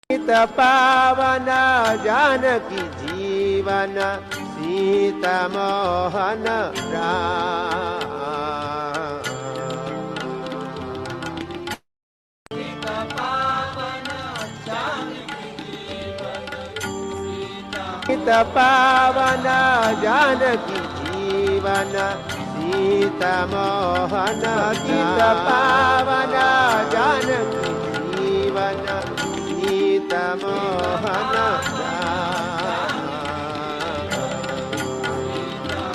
सीता पावन जानकी जीवन सीता मोहन राम। सीता पावन जानकी जीवन सीता पावन जानकी जीवन सीता मोहन सीता पावन जानकी जीवन सीता मोहन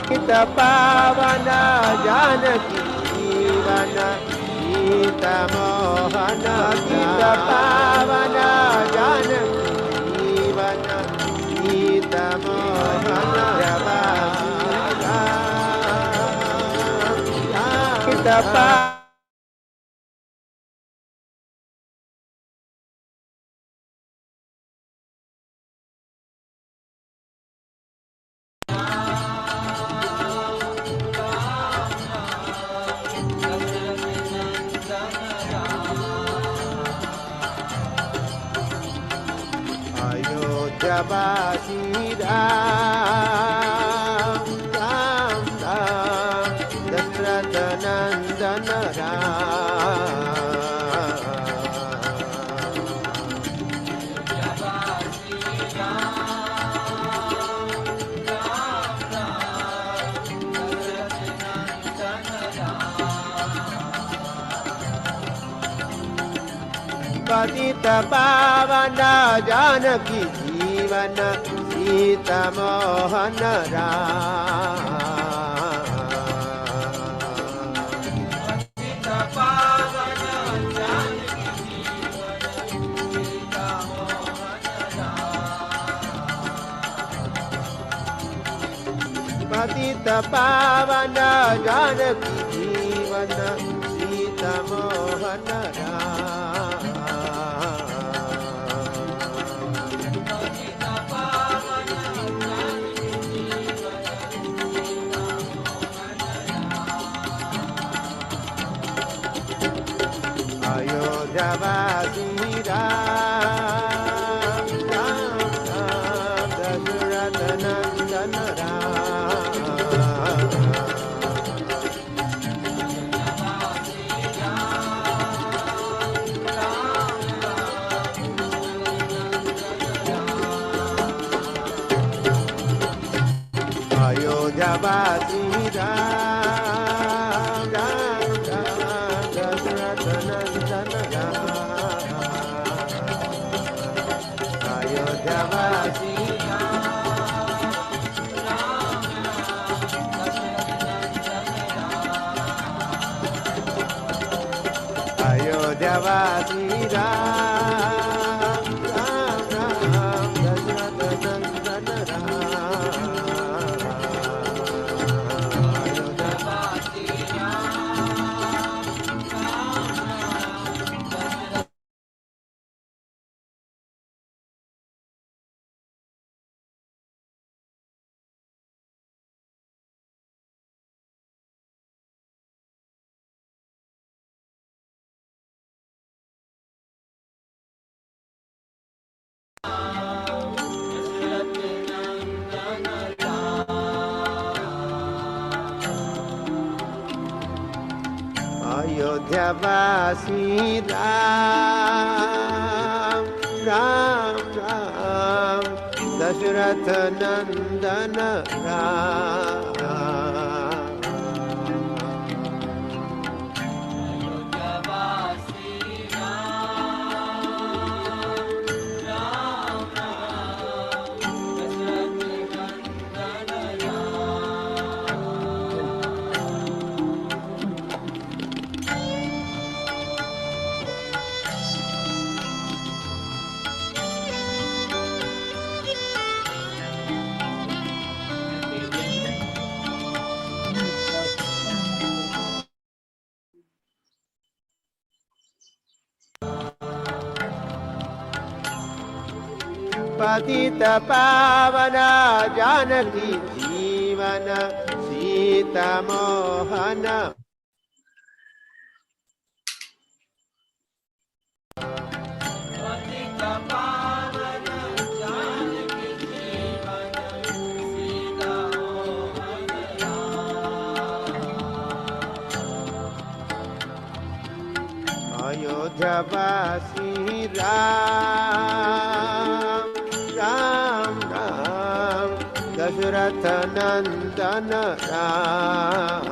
सीता पावन जानकी जीवन सीता मोहन सीता पावन जानकी जीवन सीता मोहन सीता अयोध्यावासी राम राम राम दशरथ नंदन पतित पावन जानकी जीवन सीता मोहन राम। पतित पावन जानकी जीवन सीता मोहन राम। पतित पावन जानकी जीवन सीता मोहन राम। अयोध्यावासी राम राम राम दशरथ नंदन राम। अयोध्यावासी राम राम राम दशरथ नंदन राम। अयोध्यावासी अयोध्यावासी राम राम राम दशरथ नंदन राम। अयोध्यावासी राम राम राम दशरथ नंदन राम। पतित पावन जानकी जीवन सीता मोहन। पतित पावन Ayodhyavasi Ram, Ram, Ram, Dasharatha Nandana Ram.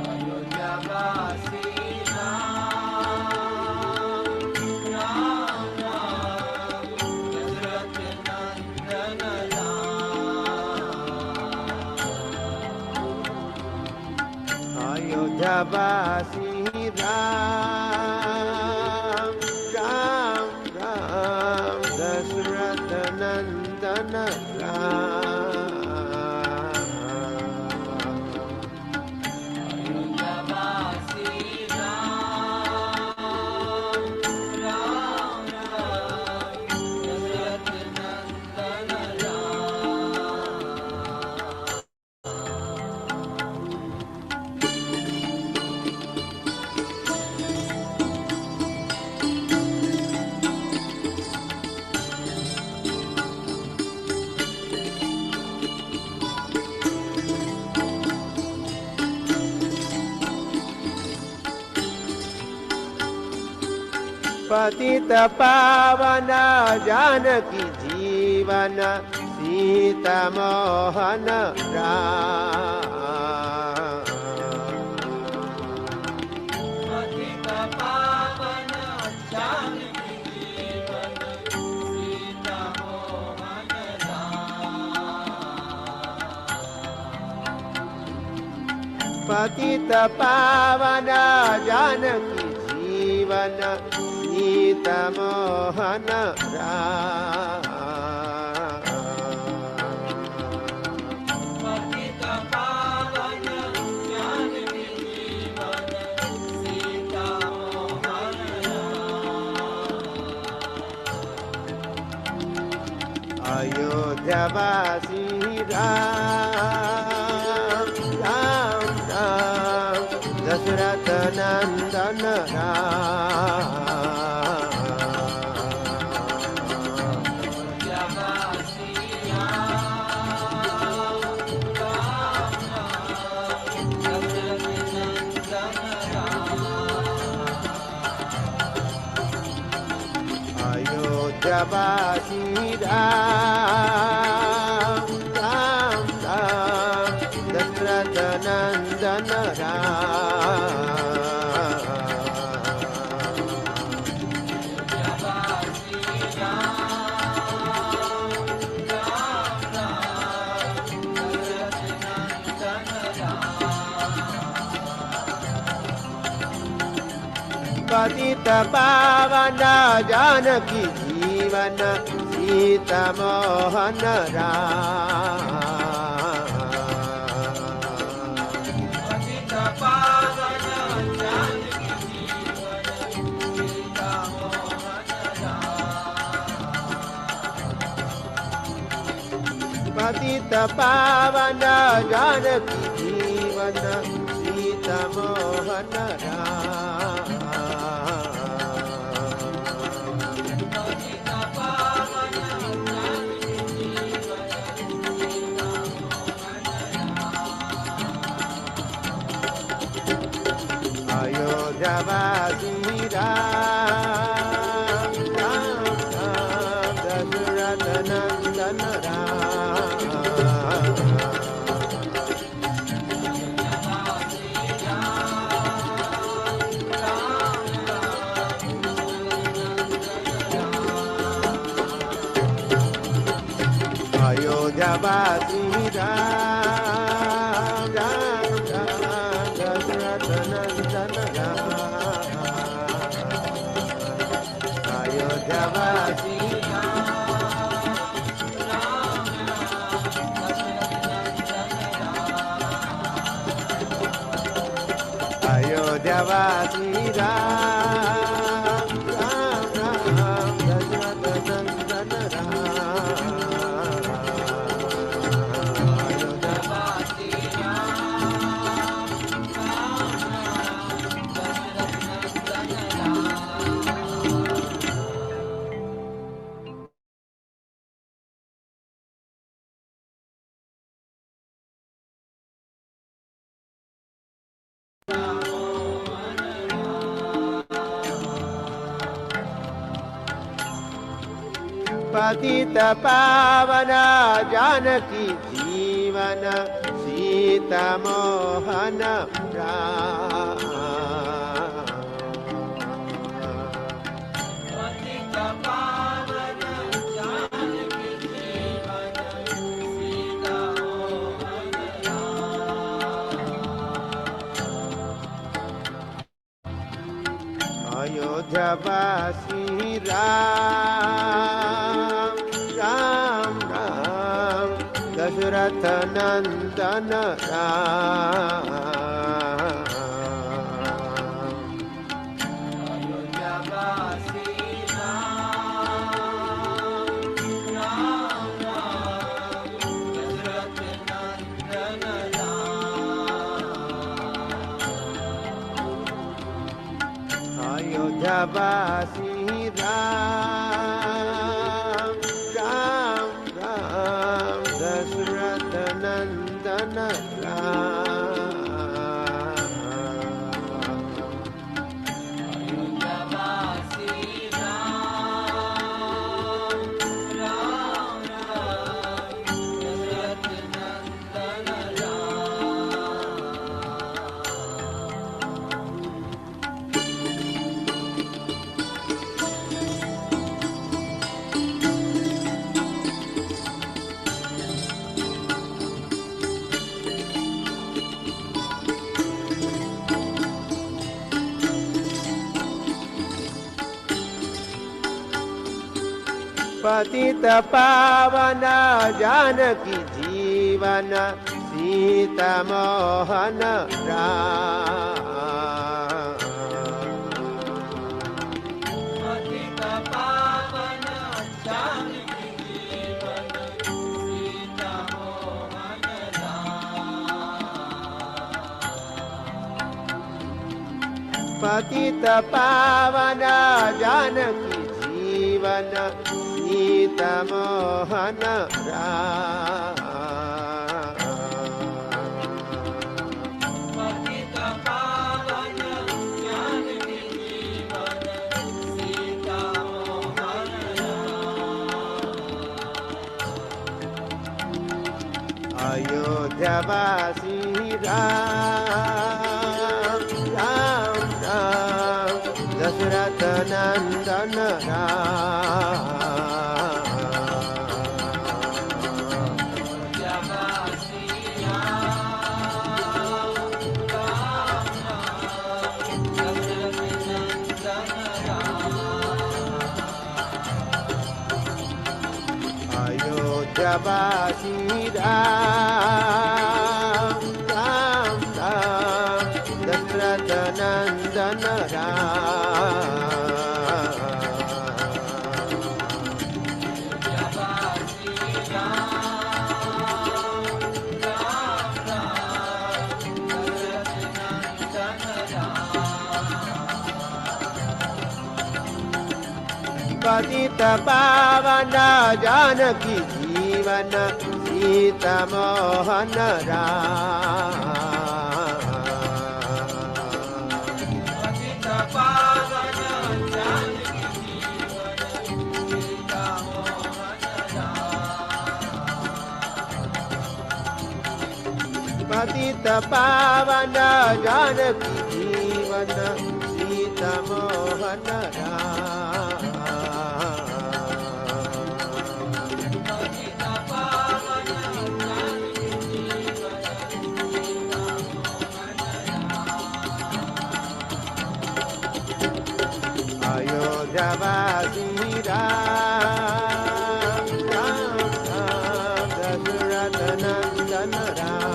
Ayodhyavasi Ram, Ram, Ram, Dasharatha Nandana Ram. Ayodhyavasi Ram, Ram, Ram, Dasharatha Nandana Ram. Ayodhyavasi Ram, Ram, Ram, Dasharatha Nandana पतित पावन जानकी जीवन सीता मोहन राम। पतित पावन जानकी जीवन सीता मोहन राम। पतित पावन जानकी जीवन सीता मोहन राम। पतित पावन जानकी जीवन सीता मोहन राम। अयोध्यावासी राम, राम, राम, दशरथ नंदन राम। अयोध्यावासी राम, राम, राम, दशरथ नंदन राम। अयोध्यावासी राम, राम, राम, दशरथ नंदन राम। पतित पावन जानकी जीवन सीता मोहन राम। पतित पावन जानकी जीवन सीता मोहन राम। पतित पावन जानकी जीवन सीता मोहन राम। पतित पावन जानकी जीवन सीता मोहन राम। अयोध्यावासी राम, राम, राम, दशरथ नंदन राम। अयोध्यावासी राम, राम, राम, दशरथ नंदन राम। अयोध्यावासी अयोध्यावासी राम, राम, राम, दशरथ नंदन राम। अयोध्यावासी राम, राम, राम, दशरथ नंदन राम। पतित पावन जानकी जीवन सीता मोहन राम। पतित पावन जानकी जीवन सीता मोहन राम। अयोध्या वासी राम राम राम दशरथ नंदन राम। अयोध्यावासी राम राम राम दशरथ नंदन राम। अयोध्या वासी राम राम राम दशरथ नंदन राम। अयोध्यावासी राम राम राम दशरथ नंदन पतित पावन जानकी जीवन सीता मोहन राम। पतित पावन जानकी जीवन सीता मोहन राम। पतित पावन जानकी जीवन सीता मोहन राम। पतित पावन जानकी जीवन सीता मोहन राम। अयोध्यावासी राम राम राम दशरथ नंदन राम। अयोध्यावासी राम राम राम दशरथ नंदन राम। अयोध्यावासी राम राम राम दशरथ नंदन राम। अयोध्यावासी राम राम राम दशरथ नंदन राम। पतित पावन जानकी जीवन सीता मोहन राम। पतित पावन जानकी जीवन सीता मोहन राम। पतित पावन जानकी जीवन सीता मोहन राम। पतित पावन जानकी जीवन सीता मोहन राम। अयोध्यावासी राम राम राम दशरथ नंदन राम।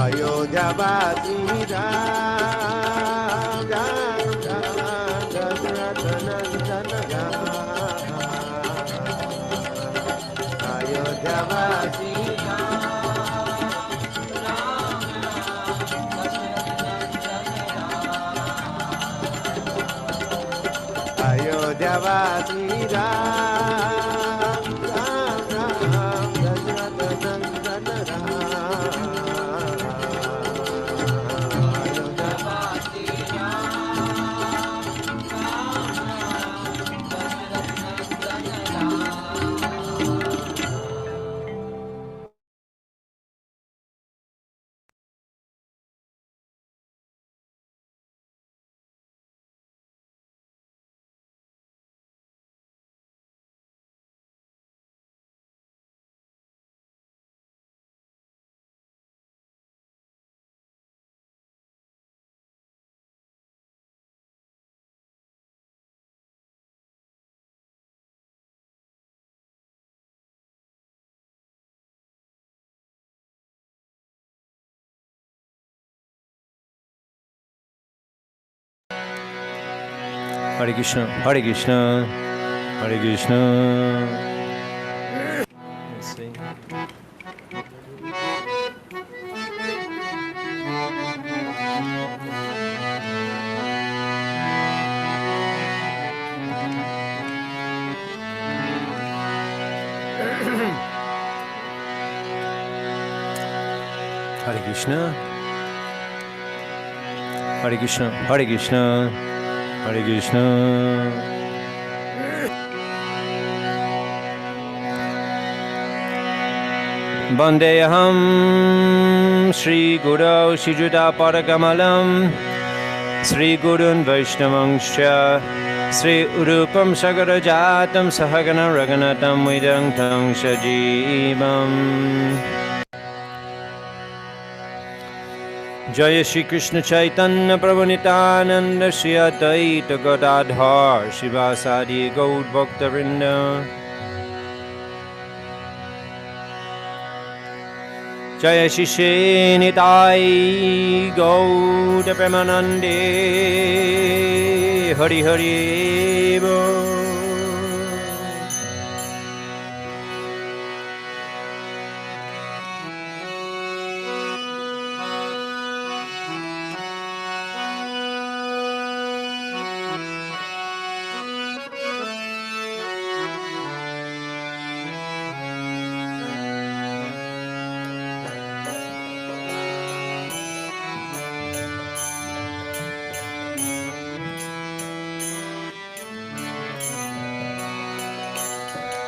अयोध्यावासी राम राम राम दशरथ नंदन Ram. अयोध्यावासी अयोध्यावासी Ram Ram Hare Krishna, Hare Krishna, Hare Krishna. Let's see. Hare Krishna, Hare Krishna, Hare Krishna, Hare Krishna. Vandeham Shri Guru Shri Juta Parakamalam Sri Gurun Vaishnavangscha Sri Urupam Sagarajatam Sahagana Raganatam Vidang Tang Shajivam. Jaya Shri Krishna Chaitanya Prabhu Nityananda Shri Advaita Gadadhar Shivasadi Gaud Bhaktarinda. Jaya Shri Shri Nitai Gaud Premanande Hari Hari Bo.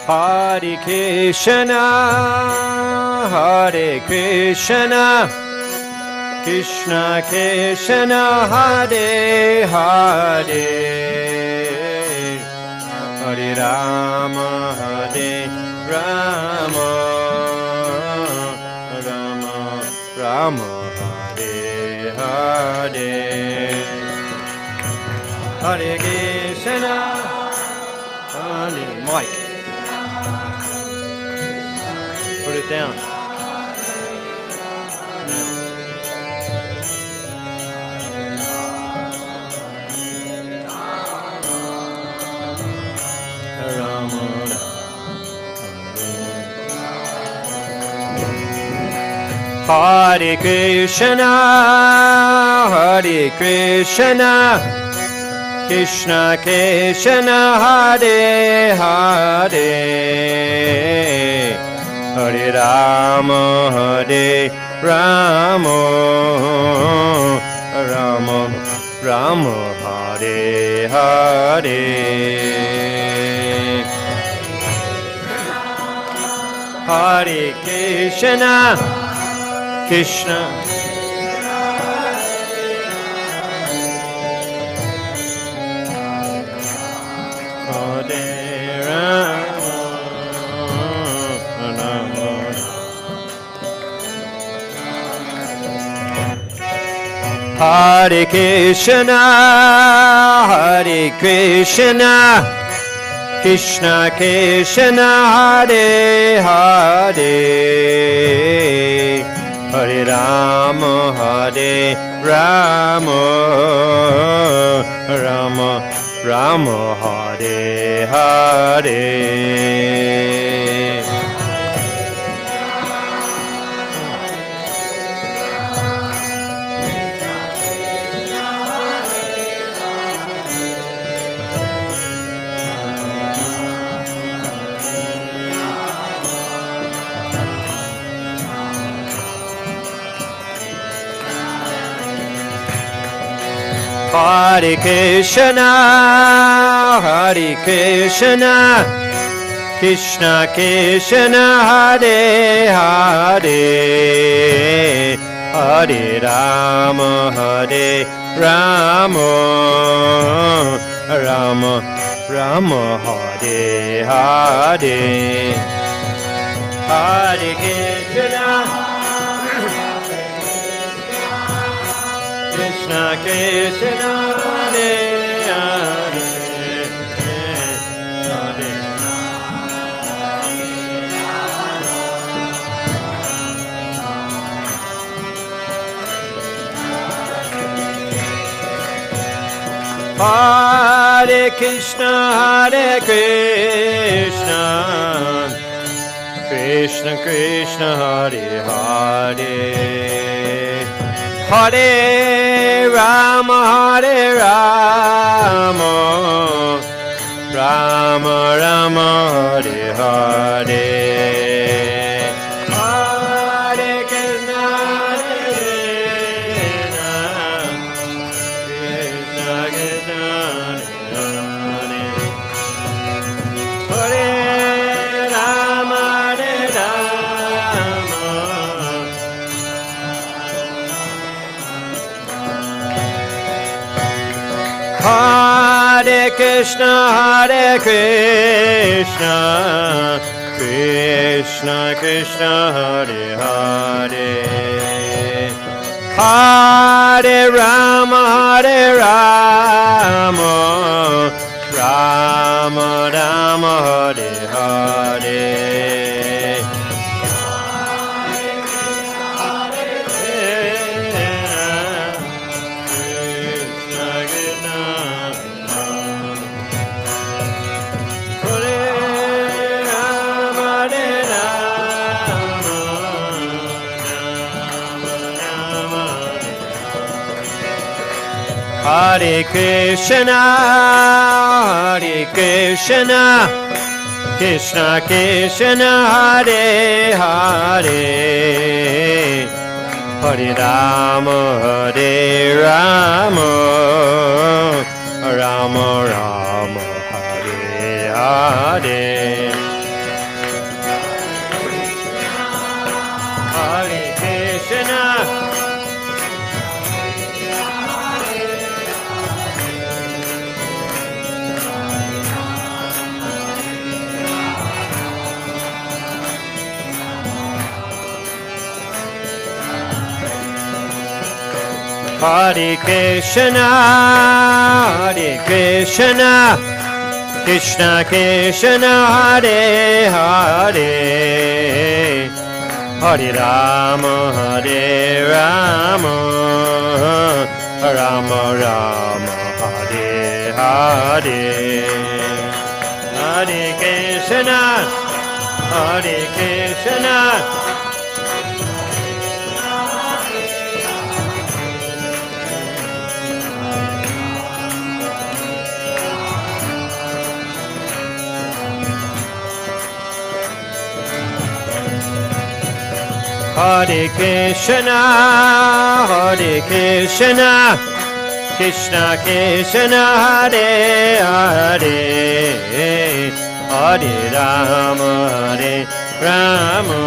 Hare Krishna, Hare Krishna, Krishna Krishna, Hare Hare, Hare Rama, Hare Rama, Rama Rama, Hare Hare, Hare Krishna, Hare Mike. Put it down. Hare Krishna, Hare Krishna, Krishna Krishna, Hare Hare, Hare Rama, Hare Rama, Rama Rama, Hare Hare, Hare Krishna, Krishna Hare Rama, Hare Krishna, Hare Krishna, Krishna Krishna, Hare Hare, Hare Rama, Hare Rama, Rama Rama, Hare Hare. Hare Krishna, Hare Krishna, Krishna Krishna, Hare Hare, Hare Rama, Hare Rama, Rama Rama, Hare Hare, Hare Krishna, Krishna Krishna, Hare Hare, Hare Hare Krishna, Hare Krishna, Krishna Krishna, Hare Hare, Hare Rama, Hare Rama, Rama Rama, Hare Hare. Hare Krishna, Hare Krishna, Hare Krishna, Krishna Krishna, Hare Hare, Hare Rama, Hare Rama, Rama Rama, Hare Hare. Hare Krishna, Hare Krishna, Krishna Krishna, Hare Hare, Hare Rama, Hare Rama, Rama Rama, Hare Hare. Hare Krishna, Hare Krishna, Hare Krishna, Krishna Krishna, Hare Hare, Hare Rama, Hare Rama, Rama Rama, Hare Hare. Hare Krishna, Hare Krishna, Hare Krishna, Hare Krishna, Krishna Krishna, Hare Hare, Hare Rama, Hare Rama,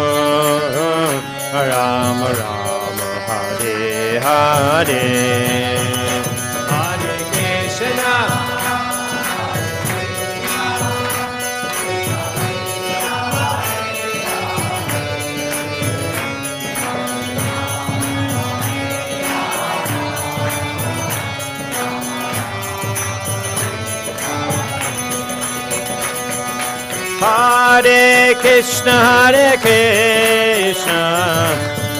Rama Rama, Hare Hare. Hare Krishna, Hare Krishna, Hare Krishna,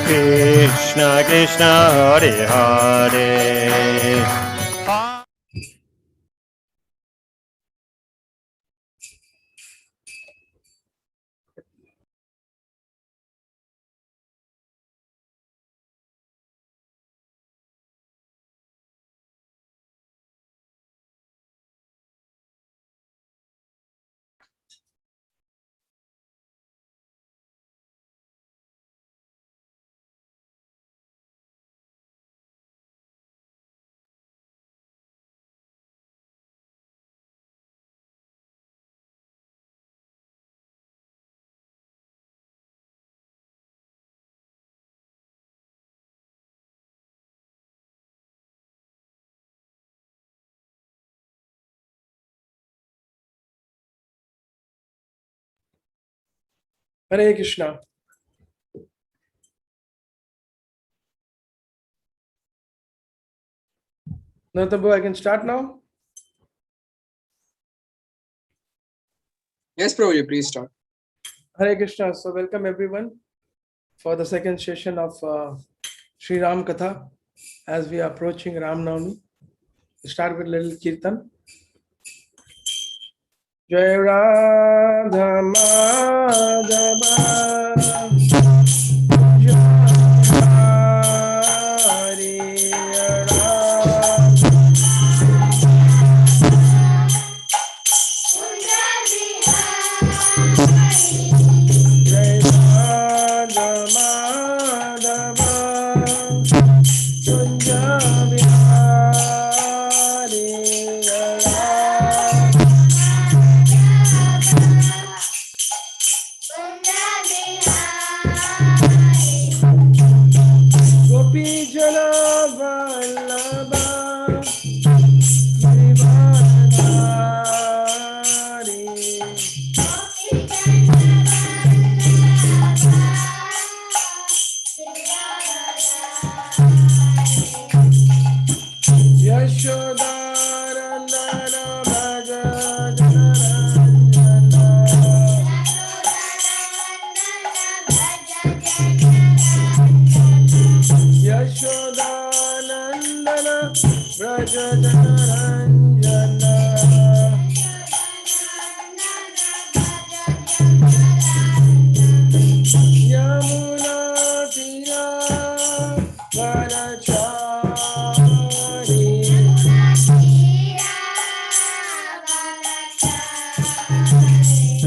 Krishna Krishna, Hare Hare. Hare Krishna. Natabu, I can start now? Yes, Prabhuji, please start. Hare Krishna. So welcome everyone for the second session of Sri Ram Katha as we are approaching Ram Navami. We start with a little Kirtan. Jai Radha Madhava Hari Radha Jai Radha Madhava Kunja Bihari Radha Gopi Jana Vallabha Girivardhari Yashodarandana Bhaja Janarandana Yashodanandana Braja Janarandana Yamuna Tira Vanachari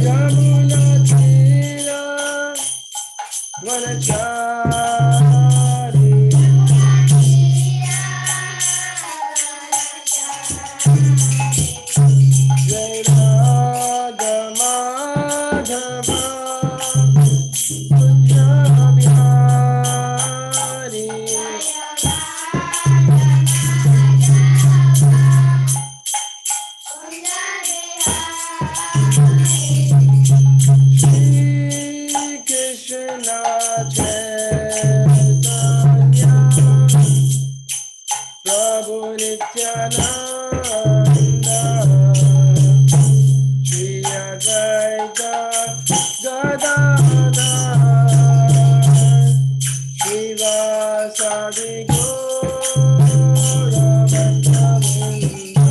Yamuna Tira Vanachari Jai Radha Madhava Kunja Bihari Shri Krishna Chaitanya Prabhu Nityananda Shri Advaita Gadadhar Srivasadi Gaura Bhattavrinda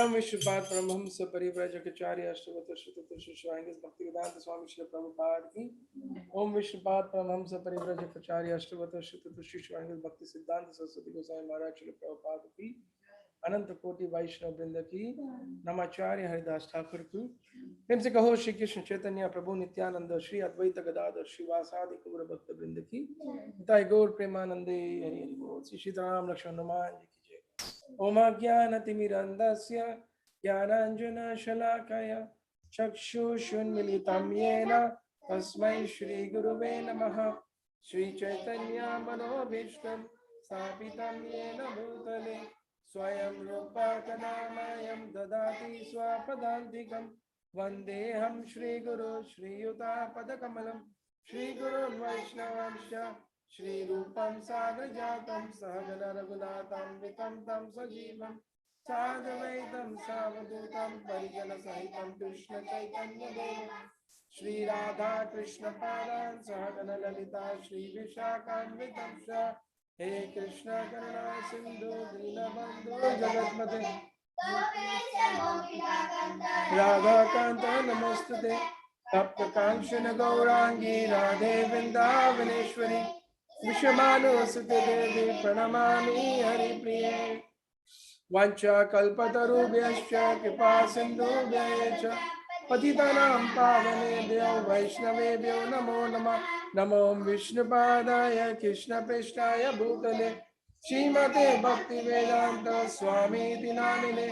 Swayam Vishwapad Paramhamsa Parivrajakacarya Ashtavata Shrutata Shishwaingis Bhaktivedanta Swami Shri Prabhupada ki Om Vishwapad Paramhamsa Parivrajakacarya Ashtavata Shrutata Shishwaingis Bhakti Siddhanta Saraswati Goswami Maharaja Shri Prabhupada ki Ananta Koti Vaishnava Vrinda ki Namacharya Haridas Thakur ki प्रेम से कहो श्री कृष्ण चैतन्य प्रभु नित्यानंद श्री अद्वैत गदाधर श्रीवासादि गौर भक्त वृंद की निताय गौर प्रेमानंदे हरि हरि बोल श्री सीताराम लक्ष्मण हनुमान जी की जय। ओम ज्ञानतिमिरन्धस्य ज्ञानांजन शलाकया चक्षुषुन्मीलितं येन तस्मै श्री गुरुवे नमः। श्री चैतन्य मनोभीष्टं स्थापितं येन भूतले स्वयं रूपा कदामयं ददाति स्वपदान्तिकम् वन्देऽहं श्रीगुरो श्रीयुतापदकमलं श्रीगुरुन् वैष्णवांश्च श्रीरूपं साग्रजातं सहगण रघुनाथान्वितं तं सजीवं साद्वैतं सावधूतं परिजनसहितं कृष्णचैतन्यदेवं श्रीराधा कृष्णपादान् सहगण ललिता श्रीविशाखान्वितं च हे कृष्ण करुणा सिन्धु दीनबन्धु जगत्पते राधाकान्त नमोस्तुते तप्तकांचन गौरांगी राधे वृन्दावनेश्वरी विश्वमानोसुते देवी प्रणमामि हरिप्रिये वाञ्छाकल्पतरुभ्यश्च कृपा सिन्धुभ्यश्च पतितानां पावनेभ्यो वैष्णवेभ्यो नमो नमः। नमो विष्णुपादाय कृष्णप्रेष्ठाय भूतले श्रीमते भक्तिवेदान्त स्वामीति नामिने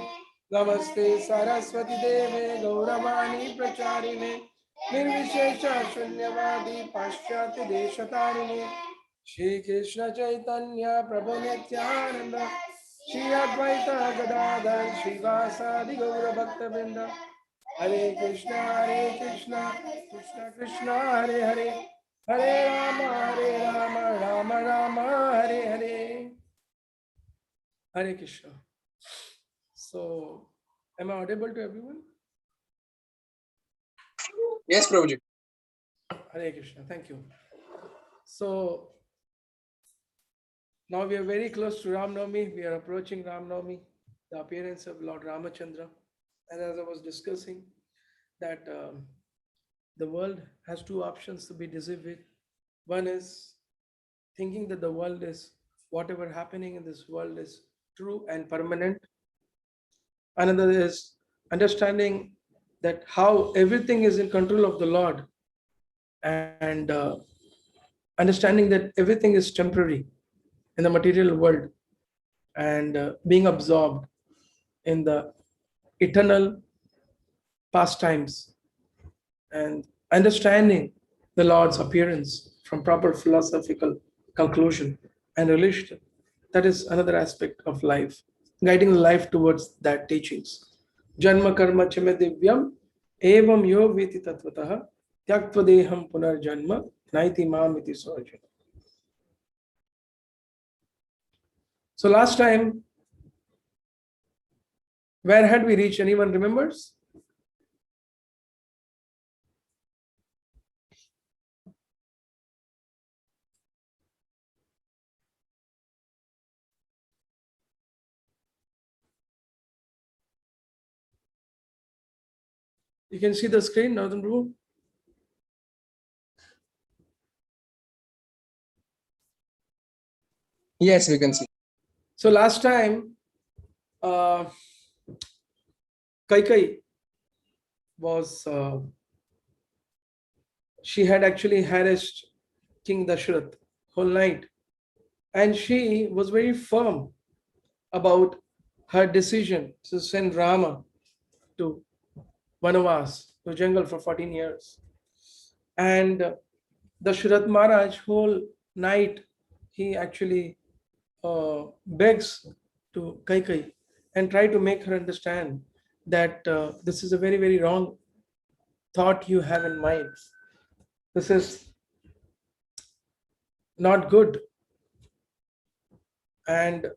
नमस्ते सरस्वती देवे गौरवाणी प्रचारिणे निर्विशेष शून्यवादी पाश्चात्य देशतारिणे श्री कृष्ण चैतन्य प्रभु नित्यानंद श्री अद्वैत गदाधर श्रीवासादि गौर भक्तवृंद हरे Krishna Krishna Krishna Hare Hare Hare Ram Ram Ram Hare Hare Hare Krishna. So, am I audible to everyone? Yes, Prabhuji. Hare Krishna, thank you. So, now we are very close to Ram Navami. We are approaching Ram Navami, the appearance of Lord Ramachandra. And as I was discussing, that the world has two options to be deceived with. One is thinking that the world is, whatever happening in this world is true and permanent. Another is understanding that how everything is in control of the Lord, and understanding that everything is temporary in the material world, and being absorbed in the eternal pastimes, and understanding the Lord's appearance from proper philosophical conclusion and relation. That is another aspect of life, guiding life towards that teachings. Janma karma chame divyam evam yo viti tatvatah tyaktva deham punarjanma naiti mamiti soja. So last time, where had we reached? Anyone remembers? You can see the screen, Northern Blue. Yes, we can see. So last time, Kaikeyi was, she had actually harassed King Dasharatha whole night, and she was very firm about her decision to send Rama to Vanavas, to jungle for 14 years. And Dasharatha Maharaj whole night, he actually begs to Kaikeyi and try to make her understand that this is a very, very wrong thought you have in mind. This is not good. And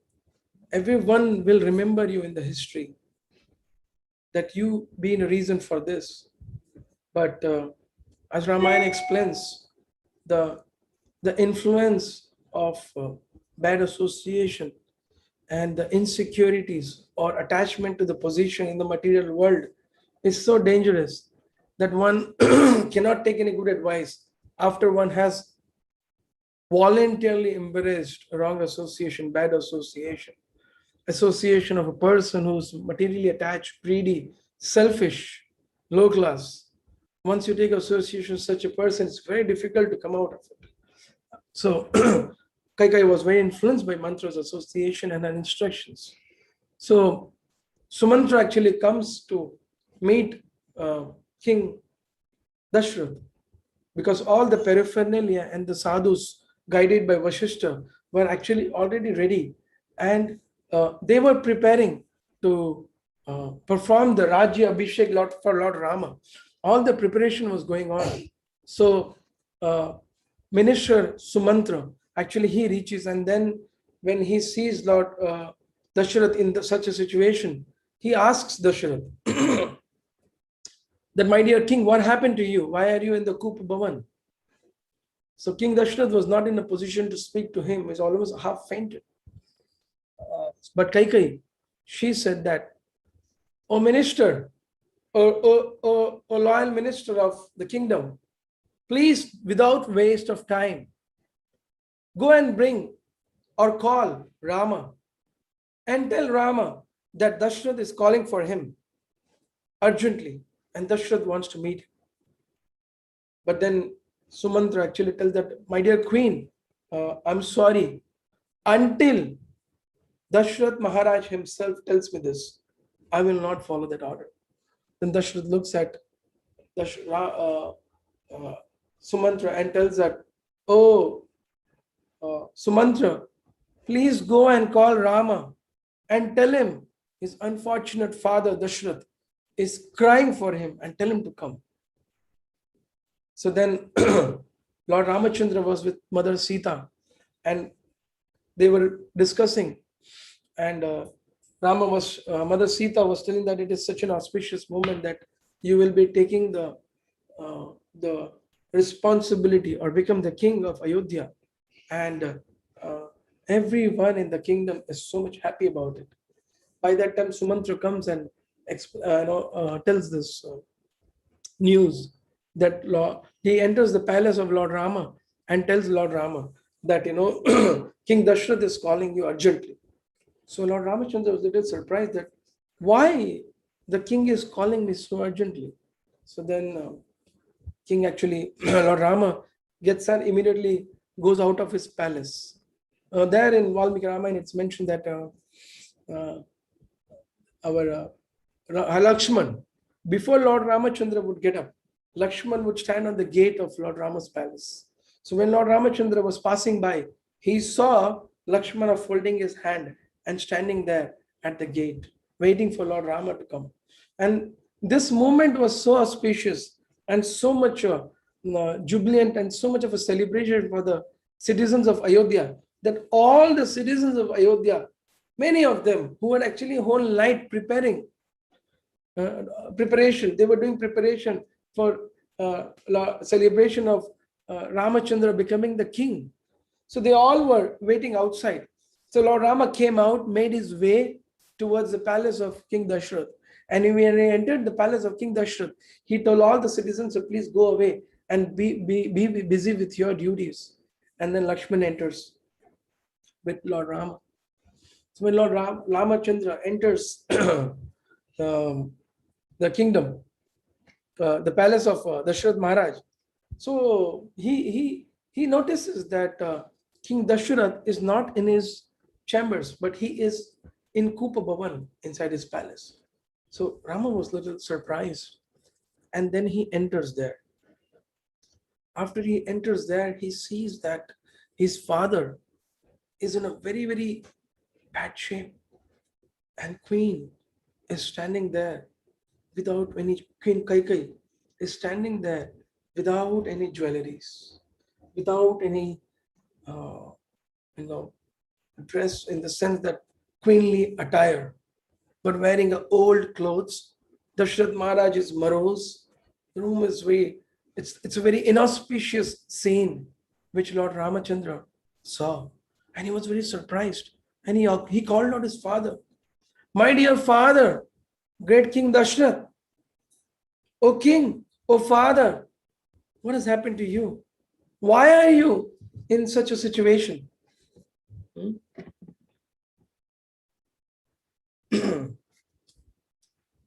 everyone will remember you in the history that you being a reason for this. But as Ramayana explains, the influence of bad association and the insecurities or attachment to the position in the material world is so dangerous that one cannot take any good advice after one has voluntarily embraced wrong association, bad association of a person who's materially attached, greedy, selfish, low class. Once you take association with such a person, it's very difficult to come out of it. So Kaikeyi was very influenced by Mantra's association and her instructions. So Sumitra actually comes to meet King Dasharatha, because all the paraphernalia and the sadhus guided by Vashishtha were actually already ready, and they were preparing to perform the Rajya Abhishek for Lord Rama. All the preparation was going on. So Minister Sumitra, actually he reaches, and then when he sees Lord Dasharatha in such a situation, he asks Dasharatha that, my dear king, what happened to you? Why are you in the Kupa Bhavan? So King Dasharatha was not in a position to speak to him. He was almost half fainted. But Kaikeyi, she said that, O minister, O loyal minister of the kingdom, please, without waste of time, go and bring or call Rama and tell Rama that Dasharatha is calling for him urgently, and Dasharatha wants to meet him. But then Sumitra actually tells that, my dear queen, I'm sorry, until Dasharatha Maharaj himself tells me this, I will not follow that order. Then Dasharatha looks at Sumitra and tells that, oh, Sumitra, please go and call Rama and tell him his unfortunate father Dasharatha is crying for him, and tell him to come. So then Lord Ramachandra was with Mother Sita, and they were discussing, and Mother Sita was telling that it is such an auspicious moment that you will be taking the responsibility or become the king of Ayodhya, and everyone in the kingdom is so much happy about it. By that time, Sumitra comes and tells this news that he enters the palace of Lord Rama and tells Lord Rama that King Dasharatha is calling you urgently. So Lord Ramachandra was a little surprised that why the king is calling me so urgently. So then Lord Rama gets and immediately goes out of his palace. There in Valmiki Ramayana, it's mentioned that Lakshman, before Lord Ramachandra would get up, Lakshman would stand on the gate of Lord Rama's palace. So when Lord Ramachandra was passing by, he saw Lakshmana folding his hand and standing there at the gate, waiting for Lord Rama to come. And this moment was so auspicious and so much jubilant and so much of a celebration for the citizens of Ayodhya, that all the citizens of Ayodhya, many of them who had actually whole night preparation, they were doing preparation for celebration of Ramachandra becoming the king. So they all were waiting outside. So Lord Rama came out, made his way towards the palace of King Dasharatha. And when he entered the palace of King Dasharatha, he told all the citizens to please go away and be busy with your duties. And then Lakshman enters with Lord Rama. So when Lord Ramachandra enters the kingdom, the palace of Dasharatha Maharaj, so he notices that King Dasharatha is not in his chambers, but he is in Kupa Bhavan inside his palace. So Rama was a little surprised, and then he enters there. After he enters there, he sees that his father is in a very, very bad shape, and Queen is standing there without any, Queen Kaikeyi is standing there without any jewelries, without any dress in the sense that queenly attire, but wearing old clothes. Dasharatha Maharaj is morose. The room is it's a very inauspicious scene which Lord Ramachandra saw, and he was very surprised. And he called out his father. My dear father, great King Dasharatha, O king, O father, what has happened to you? Why are you in such a situation?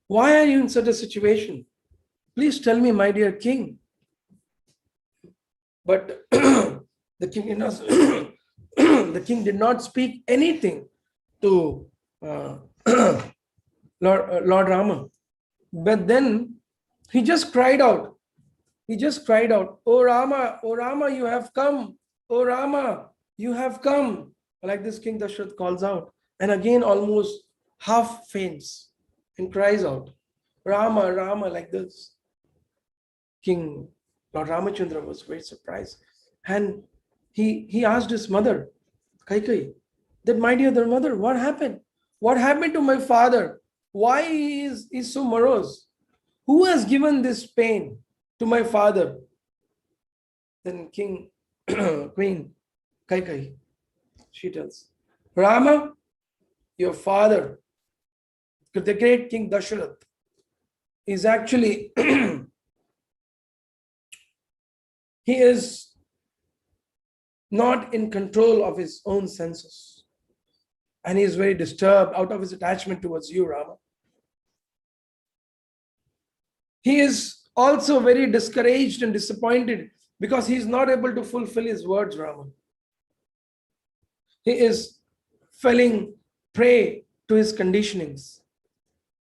Why are you in such a situation? Please tell me, my dear king. But the king did not, the king did not speak anything to Lord Rama. But then he just cried out. He just cried out, "O Rama, you have come. O Rama, you have come." Like this, King Dasharatha calls out. And again, almost half faints and cries out, "Rama, Rama," like this. King Lord Ramachandra was very surprised. And he asked his mother, Kaikeyi, that, my dear mother, what happened? What happened to my father? Why is he so morose? Who has given this pain to my father? Then Queen Kaikeyi, she tells, Rama, your father, the great King Dasharatha, is actually, he is not in control of his own senses. And he is very disturbed out of his attachment towards you, Rama. He is also very discouraged and disappointed because he is not able to fulfill his words, Rama. He is falling prey to his conditionings.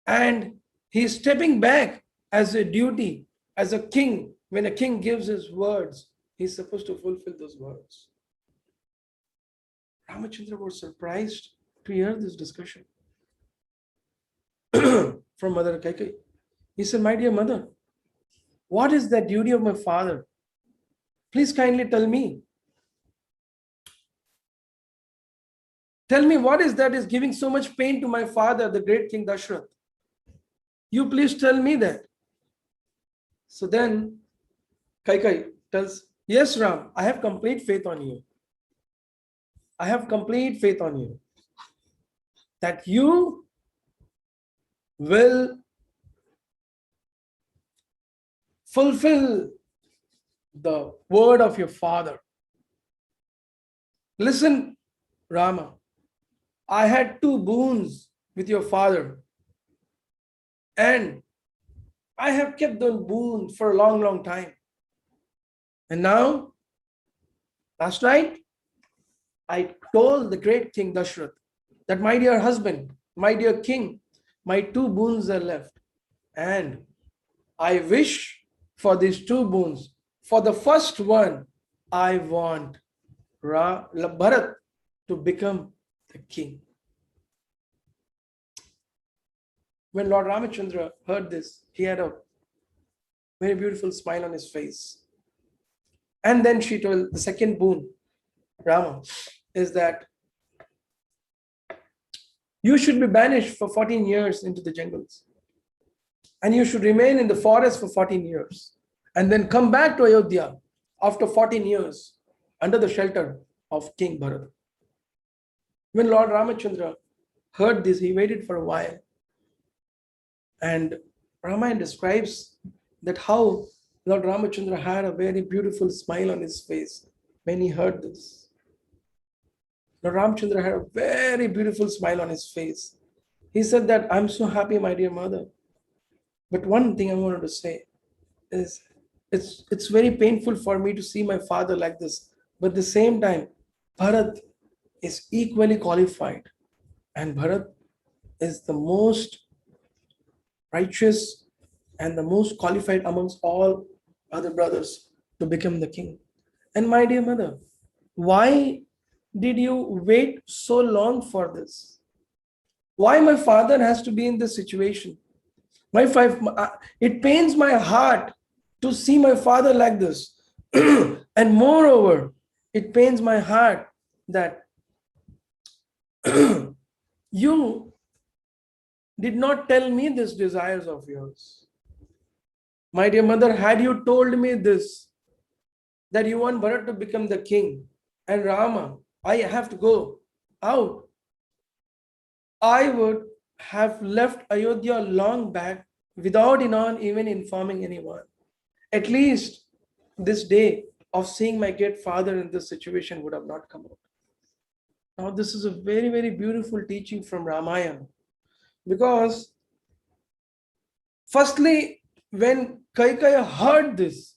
And he is stepping back as a duty, as a king. When a king gives his words, he is supposed to fulfill those words. Ramachandra was surprised to hear this discussion from Mother Kaikeyi. He said, my dear mother, what is the duty of my father? Please kindly tell me. Tell me what is that is giving so much pain to my father, the great King Dasharatha. You please tell me that. So then Kaikeyi tells, yes, Ram, I have complete faith on you. I have complete faith on you that you will fulfill the word of your father. Listen, Rama, I had 2 boons with your father, and I have kept those boons for a long, long time. And now, last night, I told the great King Dasharatha that, my dear husband, my dear king, my 2 boons are left. And I wish for these 2 boons. For the first one, I want Bharata to become the king. When Lord Ramachandra heard this, he had a very beautiful smile on his face. And then she told the second boon, Rama, is that you should be banished for 14 years into the jungles. And you should remain in the forest for 14 years. And then come back to Ayodhya after 14 years under the shelter of King Bharata. When Lord Ramachandra heard this, he waited for a while. And Ramayana describes that how Lord Ramachandra had a very beautiful smile on his face when he heard this. Lord Ramachandra had a very beautiful smile on his face. He said that, I'm so happy, my dear mother. But one thing I wanted to say is, it's very painful for me to see my father like this. But at the same time, Bharat is equally qualified. And Bharat is the most righteous and the most qualified amongst all other brothers to become the king. And my dear mother, why did you wait so long for this? Why my father has to be in this situation? It pains my heart to see my father like this. And moreover, it pains my heart that you did not tell me these desires of yours. My dear mother, had you told me this, that you want Bharat to become the king, and Rama, I have to go out I would have left Ayodhya long back without even informing anyone. At least this day of seeing my great father in this situation would have not come out. Now, this is a very, very beautiful teaching from Ramayana, because firstly, when Kaikeyi heard this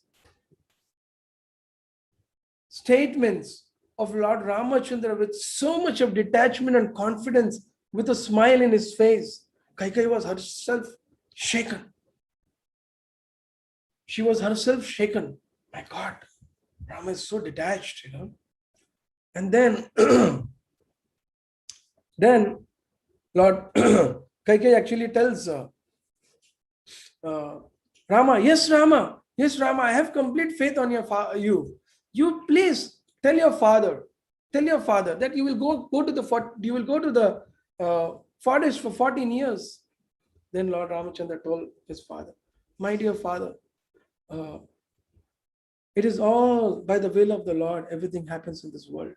statements of Lord Ramachandra with so much of detachment and confidence, with a smile in his face, Kaikeyi was herself shaken. She was herself shaken. My God, Rama is so detached, And then, then Lord Kaikeyi actually tells Rama, yes, Rama, I have complete faith on you. You please tell your father that you will go to the forest for 14 years. Then Lord Ramachandra told his father, my dear father, it is all by the will of the Lord. Everything happens in this world.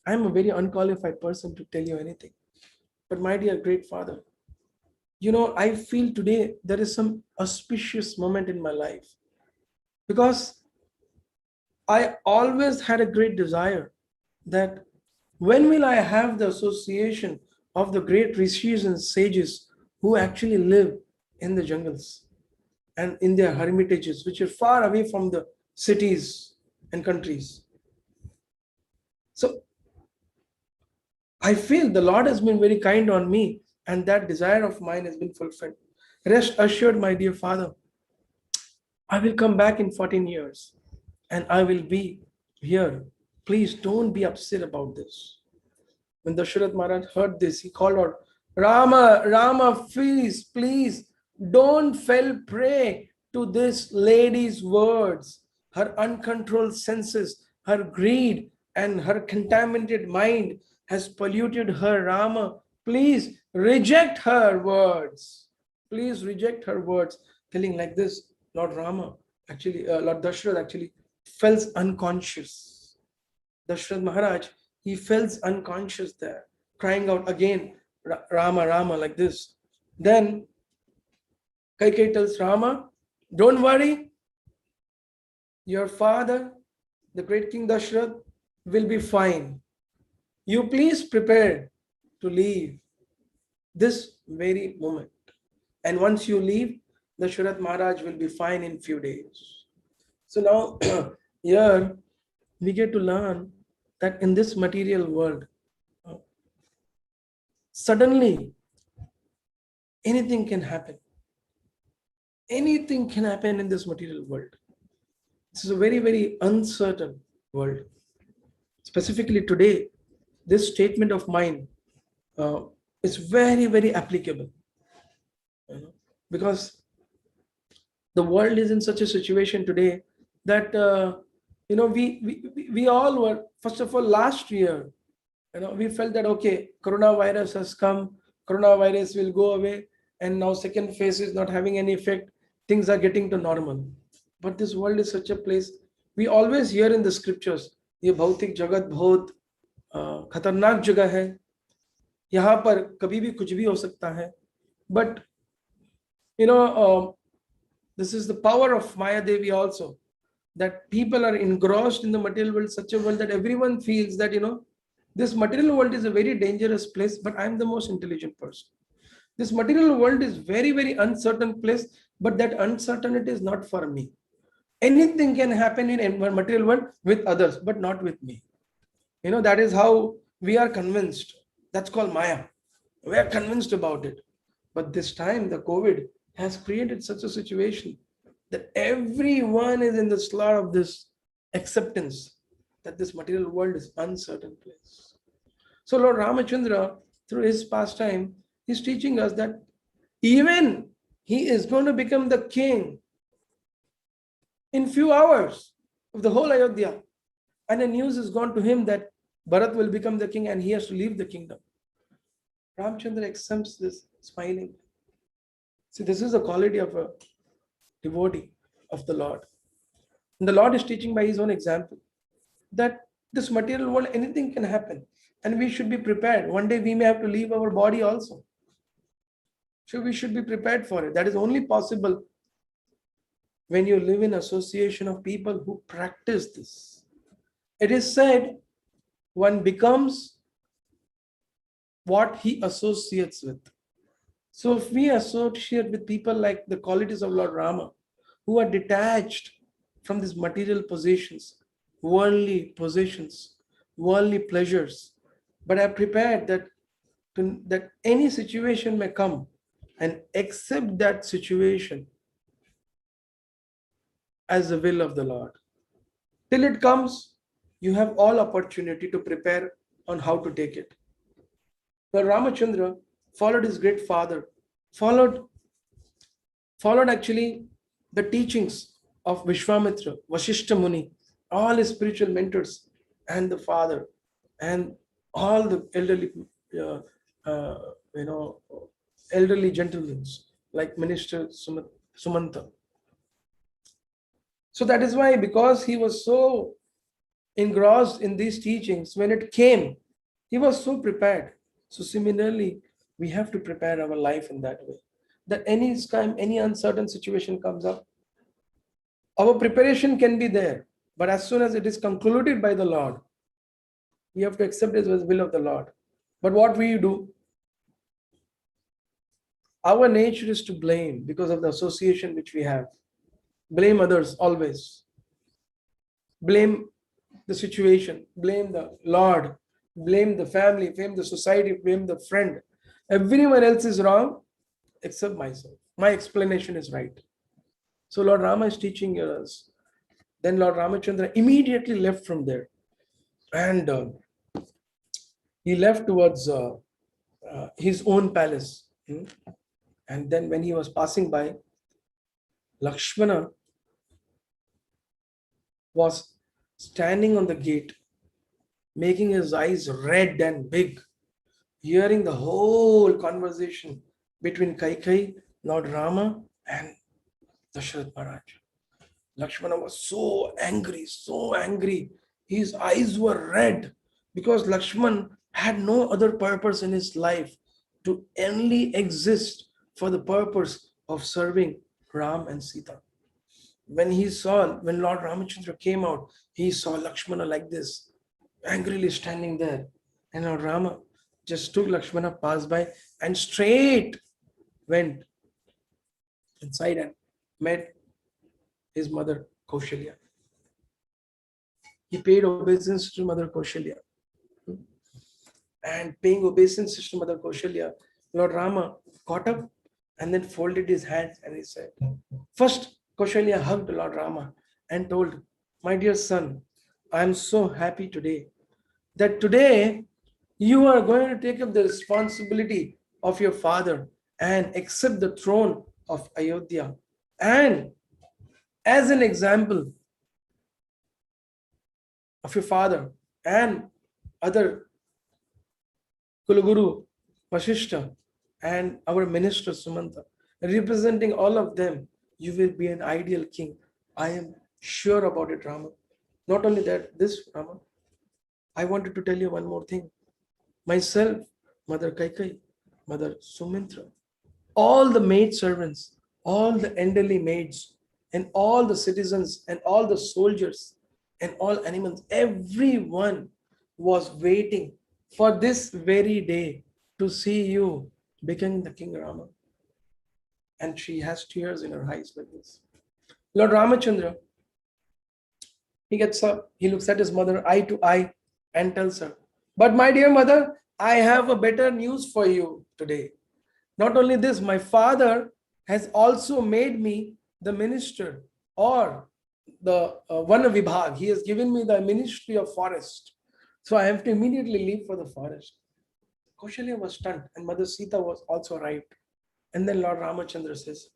I am a very unqualified person to tell you anything. But my dear great father, I feel today there is some auspicious moment in my life, because I always had a great desire that when will I have the association of the great rishis and sages who actually live in the jungles and in their hermitages, which are far away from the cities and countries. So I feel the Lord has been very kind on me, and that desire of mine has been fulfilled. Rest assured, my dear father, I will come back in 14 years and I will be here. Please don't be upset about this. When Dasharatha Maharaj heard this, he called out, Rama, please, don't fall prey to this lady's words. Her uncontrolled senses, her greed, and her contaminated mind has polluted her. Rama, please reject her words. Please reject her words. Telling like this, Lord Dasharatha actually fell unconscious. Dasharatha Maharaj, he fell unconscious there, crying out again, Rama, like this. Then Kaikeyi tells Rama, don't worry, your father, the great King Dasharatha, will be fine. You please prepare to leave this very moment. And once you leave, Dasharatha Maharaj will be fine in few days. So now, here we get to learn that in this material world, suddenly anything can happen. Anything can happen in this material world. This is a very, very uncertain world. Specifically today, this statement of mine is very, very applicable. Because the world is in such a situation today that we all were, first of all, last year, we felt that okay, coronavirus has come, coronavirus will go away, and now second phase is not having any effect, things are getting to normal. But this world is such a place, we always hear in the scriptures, ये भौतिक जगत बहुत खतरनाक जगह है, यहाँ पर कभी भी कुछ भी हो सकता है. But this is the power of Maya Devi also, that people are engrossed in the material world, such a world that everyone feels that this material world is a very dangerous place, but I'm the most intelligent person. This material world is very, very uncertain place, but that uncertainty is not for me. Anything can happen in material world with others, but not with me. That is how we are convinced. That's called Maya. We are convinced about it. But this time, the COVID has created such a situation that everyone is in the slur of this acceptance that this material world is uncertain place. So Lord Ramachandra, through his pastime, is teaching us that even he is going to become the king in few hours of the whole Ayodhya. And the news is gone to him that Bharat will become the king and he has to leave the kingdom. Ramchandra accepts this, smiling. See, this is the quality of a devotee of the Lord. And the Lord is teaching by his own example that This material world, anything can happen. And we should be prepared. One day we may have to leave our body also. So we should be prepared for it. That is only possible when you live in association of people who practice this. It is said one becomes what he associates with. So if we associate with people like the qualities of Lord Rama, who are detached from these material possessions, worldly pleasures, but are prepared that any situation may come and accept that situation as the will of the Lord. Till it comes, you have all opportunity to prepare on how to take it. Well, Ramachandra followed his great father, followed actually the teachings of Vishwamitra, Vashishtha Muni, all his spiritual mentors, and the father, and all the elderly, elderly gentlemen like Minister Sumanta. So that is why, because he was so engrossed in these teachings, when it came, he was so prepared. So similarly, we have to prepare our life in that way. That any time, any uncertain situation comes up, our preparation can be there. But as soon as it is concluded by the Lord, we have to accept it as the will of the Lord. But what we do? Our nature is to blame because of the association which we have. Blame others always. Blame the situation, blame the Lord, blame the family, blame the society, blame the friend. Everyone else is wrong except myself. My explanation is right. So Lord Rama is teaching us. Then Lord Ramachandra immediately left from there, and he left towards his own palace. And then when he was passing by, Lakshmana was standing on the gate, making his eyes red and big, hearing the whole conversation between Kaikeyi, Lord Rama, and Dasharatha Maharaj. Lakshmana was so angry. His eyes were red because Lakshman had no other purpose in his life to only exist for the purpose of serving Ram and Sita. When Lord Ramachandra came out, he saw Lakshmana like this, angrily standing there. And Lord Rama just took Lakshmana, passed by, and straight went inside and met his mother Kaushalya. He paid obeisance to Mother Kaushalya. And paying obeisance to Mother Kaushalya, Lord Rama got up and then folded his hands and he said, first Kaushalya hugged Lord Rama and told, my dear son, I am so happy today that today you are going to take up the responsibility of your father and accept the throne of Ayodhya. And as an example of your father and other Kulaguru, Vashishtha, and our minister Sumanta, representing all of them, you will be an ideal king. I am sure about it, Rama. Not only that, this Rama, I wanted to tell you one more thing. Myself, Mother Kaikeyi, Mother Sumitra, all the maid servants, all the elderly maids, and all the citizens, and all the soldiers, and all animals, everyone was waiting for this very day to see you becoming the King Rama. And she has tears in her eyes like this. Lord Ramachandra, he gets up, he looks at his mother eye to eye and tells her, but my dear mother, I have a better news for you today. Not only this, my father has also made me the minister or the Vana Vibhag. He has given me the ministry of forest. So I have to immediately leave for the forest. Kaushalya was stunned and Mother Sita was also arrived. And then Lord Ramachandra says,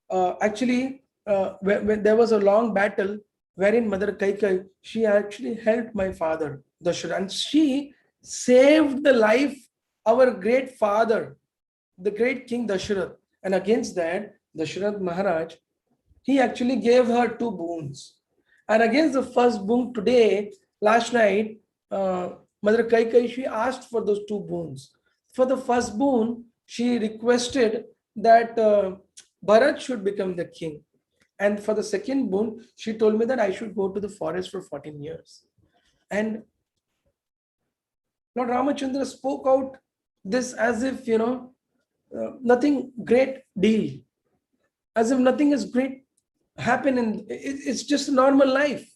when there was a long battle wherein Mother Kaikeyi, she actually helped my father, Dasharatha, and she saved the life of our great father, the great King Dasharatha. And against that, Dasharatha Maharaj, he actually gave her 2 boons. And against the first boon today, last night, Mother Kaikeyi, she asked for those two boons. For the first boon, she requested that Bharat should become the king. And for the second boon, she told me that I should go to the forest for 14 years. And Lord Ramachandra spoke out this as if, nothing great deal, as if nothing is great happen in it's just a normal life.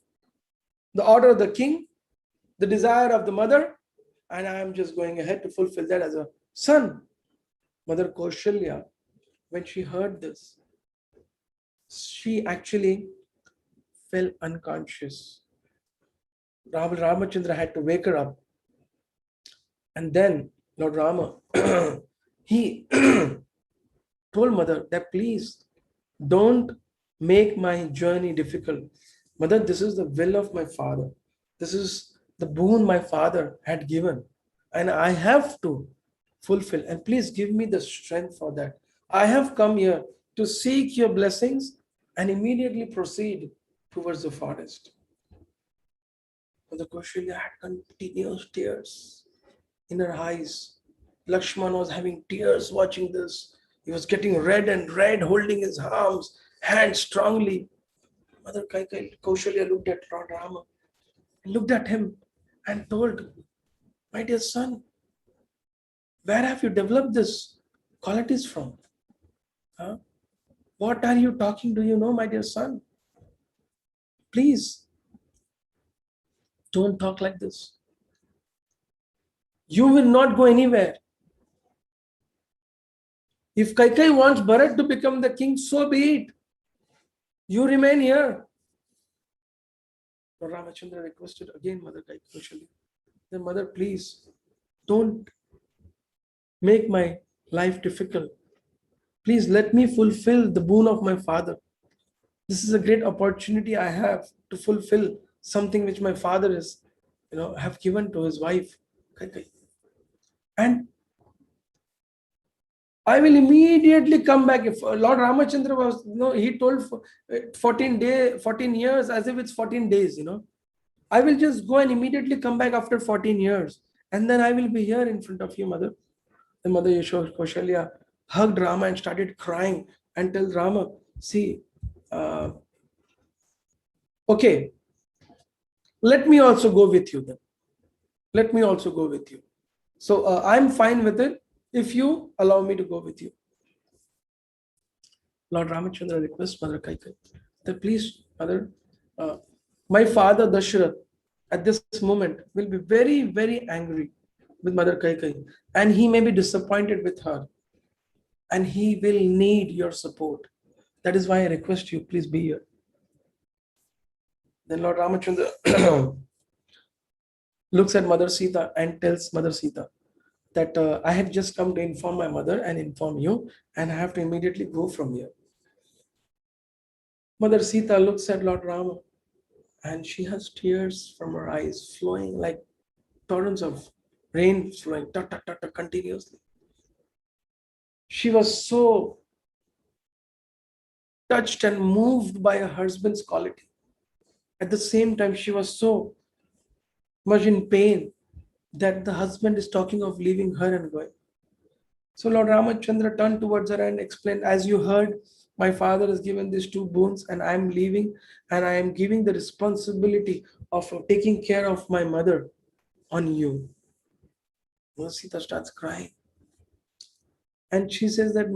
The order of the king, the desire of the mother, and I am just going ahead to fulfill that as a son. Mother Kaushalya, when she heard this, she actually fell unconscious. Ramachandra had to wake her up. And then Lord Rama, he told mother that please don't make my journey difficult. Mother, this is the will of my father. This is the boon my father had given. And I have to fulfill. And please give me the strength for that. I have come here to seek your blessings and immediately proceed towards the forest. Mother Kaushalya had continuous tears in her eyes. Lakshmana was having tears watching this. He was getting red and red, holding his hands strongly. Mother Kaushalya looked at Lord Rama, looked at him and told, my dear son, where have you developed this qualities from? Huh? What are you talking? Do you know, my dear son? Please, don't talk like this. You will not go anywhere. If Kaikeyi wants Bharat to become the king, so be it. You remain here. Lord Ramachandra requested again Mother Kaushalya. Then mother, please, don't make my life difficult. Please let me fulfill the boon of my father. This is a great opportunity I have to fulfill something which my father is, have given to his wife, Kaikeyi. And I will immediately come back. If Lord Ramachandra was, he told 14 years as if it's 14 days, I will just go and immediately come back after 14 years. And then I will be here in front of you, mother. The mother Kaushalya hugged Rama and started crying and told Rama, see, okay, let me also go with you then. Let me also go with you. So I'm fine with it if you allow me to go with you. Lord Ramachandra requests Mother Kaikeyi that please, mother, my father Dasharatha at this moment will be very, very angry with Mother Kaikeyi, and he may be disappointed with her, and he will need your support. That is why I request you, please be here. Then Lord Ramachandra looks at Mother Sita and tells Mother Sita that I have just come to inform my mother and inform you, and I have to immediately go from here. Mother Sita looks at Lord Rama and she has tears from her eyes flowing like torrents of rain flowing continuously. She was so touched and moved by her husband's quality. At the same time, she was so much in pain that the husband is talking of leaving her and going. So Lord Ramachandra turned towards her and explained, as you heard, my father has given these two boons and I am leaving, and I am giving the responsibility of taking care of my mother on you. Sita starts crying. And she says that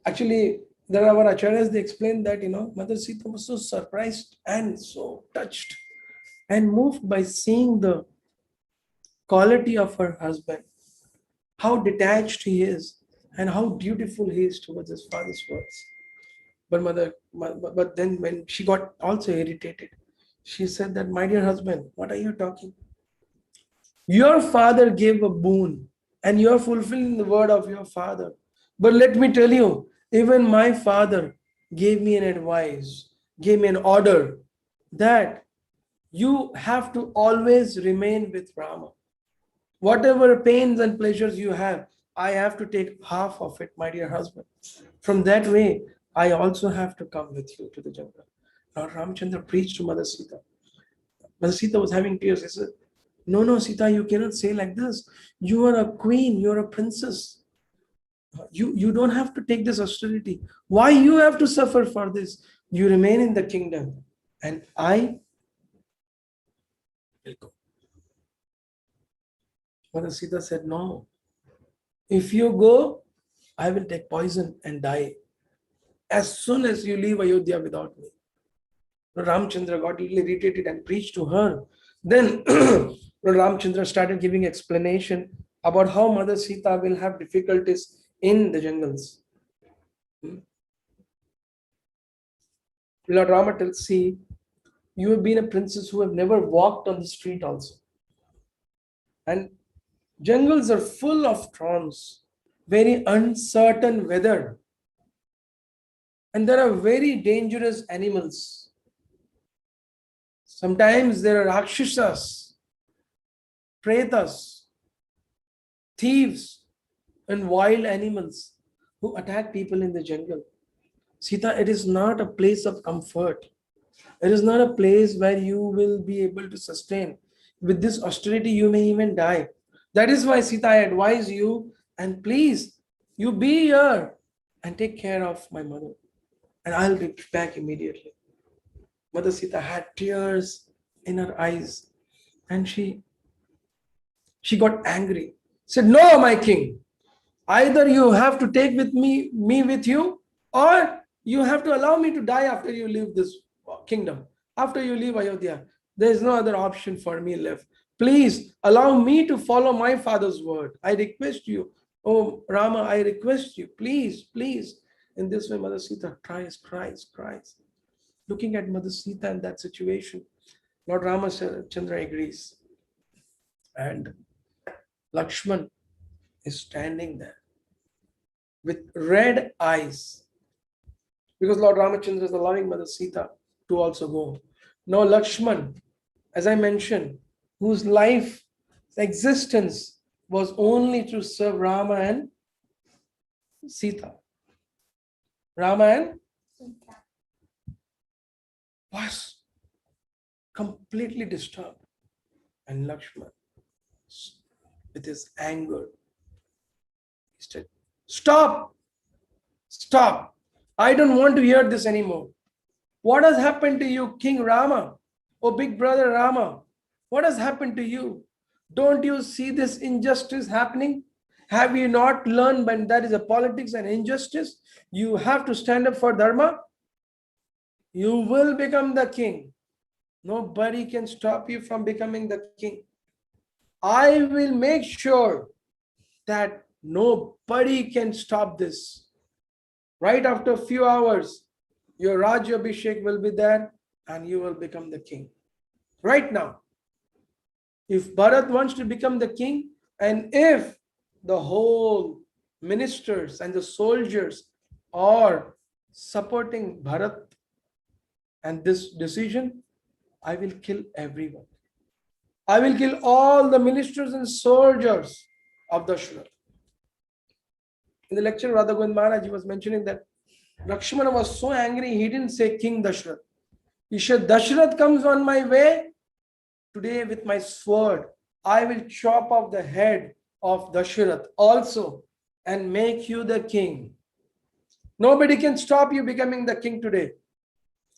actually, there are our acharyas, they explain that, Mother Sita was so surprised and so touched and moved by seeing the quality of her husband, how detached he is and how dutiful he is towards his father's words. But then when she got also irritated, she said that, my dear husband, what are you talking? Your father gave a boon and you are fulfilling the word of your father. But let me tell you, even my father gave me an advice, gave me an order that you have to always remain with Rama. Whatever pains and pleasures you have, I have to take half of it, my dear husband. From that way, I also have to come with you to the jungle. Lord Ramachandra preached to Mother Sita. Mother Sita was having tears. He said, no, Sita, you cannot say like this. You are a queen, you are a princess. You don't have to take this austerity. Why you have to suffer for this? You remain in the kingdom and I will go. Mother Sita said, no. If you go, I will take poison and die as soon as you leave Ayodhya without me. Lord Ramachandra got little irritated and preached to her. Then Lord Ramachandra started giving explanation about how Mother Sita will have difficulties in the jungles. Lord Rama tells, see, you have been a princess who have never walked on the street also. And jungles are full of thorns, very uncertain weather. And there are very dangerous animals. Sometimes there are rakshasas, pretas, thieves, and wild animals who attack people in the jungle. Sita, it is not a place of comfort. It is not a place where you will be able to sustain. With this austerity, you may even die. That is why, Sita, I advise you, and please, you be here and take care of my mother. And I'll be back immediately. Mother Sita had tears in her eyes and she got angry. Said, no, my king, either you have to take with me with you, or you have to allow me to die after you leave this kingdom, after you leave Ayodhya. There is no other option for me left. Please allow me to follow my father's word. I request you. Oh, Rama, I request you. Please, please. In this way, Mother Sita cries. Looking at Mother Sita in that situation, Lord Ramachandra agrees. And Lakshman is standing there with red eyes, because Lord Ramachandra is allowing Mother Sita to also go. Now Lakshman, as I mentioned, whose life, existence was only to serve Rama and Sita. Rama and was completely disturbed. And Lakshman, with his anger, he said, stop! I don't want to hear this anymore. What has happened to you, King Rama? Oh, big brother Rama, what has happened to you? Don't you see this injustice happening? Have you not learned when that is a politics and injustice? You have to stand up for Dharma. You will become the king. Nobody can stop you from becoming the king. I will make sure that nobody can stop this. Right after a few hours, your Raj Abhishek will be there and you will become the king. Right now, if Bharat wants to become the king, and if the whole ministers and the soldiers are supporting Bharat and this decision, I will kill everyone. I will kill all the ministers and soldiers of Dasharatha. In the lecture, Radha Govind Maharaj was mentioning that Lakshmana was so angry, he didn't say King Dasharatha. He said, Dasharatha comes on my way, today with my sword, I will chop off the head of Dasharatha also and make you the king. Nobody can stop you becoming the king today.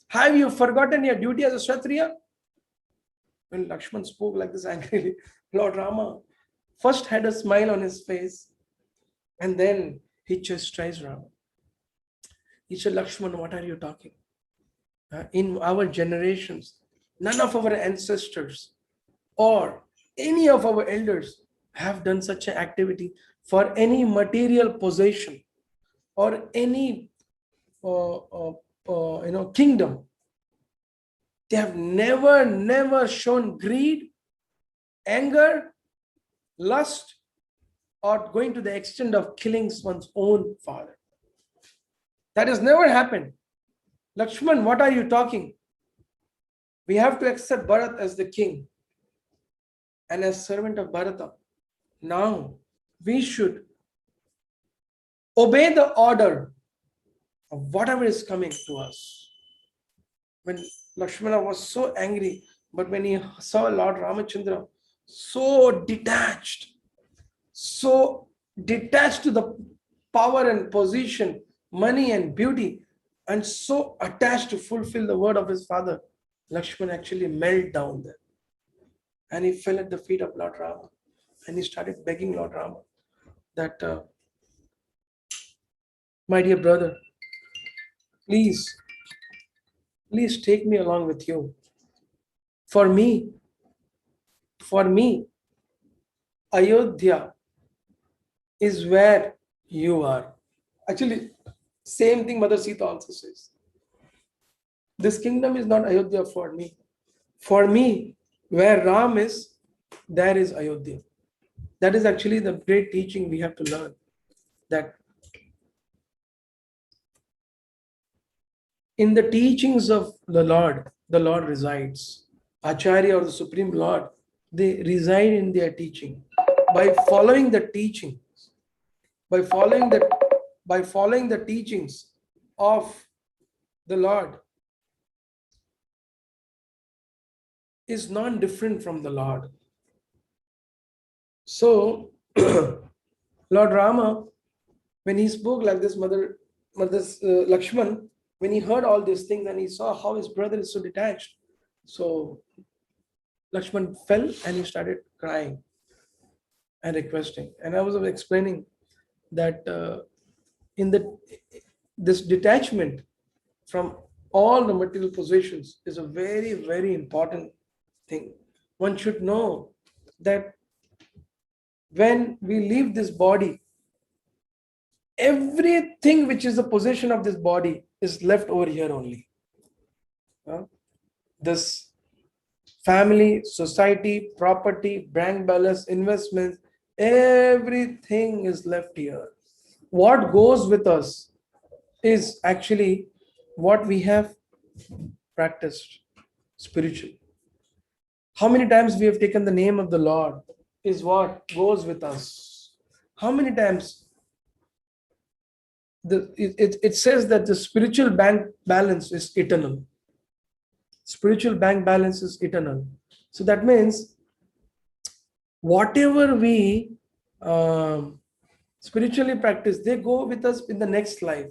Have you forgotten your duty as a Kshatriya? When Lakshman spoke like this angrily, Lord Rama first had a smile on his face and then he chastised Rama. He said, Lakshman, what are you talking? In our generations, none of our ancestors or any of our elders have done such an activity for any material possession or any kingdom. They have never shown greed, anger, lust, or going to the extent of killing one's own father. That has never happened. Lakshman, what are you talking? We have to accept Bharat as the king and as servant of Bharata. Now, we should obey the order of whatever is coming to us. When Lakshmana was so angry, But when he saw Lord Ramachandra so detached to the power and position, money and beauty, and so attached to fulfill the word of his father, Lakshman actually melted down there. And he fell at the feet of Lord Rama. And he started begging Lord Rama that, my dear brother, please take me along with you. For me, Ayodhya is where you are. Actually, same thing Mother Sita also says. This kingdom is not Ayodhya for me. For me, where Ram is, there is Ayodhya. That is actually the great teaching we have to learn. That in the teachings of the Lord resides. Acharya or the Supreme Lord, they reside in their teaching. By following the teachings, by following the teachings of the Lord, is non-different from the Lord. So, Lord Rama, when he spoke like this, Lakshman, when he heard all these things and he saw how his brother is so detached, so Lakshman fell and he started crying and requesting. And I was explaining that this detachment from all the material possessions is a very, very important thing. One should know that when we leave this body, everything which is the possession of this body is left over here only. This family, society, property, bank balance, investments, everything is left here. What goes with us is actually what we have practiced, spiritual. How many times we have taken the name of the Lord is what goes with us. How many times it says that the spiritual bank balance is eternal. Spiritual bank balance is eternal. So that means whatever we spiritually practice, they go with us in the next life.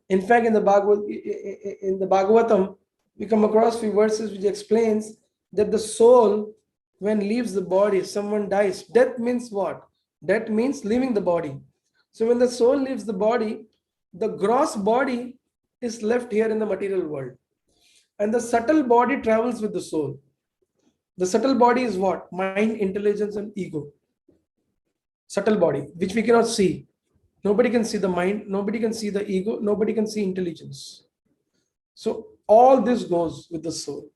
In fact, in the Bhagavatam, we come across few verses which explains that the soul, when leaves the body, someone dies. Death means what? Death means leaving the body. So when the soul leaves the body, the gross body is left here in the material world. And the subtle body travels with the soul. The subtle body is what? Mind, intelligence, and ego. Subtle body, which we cannot see. Nobody can see the mind, nobody can see the ego, nobody can see intelligence. So all this goes with the soul.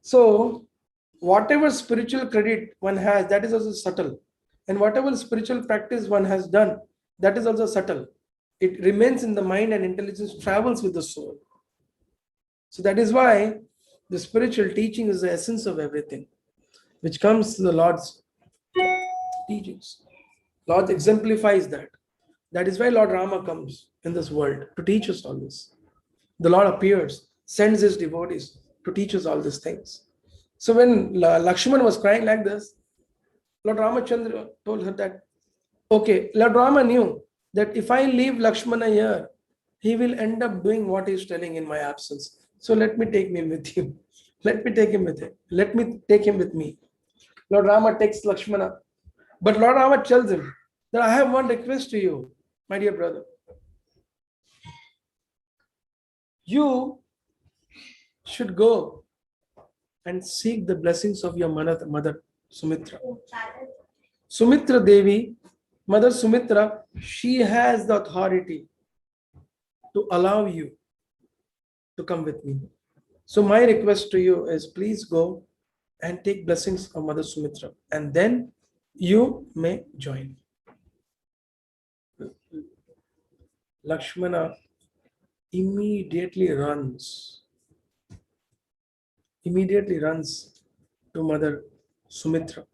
So whatever spiritual credit one has, that is also subtle. And whatever spiritual practice one has done, that is also subtle. It remains in the mind and intelligence travels with the soul. So that is why the spiritual teaching is the essence of everything, which comes to the Lord's teachings. Lord exemplifies that. That is why Lord Rama comes in this world to teach us all this. The Lord appears, sends his devotees to teach us all these things. So when Lakshman was crying like this, Lord Ramachandra told her that, okay, Lord Rama knew that if I leave Lakshmana here, he will end up doing what he's telling in my absence. So let me take him with you. Let me take him with him. Let me take him with me. Lord Rama takes Lakshmana. But Lord Rama tells him that I have one request to you, my dear brother. You should go and seek the blessings of your mother Sumitra. Sumitra Devi, Mother Sumitra, she has the authority to allow you to come with me. So my request to you is please go and take blessings of Mother Sumitra, and then you may join. Lakshmana immediately runs to Mother Sumitra,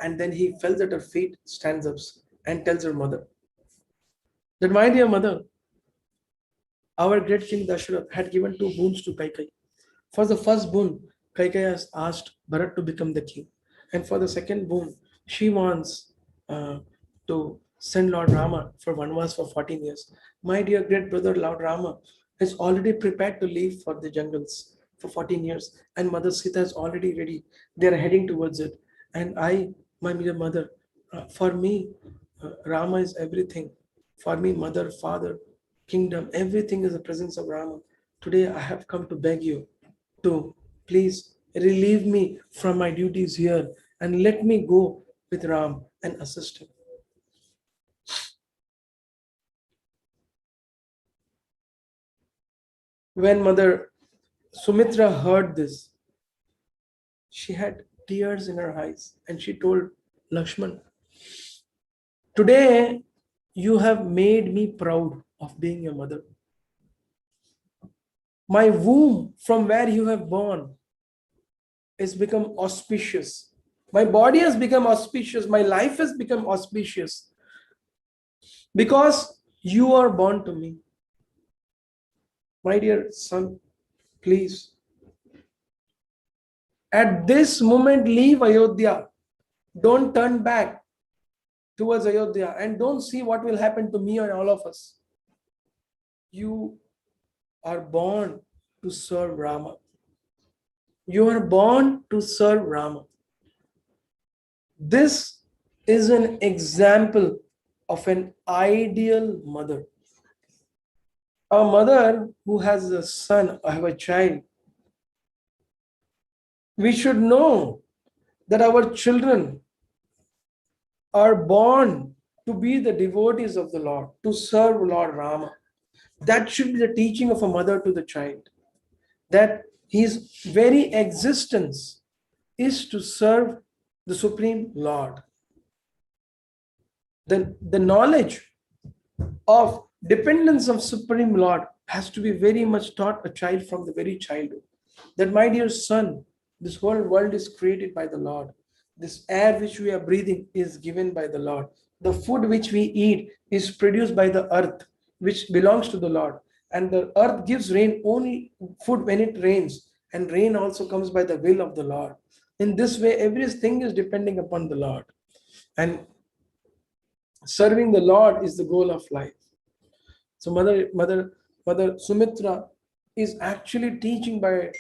and then he falls at her feet, stands up and tells her mother that, my dear mother, our great king Dasharatha had given 2 boons to Kaikeyi. For the first boon, Kaikeyi has asked Bharat to become the king. And for the second boon, she wants to send Lord Rama for Vanvas for 14 years. My dear great brother, Lord Rama, is already prepared to leave for the jungles for 14 years. And Mother Sita is already ready. They are heading towards it. And I, my dear mother, for me, Rama is everything. For me, mother, father, kingdom, everything is the presence of Rama. Today I have come to beg you to please relieve me from my duties here and let me go with Ram and assist him. When Mother Sumitra heard this, she had tears in her eyes and she told Lakshman, today you have made me proud of being your mother. My womb from where you have born is become auspicious. My body has become auspicious. My life has become auspicious because you are born to me. My dear son, please, at this moment, leave Ayodhya. Don't turn back towards Ayodhya and don't see what will happen to me and all of us. You are born to serve Rama. You are born to serve Rama. This is an example of an ideal mother. A mother who has a son or have a child, we should know that our children are born to be the devotees of the Lord, to serve Lord Rama. That should be the teaching of a mother to the child, that his very existence is to serve the Supreme Lord. The knowledge of dependence of Supreme Lord has to be very much taught a child from the very childhood. That, my dear son, this whole world is created by the Lord. This air which we are breathing is given by the Lord. The food which we eat is produced by the earth, which belongs to the Lord. And the earth gives rain only food when it rains. And rain also comes by the will of the Lord. In this way, everything is depending upon the Lord. And serving the Lord is the goal of life. So Mother Sumitra is actually teaching by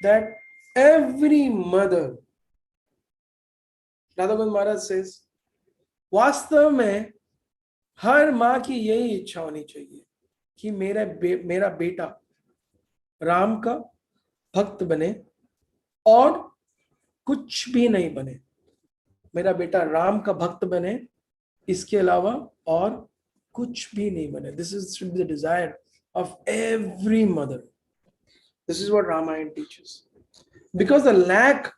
that every mother, Radhagovind Maharaj says, वास्तव में हर माँ की यही इच्छा होनी चाहिए कि मेरा बेटा राम का भक्त बने और कुछ भी नहीं बने. मेरा बेटा राम का भक्त बने, इसके अलावा और कुछ भी नहीं बने. This should be the desire of every mother. This is what Ramayana teaches. Because the lack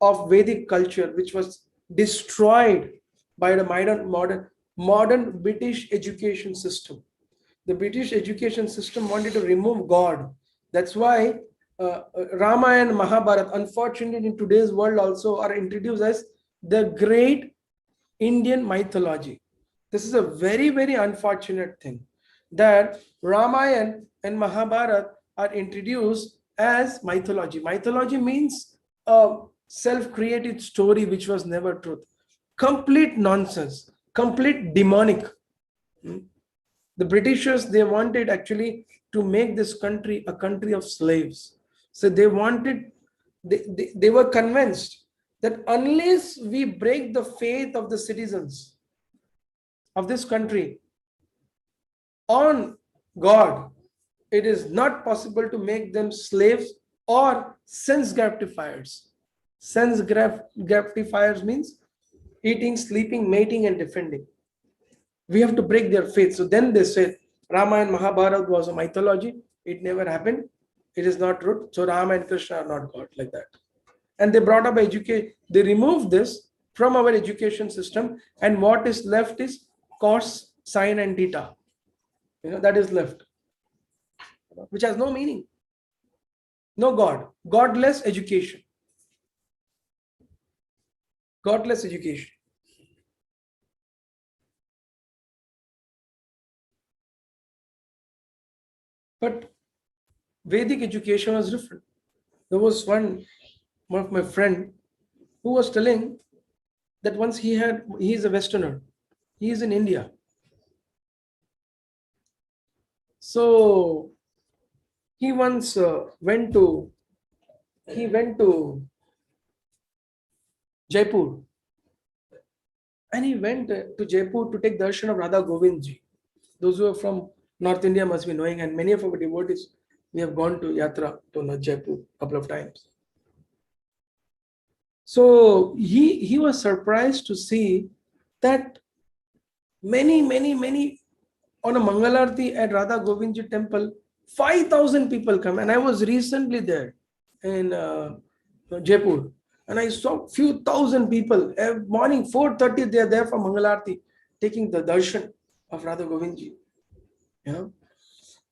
of Vedic culture, which was destroyed by the modern British education system. The British education system wanted to remove God. That's why Ramayana and Mahabharata, unfortunately in today's world also, are introduced as the great Indian mythology. This is a very, very unfortunate thing that Ramayana and Mahabharata are introduced as mythology. Mythology means a self-created story which was never truth. Complete nonsense, complete demonic. The Britishers, they wanted actually to make this country a country of slaves. So they wanted, they were convinced that unless we break the faith of the citizens of this country on God, it is not possible to make them slaves or sense gratifiers. Sense gratifiers means eating, sleeping, mating, and defending. We have to break their faith. So then they said Ramayana and Mahabharata was a mythology. It never happened. It is not true. So Rama and Krishna are not God, like that. And they brought up education. They removed this from our education system. And what is left is cos, sine, and theta. That is left, which has no meaning. No God. Godless education. Godless education. But Vedic education was different. There was one one of my friend who was telling that once he is a Westerner, he is in India. So he once went to Jaipur, and he went to Jaipur to take darshan of Radha Govindji. Those who are from North India must be knowing, and many of our devotees, we have gone to Yatra to Jaipur a couple of times. So he was surprised to see that many on a Mangalarti at Radha Govindji temple, 5,000 people come. And I was recently there in Jaipur, and I saw few thousand people. Every morning 4:30 they are there for Mangalarti, taking the darshan of Radha Govindji. You know,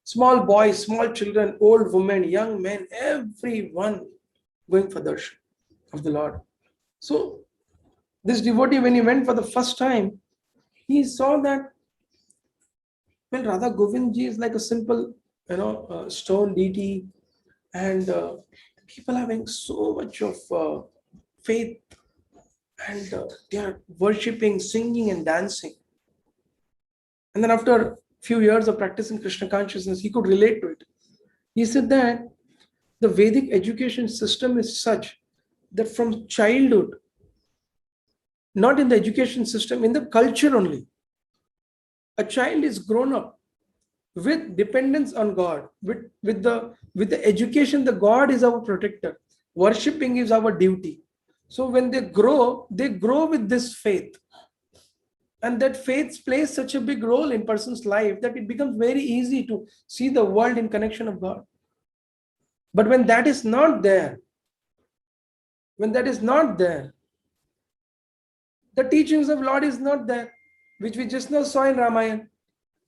small boys, small children, old women, young men, everyone going for darshan of the Lord. So this devotee, when he went for the first time, he saw that, well, Radha Govindji is like a simple, stone deity, and people are having so much of faith, and they are worshipping, singing, and dancing. And then after a few years of practicing Krishna consciousness, he could relate to it. He said that the Vedic education system is such that from childhood, not in the education system, in the culture only, a child is grown up with dependence on God, with the education. The God is our protector. Worshipping is our duty. So when they grow with this faith. And that faith plays such a big role in person's life that it becomes very easy to see the world in connection of God. But when that is not there, the teachings of Lord is not there, which we just now saw in Ramayana.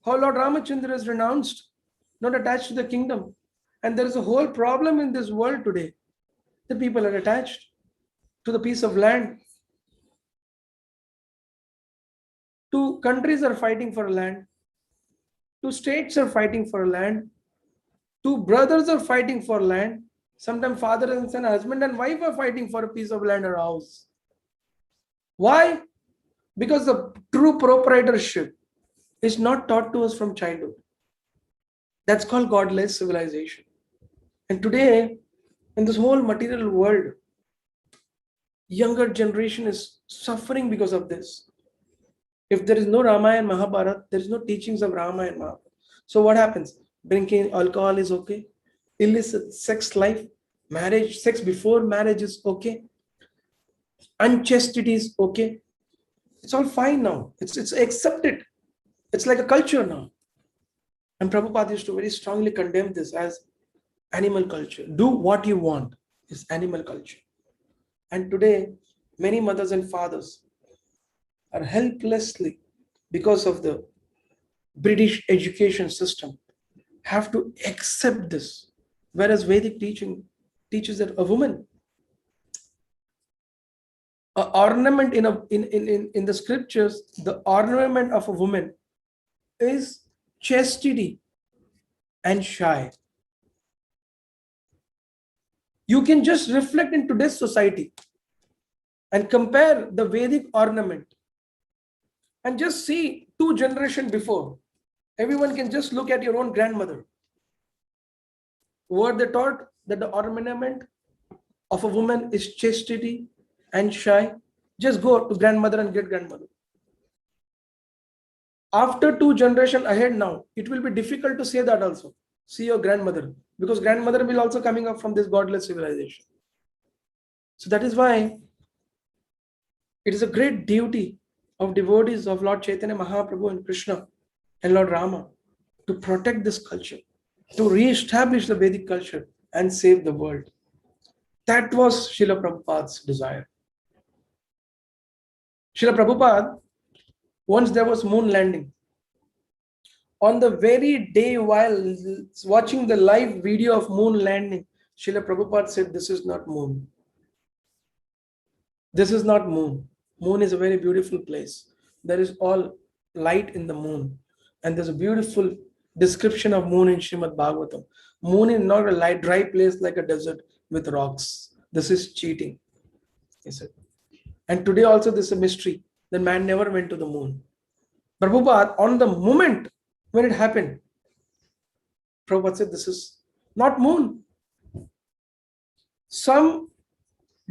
How Lord Ramachandra is renounced, not attached to the kingdom. And there is a whole problem in this world today. The people are attached to the piece of land. Two countries are fighting for a land. Two states are fighting for a land. Two brothers are fighting for land. Sometimes father and son, husband and wife are fighting for a piece of land or house. Why? Because the true proprietorship is not taught to us from childhood. That's called godless civilization. And today, in this whole material world, younger generation is suffering because of this. If there is no Ramayana and Mahabharata, there is no teachings of Rama and Mahabharata. So what happens? Drinking alcohol is okay. Illicit sex life, marriage, sex before marriage is okay. Unchastity is okay. It's all fine now. It's accepted. It's like a culture now. And Prabhupada used to very strongly condemn this as animal culture. Do what you want is animal culture. And today, many mothers and fathers are helplessly, because of the British education system, have to accept this. Whereas Vedic teaching teaches that a woman, an ornament in the scriptures, the ornament of a woman is chastity and shy. You can just reflect in today's society and compare the Vedic ornament and just see 2 generations before. Everyone can just look at your own grandmother. Were they taught that the ornament of a woman is chastity and shy? Just go to grandmother and great grandmother. After 2 generations ahead now, it will be difficult to say that also. See your grandmother, because grandmother will also coming up from this godless civilization. So that is why it is a great duty of devotees of Lord Chaitanya Mahaprabhu and Krishna and Lord Rama to protect this culture, to re-establish the Vedic culture and save the world. That was Srila Prabhupada's desire. Srila Prabhupada, once there was moon landing. On the very day while watching the live video of moon landing, Srila Prabhupada said, "This is not moon. This is not moon. Moon is a very beautiful place. There is all light in the moon." And there's a beautiful description of moon in Srimad-Bhagavatam. Moon is not a light, dry place like a desert with rocks. This is cheating, he said. And today also this is a mystery. The man never went to the moon. Prabhupada, on the moment when it happened, Prabhupada said, this is not moon. Some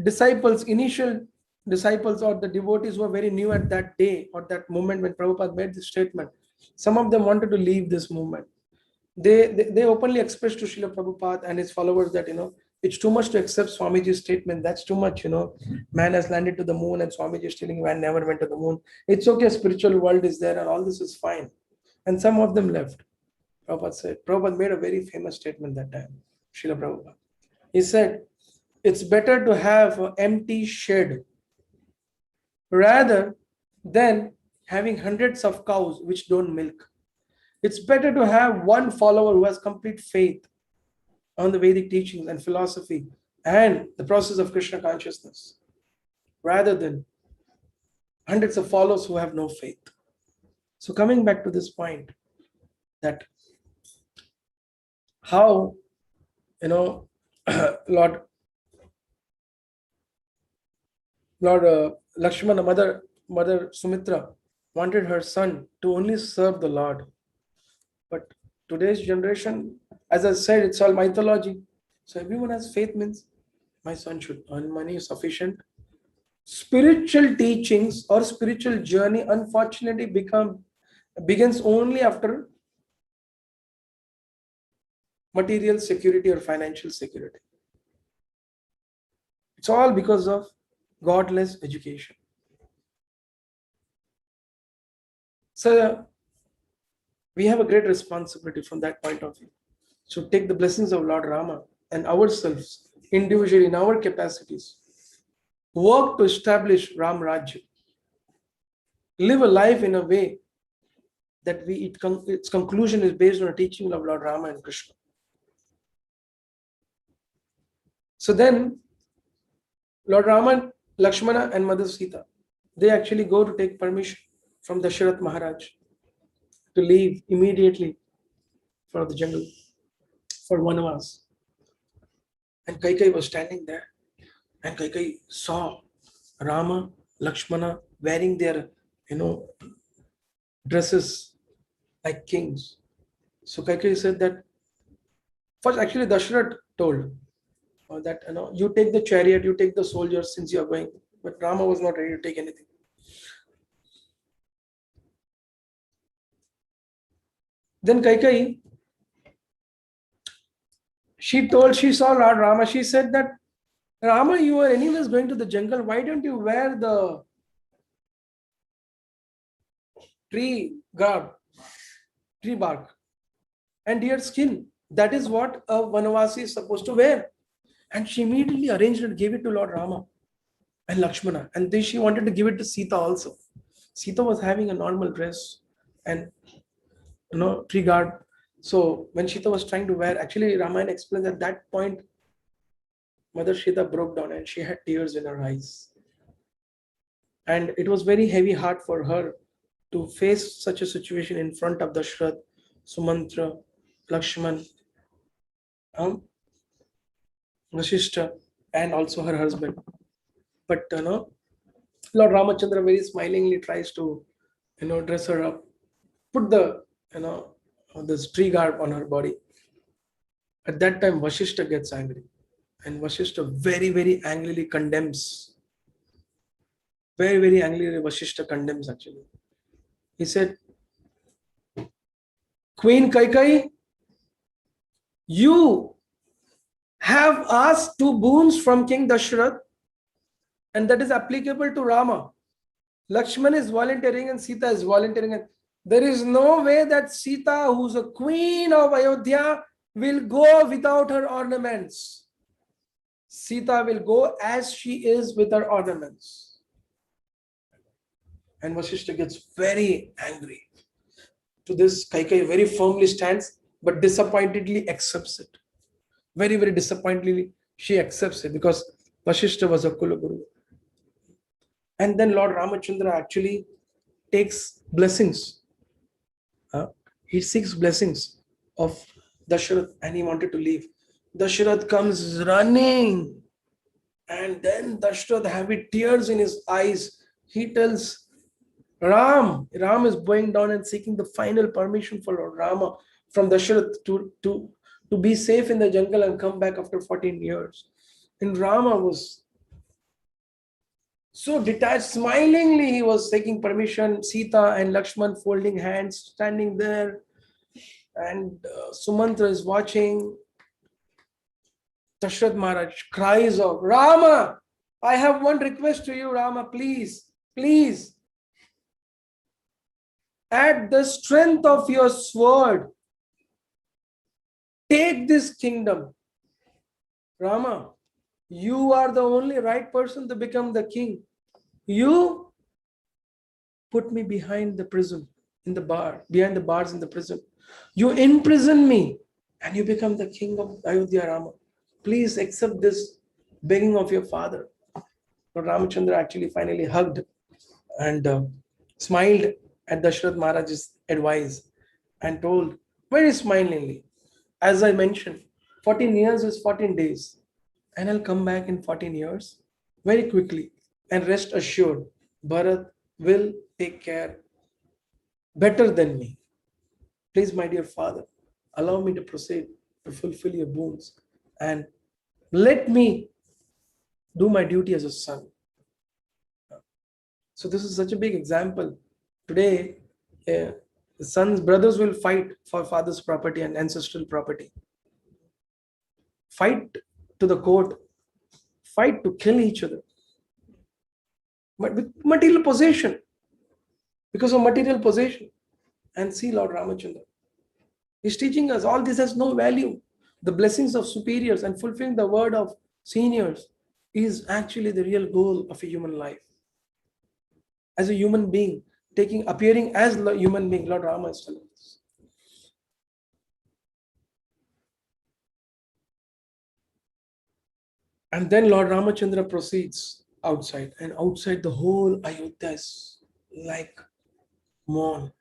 disciples, initial disciples or the devotees who were very new at that day or that moment when Prabhupada made this statement, some of them wanted to leave this movement. They openly expressed to Srila Prabhupada and his followers that, it's too much to accept Swamiji's statement. That's too much, man has landed to the moon and Swamiji is telling man never went to the moon. It's okay, spiritual world is there and all this is fine. And some of them left. Prabhupada made a very famous statement that time, Srila Prabhupada. He said, it's better to have an empty shed rather than having hundreds of cows which don't milk. It's better to have one follower who has complete faith on the Vedic teachings and philosophy and the process of Krishna consciousness, rather than hundreds of followers who have no faith. So coming back to this point, that how, Lord Lakshmana, mother Sumitra, wanted her son to only serve the Lord. But today's generation, as I said, it's all mythology. So everyone has faith, means my son should earn money sufficient. Spiritual teachings or spiritual journey, unfortunately, begins only after material security or financial security. It's all because of godless education. So we have a great responsibility from that point of view. So take the blessings of Lord Rama and ourselves individually in our capacities. Work to establish Ram Rajya. Live a life in a way that its conclusion is based on a teaching of Lord Rama and Krishna. So then, Lord Rama, Lakshmana and Mother Sita, they actually go to take permission from Dasharatha Maharaj to leave immediately for the jungle for Vanavas. And Kaikeyi was standing there, and Kaikeyi saw Rama, Lakshmana wearing their, dresses like kings. So Kaikeyi said that, first actually Dasharatha told that, you take the chariot, you take the soldiers since you are going. But Rama was not ready to take anything. Then Kaikeyi, she saw Lord Rama, she said that, Rama, you are anyways going to the jungle, why don't you wear the tree bark and deer skin? That is what a Vanavasi is supposed to wear. And she immediately arranged and gave it to Lord Rama and Lakshmana. And then she wanted to give it to Sita also. Sita was having a normal dress and tree guard. So when Sita was trying to wear, actually Ramayana explains at that point, Mother Sita broke down and she had tears in her eyes. And it was very heavy heart for her to face such a situation in front of Dasharatha, Sumitra, Lakshman, Vashishtha, and also her husband. But Lord Ramachandra very smilingly tries to dress her up, put the this tree garb on her body. At that time Vashishtha gets angry, and Vashishtha very, very angrily condemns. Very, very angrily Vashishtha condemns actually. He said, Queen Kaikeyi, you have asked 2 boons from King Dasharatha, and that is applicable to Rama. Lakshman is volunteering and Sita is volunteering. And there is no way that Sita, who's a queen of Ayodhya, will go without her ornaments. Sita will go as she is with her ornaments. And Vashishtha gets very angry. To this, Kaikeyi very firmly stands, but disappointedly accepts it. Very, very disappointedly, she accepts it because Vashishtha was a Kulaguru. And then Lord Ramachandra actually takes blessings. He seeks blessings of Dasharatha and he wanted to leave. Dasharatha comes running And then Dasharatha, having tears in his eyes, he tells Ram is going down and seeking the final permission for Lord Rama from Dasharatha to be safe in the jungle and come back after 14 years. And Rama was so detached, smilingly he was taking permission. Sita and Lakshman folding hands, standing there. And Sumitra is watching. Dasharatha Maharaj cries out, Rama, I have one request to you, Rama, please, please. At the strength of your sword, take this kingdom. Rama, you are the only right person to become the king. You put me behind the prison, in the bar, behind the bars in the prison. You imprison me and you become the king of Ayodhya, Rama. Please accept this begging of your father. Lord Ramachandra actually finally hugged and smiled at Dasharatha Maharaj's advice and told very smilingly, as I mentioned, 14 years is 14 days, and I'll come back in 14 years very quickly. And rest assured, Bharat will take care better than me. Please, my dear father, allow me to proceed to fulfill your boons and let me do my duty as a son. So this is such a big example. Today, brothers will fight for father's property and ancestral property. Fight to the court. Fight to kill each other. But with material possession. Because of material possession. And see Lord Ramachandra. He's teaching us all this has no value. The blessings of superiors and fulfilling the word of seniors is actually the real goal of a human life. As a human being, appearing as a human being, Lord Rama is telling us. And then Lord Ramachandra proceeds outside, and outside the whole Ayodhya is like mourn.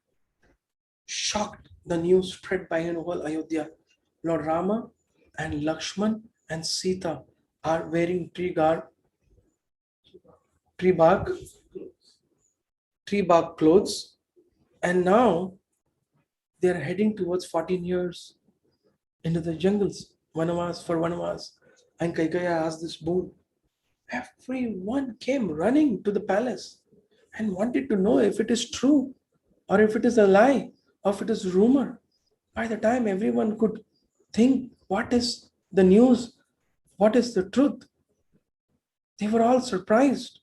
Shocked, the news spread by the whole Ayodhya. Lord Rama and Lakshman and Sita are wearing tree bark clothes, and now they are heading towards 14 years into the jungles, Vanavas. And Kaikeyi asked this boon. Everyone came running to the palace and wanted to know if it is true or if it is a lie or if it is rumor. By the time everyone could think, what is the news? What is the truth? They were all surprised.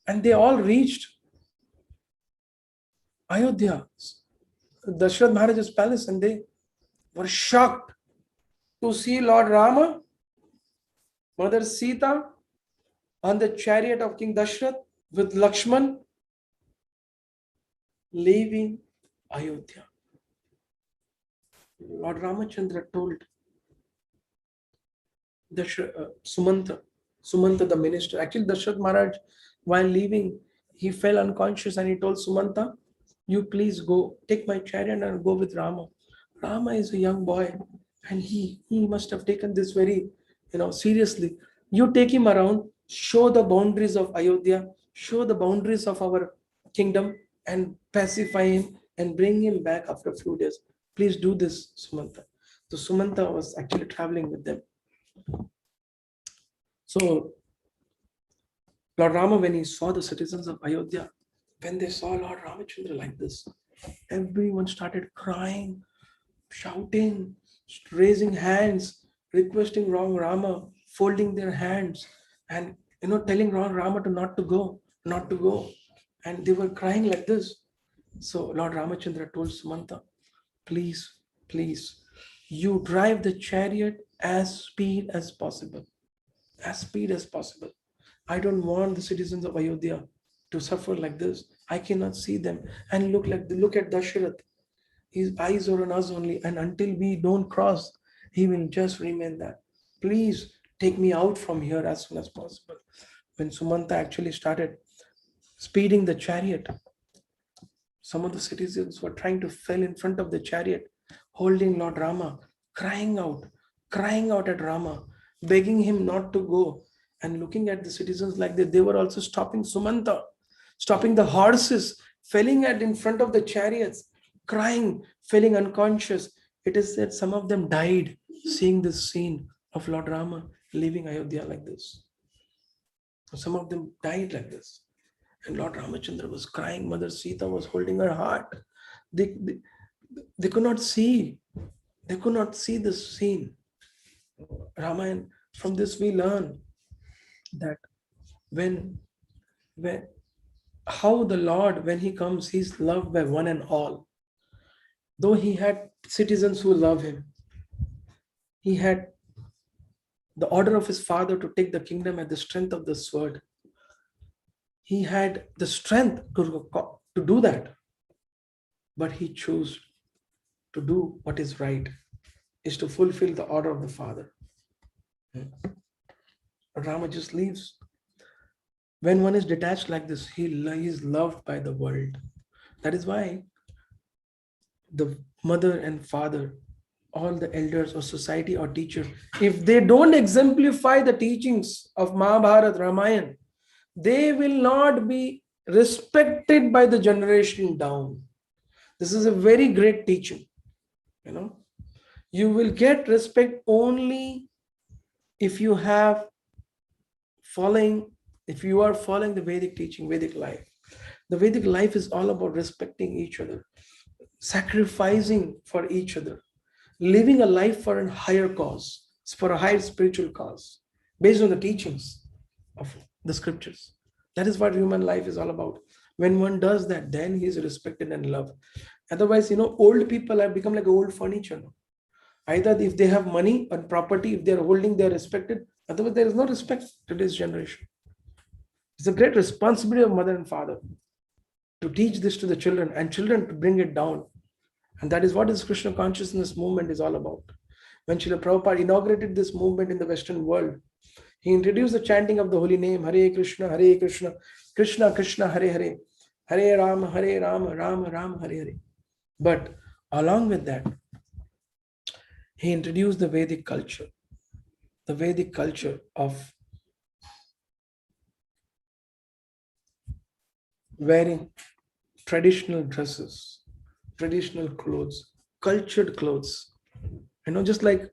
And they all reached Ayodhya, Dasharatha Maharaj's palace, and they were shocked to see Lord Rama, Mother Sita on the chariot of King Dasharatha with Lakshman leaving Ayodhya. Lord Ramachandra told Sumanta the minister. Actually, Dasharatha Maharaj, while leaving, he fell unconscious and he told Sumanta, you please go, take my chariot and go with Rama. Rama is a young boy and he must have taken this very seriously. You take him around, show the boundaries of Ayodhya, show the boundaries of our kingdom and pacify him and bring him back after a few days. Please do this, Sumanta. So Sumanta was actually traveling with them. So Lord Rama, when he saw the citizens of Ayodhya, when they saw Lord Ramachandra like this, everyone started crying, shouting, raising hands, requesting Lord Rama, folding their hands, and telling Lord Rama to not to go. And they were crying like this. So Lord Ramachandra told Sumanta, please, you drive the chariot as speed as possible. As speed as possible. I don't want the citizens of Ayodhya to suffer like this. I cannot see them. And look at Dasharatha. His eyes are on us only, and until we don't cross, he will just remain there. Please take me out from here as soon as possible. When Sumanta actually started speeding the chariot, some of the citizens were trying to fell in front of the chariot, holding Lord Rama, crying out at Rama, begging him not to go. and looking at the citizens like that, they were also stopping Sumanta, stopping the horses, falling at in front of the chariots, crying, falling unconscious. It is said some of them died seeing this scene of Lord Rama leaving Ayodhya like this. Some of them died like this. And Lord Ramachandra was crying. Mother Sita was holding her heart. They could not see. They could not see this scene. Ramayana, from this we learn that when how the Lord, when he comes, he's loved by one and all. Though he had citizens who love him, he had the order of his father to take the kingdom at the strength of the sword. He had the strength to do that, but he chose to do what is right, is to fulfill the order of the father. Rama just leaves. When one is detached like this, he is loved by the world. That is why the mother and father, all the elders or society or teacher, if they don't exemplify the teachings of Mahabharata, Ramayana, they will not be respected by the generation down. This is a very great teaching. You will get respect only if you are following the Vedic teaching, Vedic life. The Vedic life is all about respecting each other, sacrificing for each other, living a life for a higher cause, for a higher spiritual cause, based on the teachings of the scriptures. That is what human life is all about. When one does that, then he is respected and loved. Otherwise, old people have become like old furniture. Either if they have money and property, if they are holding, they are respected. Otherwise, there is no respect to this generation. It's a great responsibility of mother and father to teach this to the children, and children to bring it down. And that is what this Krishna consciousness movement is all about. When Srila Prabhupada inaugurated this movement in the Western world, he introduced the chanting of the holy name, Hare Krishna, Krishna Krishna, Hare Hare, Hare Rama, Rama Rama, Hare Hare. But along with that, he introduced the Vedic culture of wearing traditional dresses, traditional clothes, cultured clothes. Just like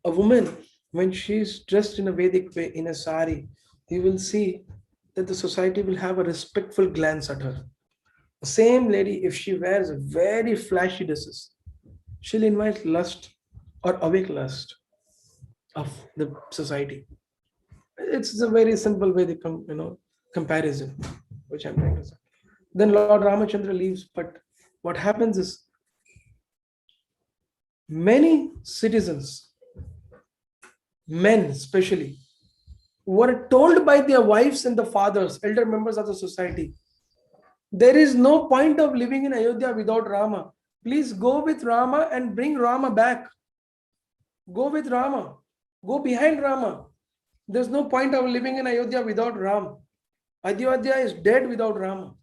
a woman, when she's dressed in a Vedic way, in a sari, you will see that the society will have a respectful glance at her. The same lady, if she wears very flashy dresses, she'll invite lust or awake lust of the society. It's a very simple Vedic comparison, which I'm trying to say. Then Lord Ramachandra leaves, but what happens is many citizens, men especially, were told by their wives and the fathers, elder members of the society, there is no point of living in Ayodhya without Rama. Please go with Rama and bring Rama back. Go with Rama. Go behind Rama. There's no point of living in Ayodhya without Ram. Ayodhya is dead without Rama.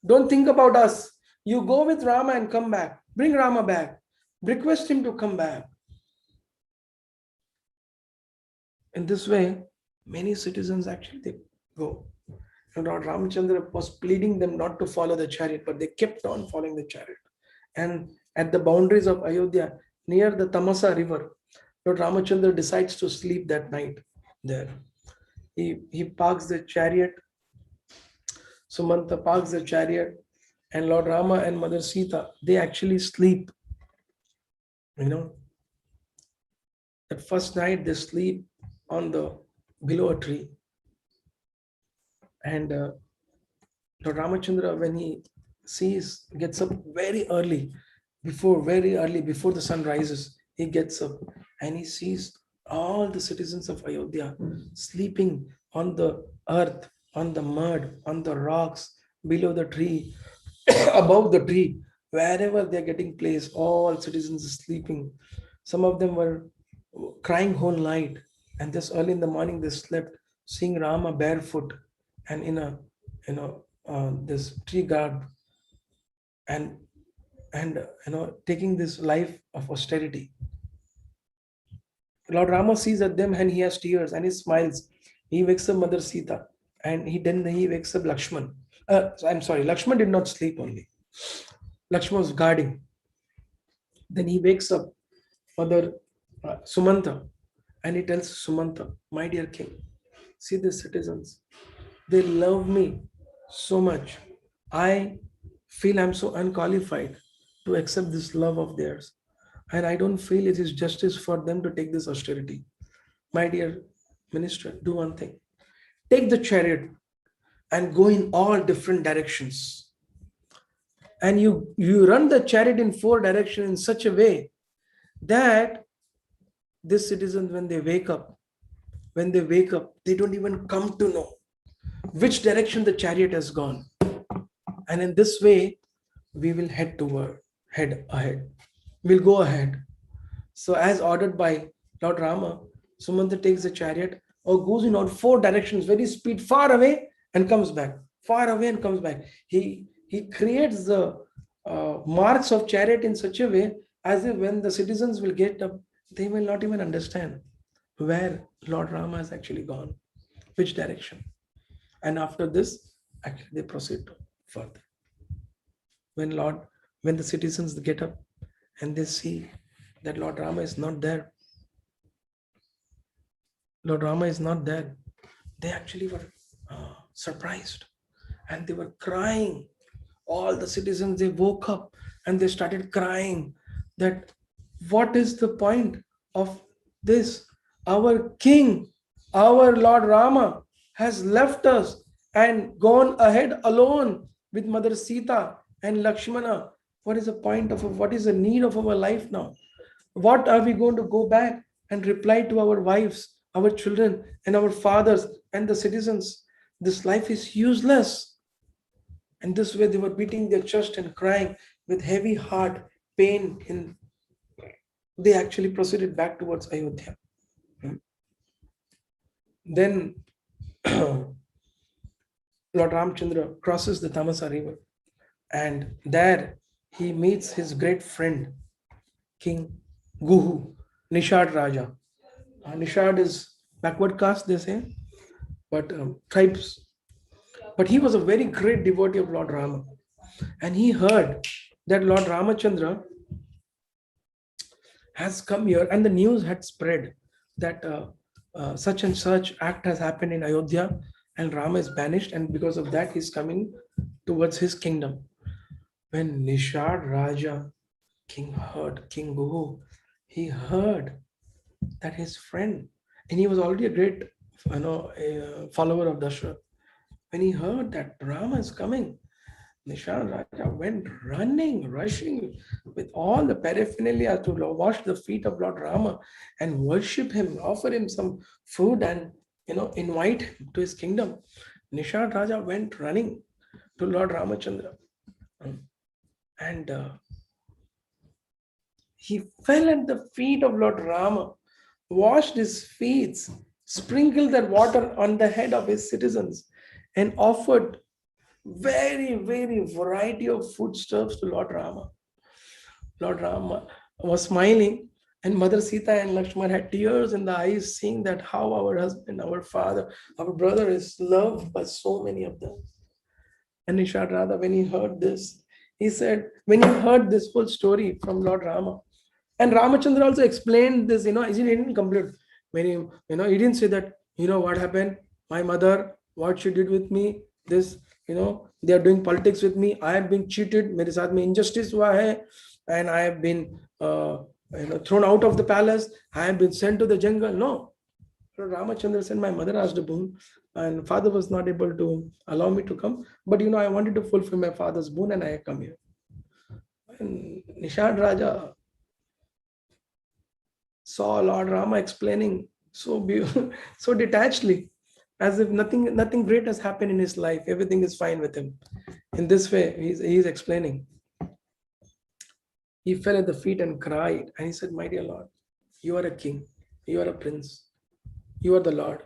Don't think about us. You go with Rama and come back. Bring Rama back. Request him to come back. In this way, many citizens actually they go. And Lord Ramachandra was pleading them not to follow the chariot, but they kept on following the chariot. And at the boundaries of Ayodhya, near the Tamasa river, Lord Ramachandra decides to sleep that night there. He parks the chariot. Sumanta parks the chariot, and Lord Rama and Mother Sita, they actually sleep. That first night they sleep below a tree. And Lord Ramachandra, when he gets up very early before the sun rises, he gets up and he sees all the citizens of Ayodhya sleeping on the earth, on the mud, on the rocks, below the tree, above the tree, wherever they're getting placed, all citizens are sleeping. Some of them were crying whole night, and this early in the morning they slept, seeing Rama barefoot and in this tree garb, and taking this life of austerity. Lord Rama sees at them and he has tears and he smiles. He wakes up Mother Sita, and he wakes up Lakshman. I'm sorry, Lakshman did not sleep only. Lakshman was guarding. Then he wakes up Mother Sumanta, and he tells Sumanta, my dear king, see the citizens, they love me so much. I feel I'm so unqualified to accept this love of theirs. And I don't feel it is justice for them to take this austerity. My dear minister, do one thing. Take the chariot and go in all different directions. And you run the chariot in 4 directions in such a way that this citizens, when they wake up, they don't even come to know which direction the chariot has gone. And in this way, we will head ahead. We'll go ahead. So as ordered by Lord Rama, Sumanta takes the chariot or goes in all 4 directions, very speed, far away and comes back. Far away and comes back. He creates the marks of chariot in such a way as if when the citizens will get up, they will not even understand where Lord Rama has actually gone, which direction. And after this, actually they proceed further. When the citizens get up and they see that Lord Rama is not there, they actually were surprised, and they were crying. All the citizens, they woke up and they started crying that what is the point of this? Our king, our Lord Rama has left us and gone ahead alone with Mother Sita and Lakshmana. What is the need of our life now? What are we going to go back and reply to our wives, our children, and our fathers and the citizens? This life is useless. And this way they were beating their chest and crying with heavy heart, pain. They actually proceeded back towards Ayodhya. Then Lord Ramachandra crosses the Tamasa river, and there he meets his great friend, King Guhu, Nishad Raja. Nishad is backward caste, they say, but tribes. But he was a very great devotee of Lord Rama. And he heard that Lord Ramachandra has come here, and the news had spread that such and such act has happened in Ayodhya, and Rama is banished, and because of that he's coming towards his kingdom. When Nishad Raja King Guhu, he heard that his friend, and he was already a great follower of Dasharatha. When he heard that Rama is coming, Nishad Raja went rushing with all the paraphernalia to wash the feet of Lord Rama and worship him, offer him some food, and invite him to his kingdom. Nishad Raja went running to Lord Ramachandra, and he fell at the feet of Lord Rama, washed his feet, sprinkled that water on the head of his citizens, and offered very, very variety of foodstuffs to Lord Rama. Lord Rama was smiling, and Mother Sita and Lakshmana had tears in the eyes, seeing that how our husband, our father, our brother is loved by so many of them. And Nishad Radha, when he heard this, he said, when he heard this whole story from Lord Rama, and Ramachandra also explained this, he didn't complete. When he didn't say that, what happened, my mother, what she did with me, this, they are doing politics with me, I have been cheated, mere saath mein injustice hua hai, and I have been thrown out of the palace, I have been sent to the jungle. No. Ramachandra said, my mother asked a boon, and father was not able to allow me to come, but I wanted to fulfill my father's boon, and I have come here. And Nishad Raja saw Lord Rama explaining so beautiful, so detachedly, as if nothing great has happened in his life. Everything is fine with him. In this way, he's explaining. He fell at the feet and cried, and he said, my dear Lord, you are a king, you are a prince, you are the Lord.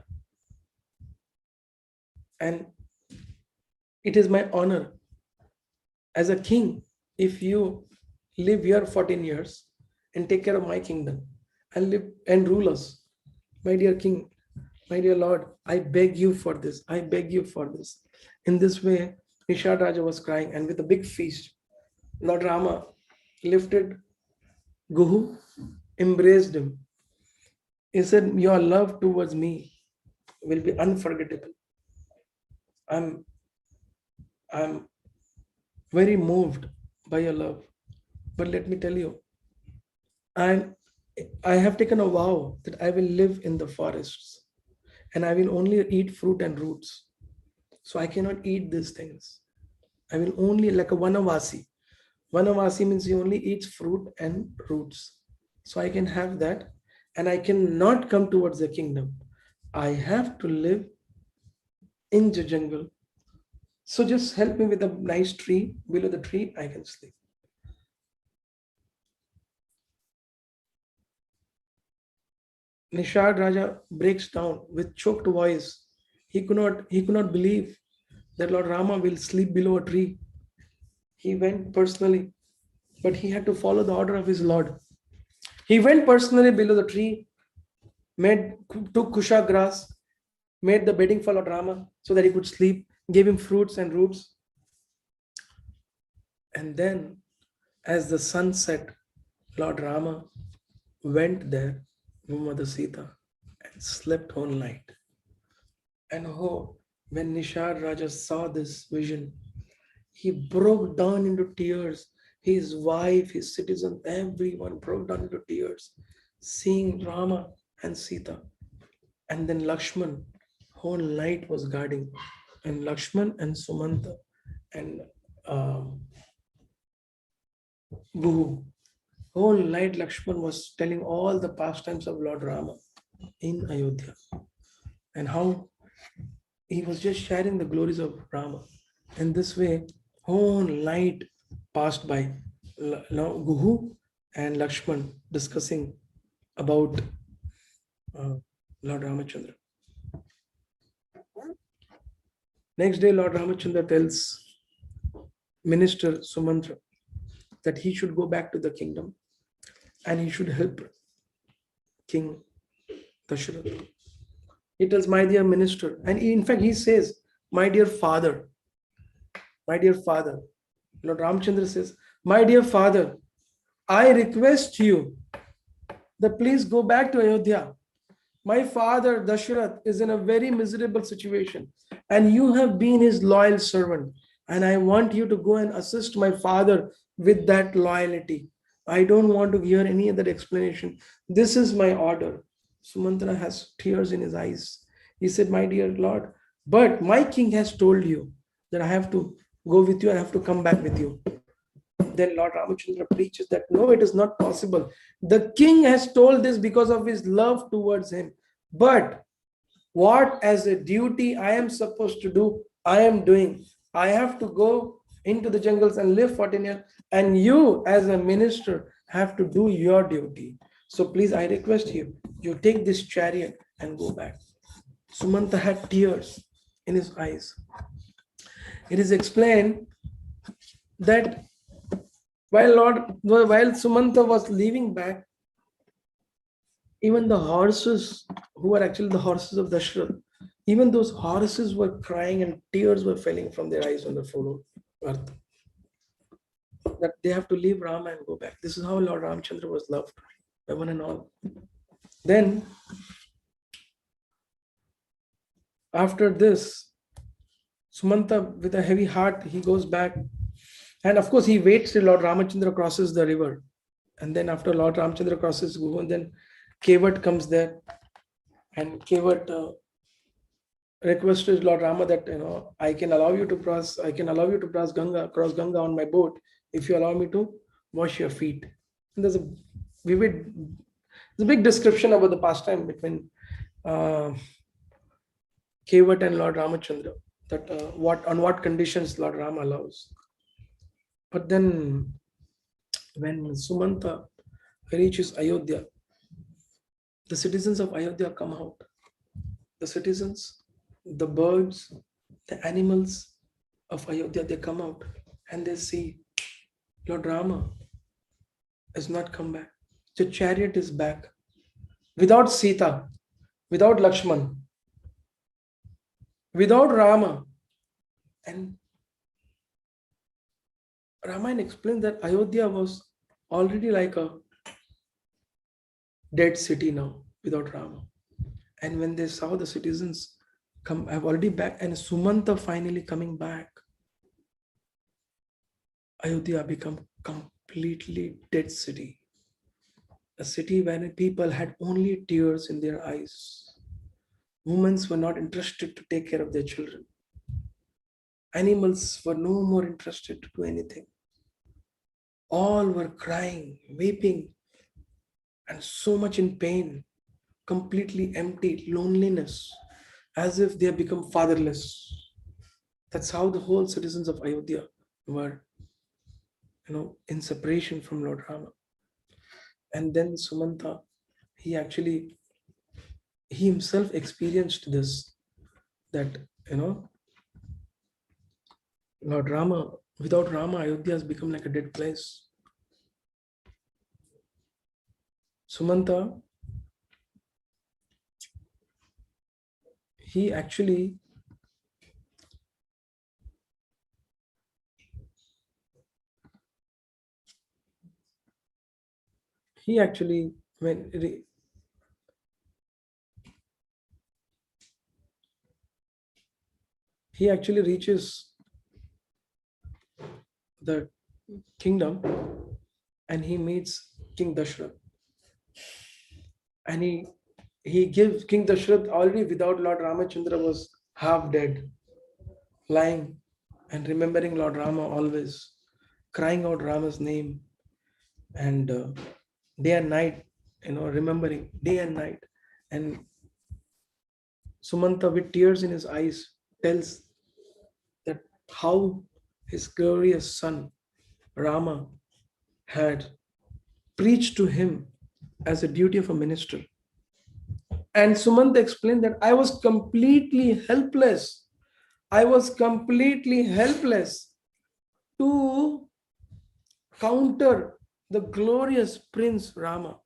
And it is my honor as a king, if you live here 14 years and take care of my kingdom and live and rule us. My dear king, My dear Lord, I beg you for this. I beg you for this. In this way, Nishad Raja was crying, and with a big feast, Lord Rama lifted Guhu, embraced him. He said, your love towards me will be unforgettable. I'm very moved by your love. But let me tell you, I have taken a vow that I will live in the forests and I will only eat fruit and roots. So I cannot eat these things. I will only, like a Vanavasi. Vanavasi means he only eats fruit and roots. So I can have that, and I cannot come towards the kingdom. I have to live in the jungle. So just help me with a nice tree. Below the tree, I can sleep. Nishad Raja breaks down with choked voice. He could not believe that Lord Rama will sleep below a tree. He went personally, but he had to follow the order of his Lord. He went personally below the tree, took kusha grass, made the bedding for Lord Rama so that he could sleep, gave him fruits and roots. And then, as the sun set, Lord Rama went there with Mother Sita and slept all night. And oh, when Nishad Raja saw this vision, he broke down into tears. His wife, his citizens, everyone broke down into tears, seeing Rama and Sita. And then Lakshman, whole night was guarding. And Lakshman and Sumanta and Guhu, whole night Lakshman was telling all the pastimes of Lord Rama in Ayodhya. And how he was just sharing the glories of Rama. And this way, whole night passed by. Now Guhu and Lakshman discussing about Lord Ramachandra. Next day, Lord Ramachandra tells Minister Sumitra that he should go back to the kingdom and he should help King Dasharatha. He tells, my dear minister, and in fact he says, my dear father. Lord Ramachandra says, my dear father, I request you that please go back to Ayodhya. My father Dasharatha is in a very miserable situation and you have been his loyal servant, and I want you to go and assist my father with that loyalty. I don't want to hear any other explanation. This is my order. Sumitra has tears in his eyes. He said, my dear Lord, but my king has told you that I have to go with you and I have to come back with you. Then Lord Ramachandra preaches that no, it is not possible. The king has told this because of his love towards him. But what as a duty I am supposed to do, I am doing. I have to go into the jungles and live 14 years. And you as a minister have to do your duty. So please, I request you, you take this chariot and go back. Sumanta had tears in his eyes. It is explained that while Sumanta was leaving back, even the horses, who were actually the horses of Dasharatha, even those horses were crying and tears were falling from their eyes on the floor of earth. That they have to leave Rama and go back. This is how Lord Ramachandra was loved by one and all. Then, after this, Sumanta, with a heavy heart, he goes back. And of course, he waits till Lord Ramachandra crosses the river. And then after Lord Ramachandra crosses Guhu, and then Kevat comes there. And Kevat requested Lord Rama that, I can allow you to cross Ganga on my boat if you allow me to wash your feet. And there's a big description about the pastime between Kevat and Lord Ramachandra, that on what conditions Lord Rama allows. But then when Sumanta reaches Ayodhya, the citizens of Ayodhya come out. The citizens, the birds, the animals of Ayodhya, they come out and they see Lord Rama has not come back. The chariot is back. Without Sita, without Lakshman, without Rama. And Ramayana explains that Ayodhya was already like a dead city now without Rama. And when they saw the citizens come, have already back, and Sumanta finally coming back, Ayodhya become completely dead city. A city where people had only tears in their eyes. Women were not interested to take care of their children. Animals were no more interested to do anything. All were crying, weeping, and so much in pain, completely empty, loneliness, as if they have become fatherless. That's how the whole citizens of Ayodhya were, in separation from Lord Rama. And then Sumanta, he himself experienced this, that, Lord Rama, without Rama, Ayodhya has become like a dead place. Sumanta, he actually when he actually reaches the kingdom and he meets King Dasharatha. And he gives King Dasharatha, already without Lord Ramachandra, was half dead, lying and remembering Lord Rama always, crying out Rama's name, and day and night, remembering day and night. And Sumanta, with tears in his eyes, tells that how his glorious son Rama had preached to him as a duty of a minister. And Sumanta explained that I was completely helpless. I was completely helpless to counter the glorious Prince Rama.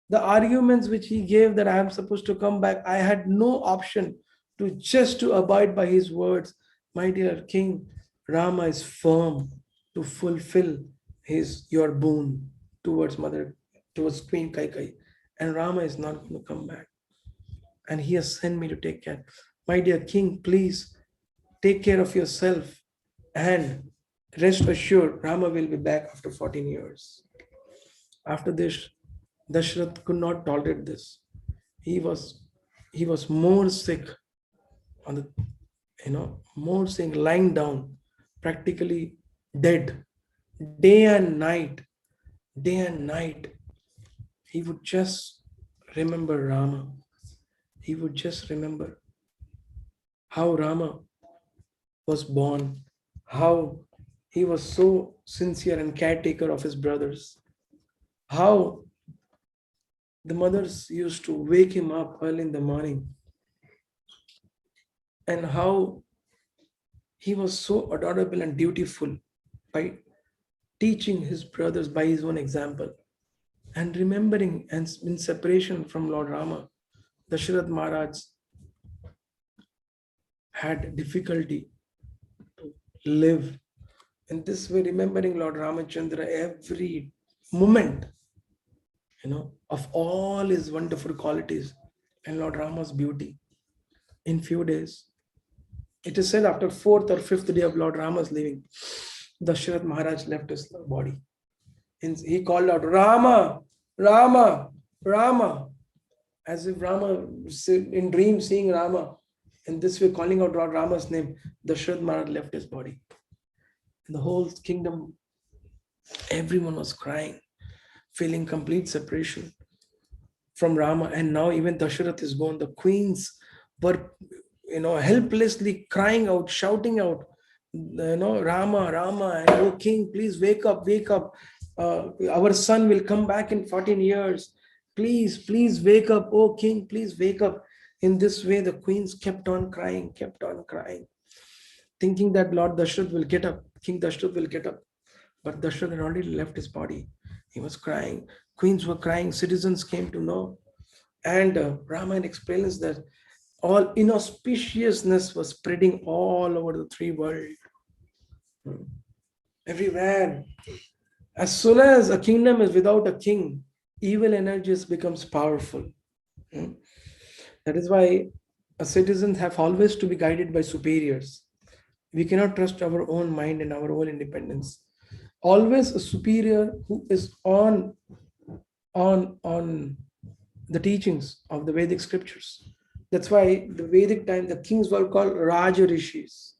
The arguments which he gave that I am supposed to come back, I had no option to abide by his words. My dear king, Rama is firm to fulfill your boon towards Queen Kaikeyi, and Rama is not going to come back. And he has sent me to take care. My dear king, please take care of yourself, and rest assured, Rama will be back after 14 years. After this, Dasharatha could not tolerate this. He was more sick more sick, lying down, practically dead. Day and night, he would just remember Rama. He would just remember how Rama was born, how he was so sincere and caretaker of his brothers, how the mothers used to wake him up early in the morning, and how he was so adorable and dutiful by teaching his brothers by his own example. And remembering, and in separation from Lord Rama, Dasharatha Maharaj had difficulty to live. In this way, remembering Lord Ramachandra every moment, of all his wonderful qualities and Lord Rama's beauty. In few days, it is said after 4th or 5th day of Lord Rama's leaving, Dasharatha Maharaj left his body. And he called out, Rama, Rama, Rama, as if Rama, in dream seeing Rama. In this way, calling out Lord Rama's name, Dasharatha Maharaj left his body. In the whole kingdom, everyone was crying, feeling complete separation from Rama. And now even Dasharatha is gone. The queens were, helplessly crying out, shouting out, Rama, Rama, and oh king, please wake up, wake up. Our son will come back in 14 years. Please wake up, oh king, please wake up. In this way, the queens kept on crying, thinking that Lord Dasharatha will get up, King Dasharatha will get up. But Dasharatha had already left his body. He was crying. Queens were crying. Citizens came to know. And Ramayana explains that all inauspiciousness was spreading all over the three world. Everywhere. As soon as a kingdom is without a king, evil energies becomes powerful. That is why citizens have always to be guided by superiors. We cannot trust our own mind and our own independence. Always a superior who is on the teachings of the Vedic scriptures. That's why the Vedic time the kings were called Raja Rishis,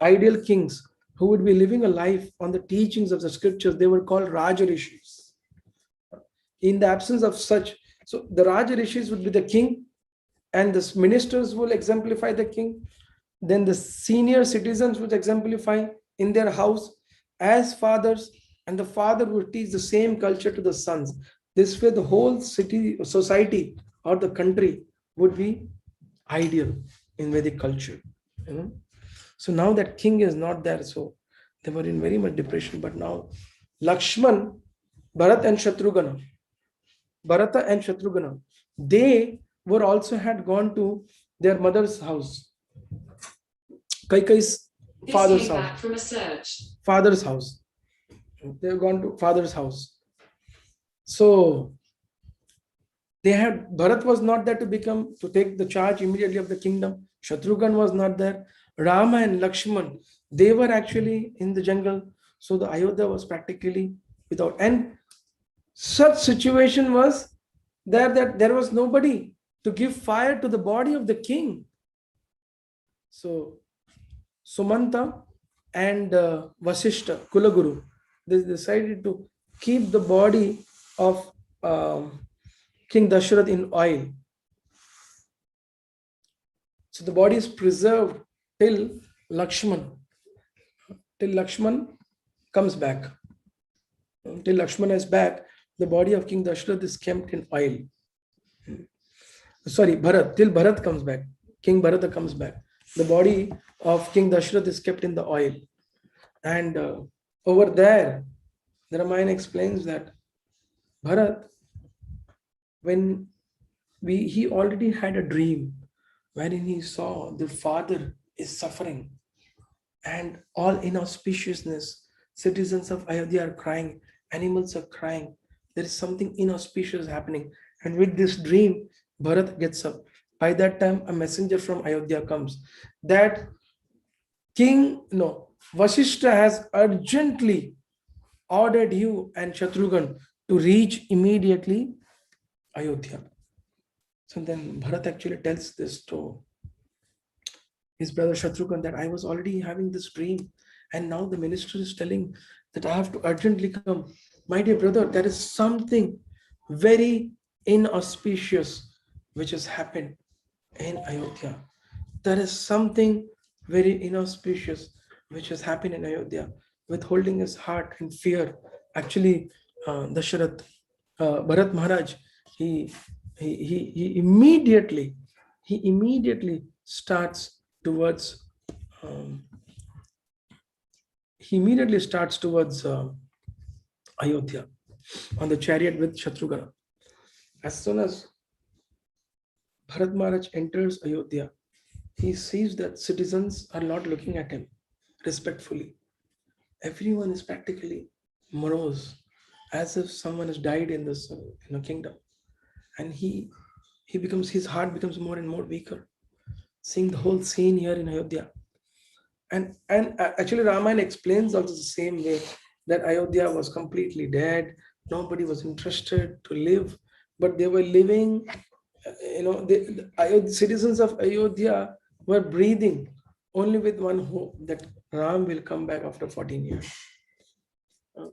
ideal kings who would be living a life on the teachings of the scriptures. They were called Raja Rishis. In the absence of such, so the Raja Rishis would be the king, and the ministers will exemplify the king. Then the senior citizens would exemplify in their house as fathers, and the father would teach the same culture to the sons. This way, the whole city, society, or the country would be ideal in Vedic culture. So now that king is not there, so they were in very much depression. But now, Lakshman, Bharata and Shatrughna, they were also had gone to their mother's house, Kaikeyi's father's house. From a search. Father's house. They have gone to father's house. So they had, Bharat was not there to take the charge immediately of the kingdom. Shatrughna was not there. Rama and Lakshman, they were actually in the jungle. So the Ayodhya was practically without. And such situation was there that there was nobody to give fire to the body of the king. So Sumanta and Vashishtha, Kulaguru, they decided to keep the body of King Dasharatha in oil. So the body is preserved till Lakshman comes back. Till Lakshman is back, the body of King Dasharatha is kept in oil. Sorry, Bharat, till Bharat comes back, King Bharata comes back. The body of King Dasharatha is kept in the oil. And over there, the Ramayana explains that Bharat, when he already had a dream wherein he saw the father is suffering and all inauspiciousness, citizens of Ayodhya are crying, animals are crying, there is something inauspicious happening. And with this dream, Bharat gets up. By that time, a messenger from Ayodhya comes that Vashishtha has urgently ordered you and Shatrughna to reach immediately Ayodhya. So then Bharat actually tells this to his brother Shatrughna that I was already having this dream, and now the minister is telling that I have to urgently come. My dear brother, there is something very inauspicious which has happened in Ayodhya. There is something very inauspicious which has happened in Ayodhya, withholding his heart in fear. Actually, Dasharatha, Bharat Maharaj, he immediately starts towards Ayodhya on the chariot with Shatrughna. As soon as Bharat Maharaj enters Ayodhya, he sees that citizens are not looking at him respectfully. Everyone is practically morose, as if someone has died in this kingdom. And his heart becomes more and more weaker, seeing the whole scene here in Ayodhya. And actually Ramayana explains also the same way, that Ayodhya was completely dead. Nobody was interested to live, but they were living, the citizens of Ayodhya were breathing only with one hope, that Ram will come back after 14 years.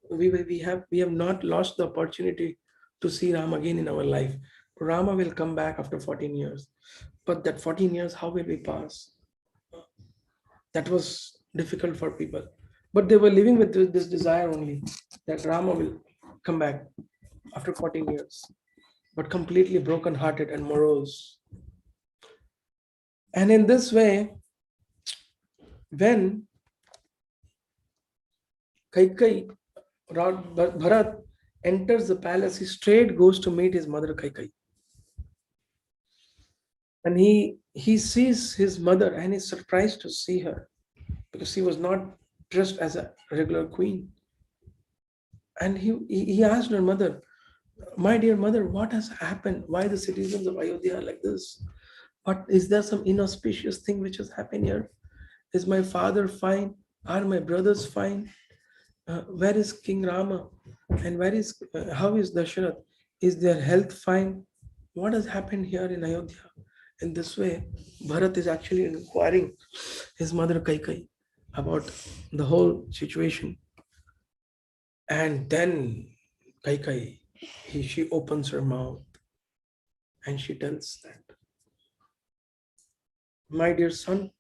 We have not lost the opportunity to see Ram again in our life. Rama will come back after 14 years. But that 14 years, how will we pass? That was difficult for people. But they were living with this desire only, that Rama will come back after 14 years, but completely broken-hearted and morose. And in this way, when Kaikeyi, Bharat enters the palace, he straight goes to meet his mother Kaikeyi. And he sees his mother and is surprised to see her because she was not dressed as a regular queen. And he asked her mother, my dear mother, what has happened? Why the citizens of Ayodhya are like this? What is there some inauspicious thing which has happened here? Is my father fine? Are my brothers fine? Where is King Rama? And how is Dasharatha? Is their health fine? What has happened here in Ayodhya? In this way, Bharat is actually inquiring his mother Kaikeyi about the whole situation. And then Kaikeyi, she opens her mouth and she tells that, my dear son,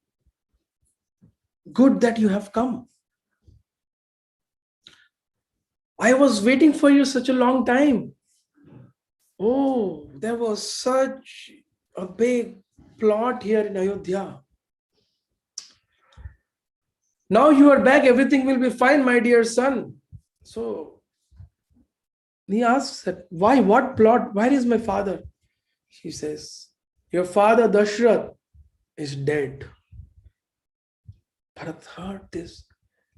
good that you have come. I was waiting for you such a long time. Oh, there was such a big plot here in Ayodhya. Now you are back, everything will be fine, my dear son. So he asks that, why, what plot? Where is my father? She says, your father Dasharatha is dead. Bharat heard this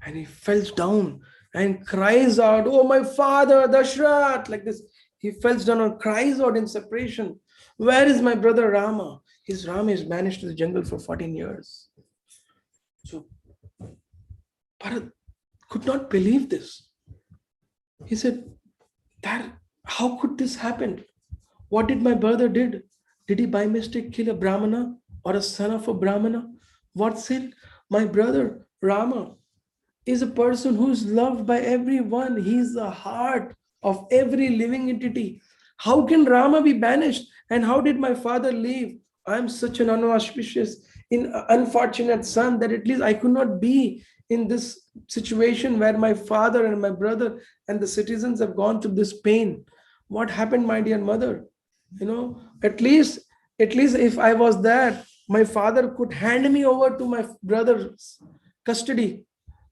and he falls down and cries out, oh my father Dasharatha, like this. He falls down and cries out in separation. Where is my brother Rama? His Rama is banished to the jungle for 14 years. So Bharat could not believe this. He said, how could this happen? What did my brother did? Did he by mistake kill a Brahmana or a son of a Brahmana? What's it? My brother Rama is a person who is loved by everyone. He is the heart of every living entity. How can Rama be banished? And how did my father leave? I am such an unauspicious, unfortunate son that at least I could not be in this situation where my father and my brother and the citizens have gone through this pain. What happened, my dear mother? At least if I was there, my father could hand me over to my brother's custody.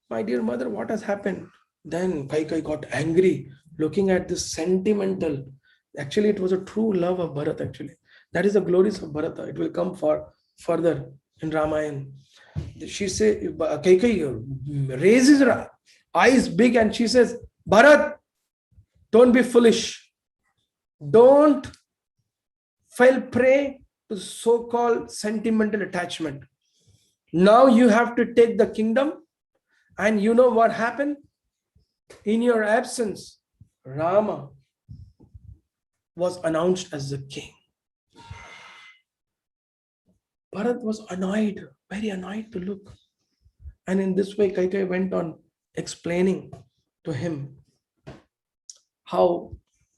My dear mother, what has happened? Then Kaikeyi got angry, looking at this sentimental. Actually, it was a true love of Bharat, actually. That is the glories of Bharata. It will come further in Ramayana. She says, Kaikeyi raises her eyes big and she says, Bharat, don't be foolish. Don't fall prey to so-called sentimental attachment. Now you have to take the kingdom. And you know what happened? In your absence, Rama was announced as the king. Bharat was annoyed, very annoyed to look. And in this way, Kaikeyi went on explaining to him how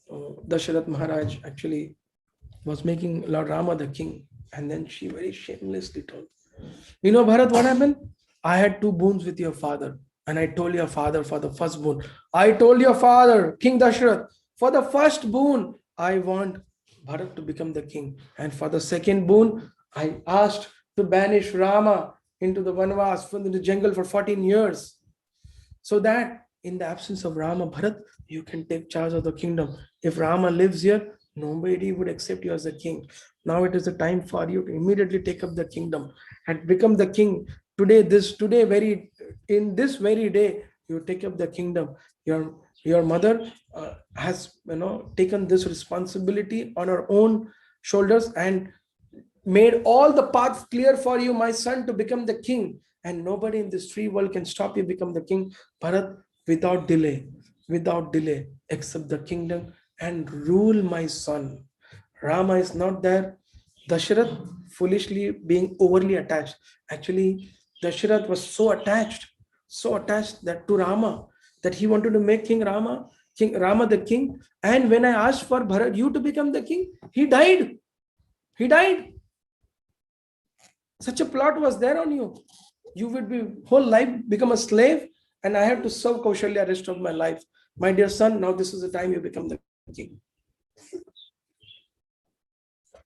Dasharatha Maharaj actually was making Lord Rama the king. And then she very shamelessly told, Bharat, what happened? I had 2 boons with your father. And I told your father for the first boon. I told your father, King Dasharatha, for the first boon, I want Bharat to become the king. And for the second boon, I asked to banish Rama into the Vanvas from the jungle for 14 years. So that in the absence of Rama, Bharat, you can take charge of the kingdom. If Rama lives here, nobody would accept you as the king. Now it is the time for you to immediately take up the kingdom and become the king. In this very day, you take up the kingdom. Your mother has taken this responsibility on her own shoulders and made all the paths clear for you, my son, to become the king. And nobody in this free world can stop you become the king. Bharat, without delay, accept the kingdom and rule, my son. Rama is not there. Dasharatha foolishly being overly attached. Actually, Dasharatha was so attached that to Rama, that he wanted to make King Rama the king. And when I asked for Bharat, you to become the king, he died. Such a plot was there on you. You would be whole life become a slave, and I have to serve Kaushalya rest of my life. My dear son, now this is the time you become the king.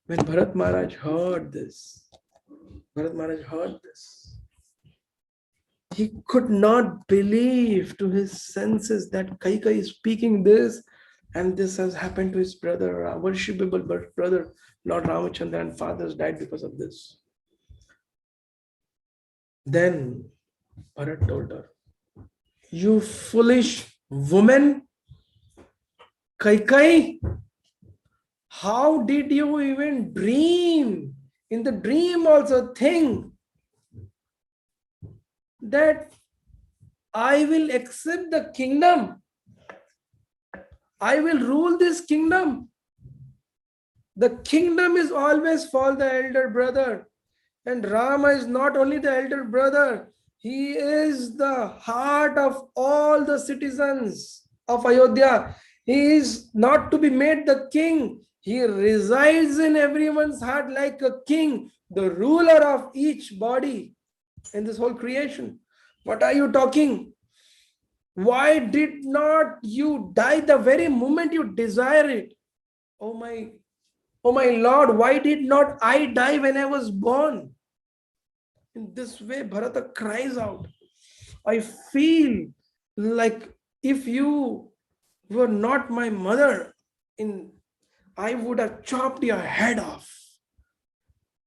When Bharat Maharaj heard this, he could not believe to his senses that Kaikeyi is speaking this And this has happened to his brother, worshipable brother, Lord Ramachandra, and fathers died because of this. Then Bharat told her, "You foolish woman, Kaikeyi, how did you even dream? In the dream also think that I will accept the kingdom. I will rule this kingdom. The kingdom is always for the elder brother. And Rama is not only the elder brother, he is the heart of all the citizens of Ayodhya. He is not to be made the king. He resides in everyone's heart like a king, the ruler of each body in this whole creation. What are you talking? Why did not you die the very moment you desire it? Oh my Lord, why did not I die when I was born? In this way, Bharata cries out. I feel like if you were not my mother, I would have chopped your head off.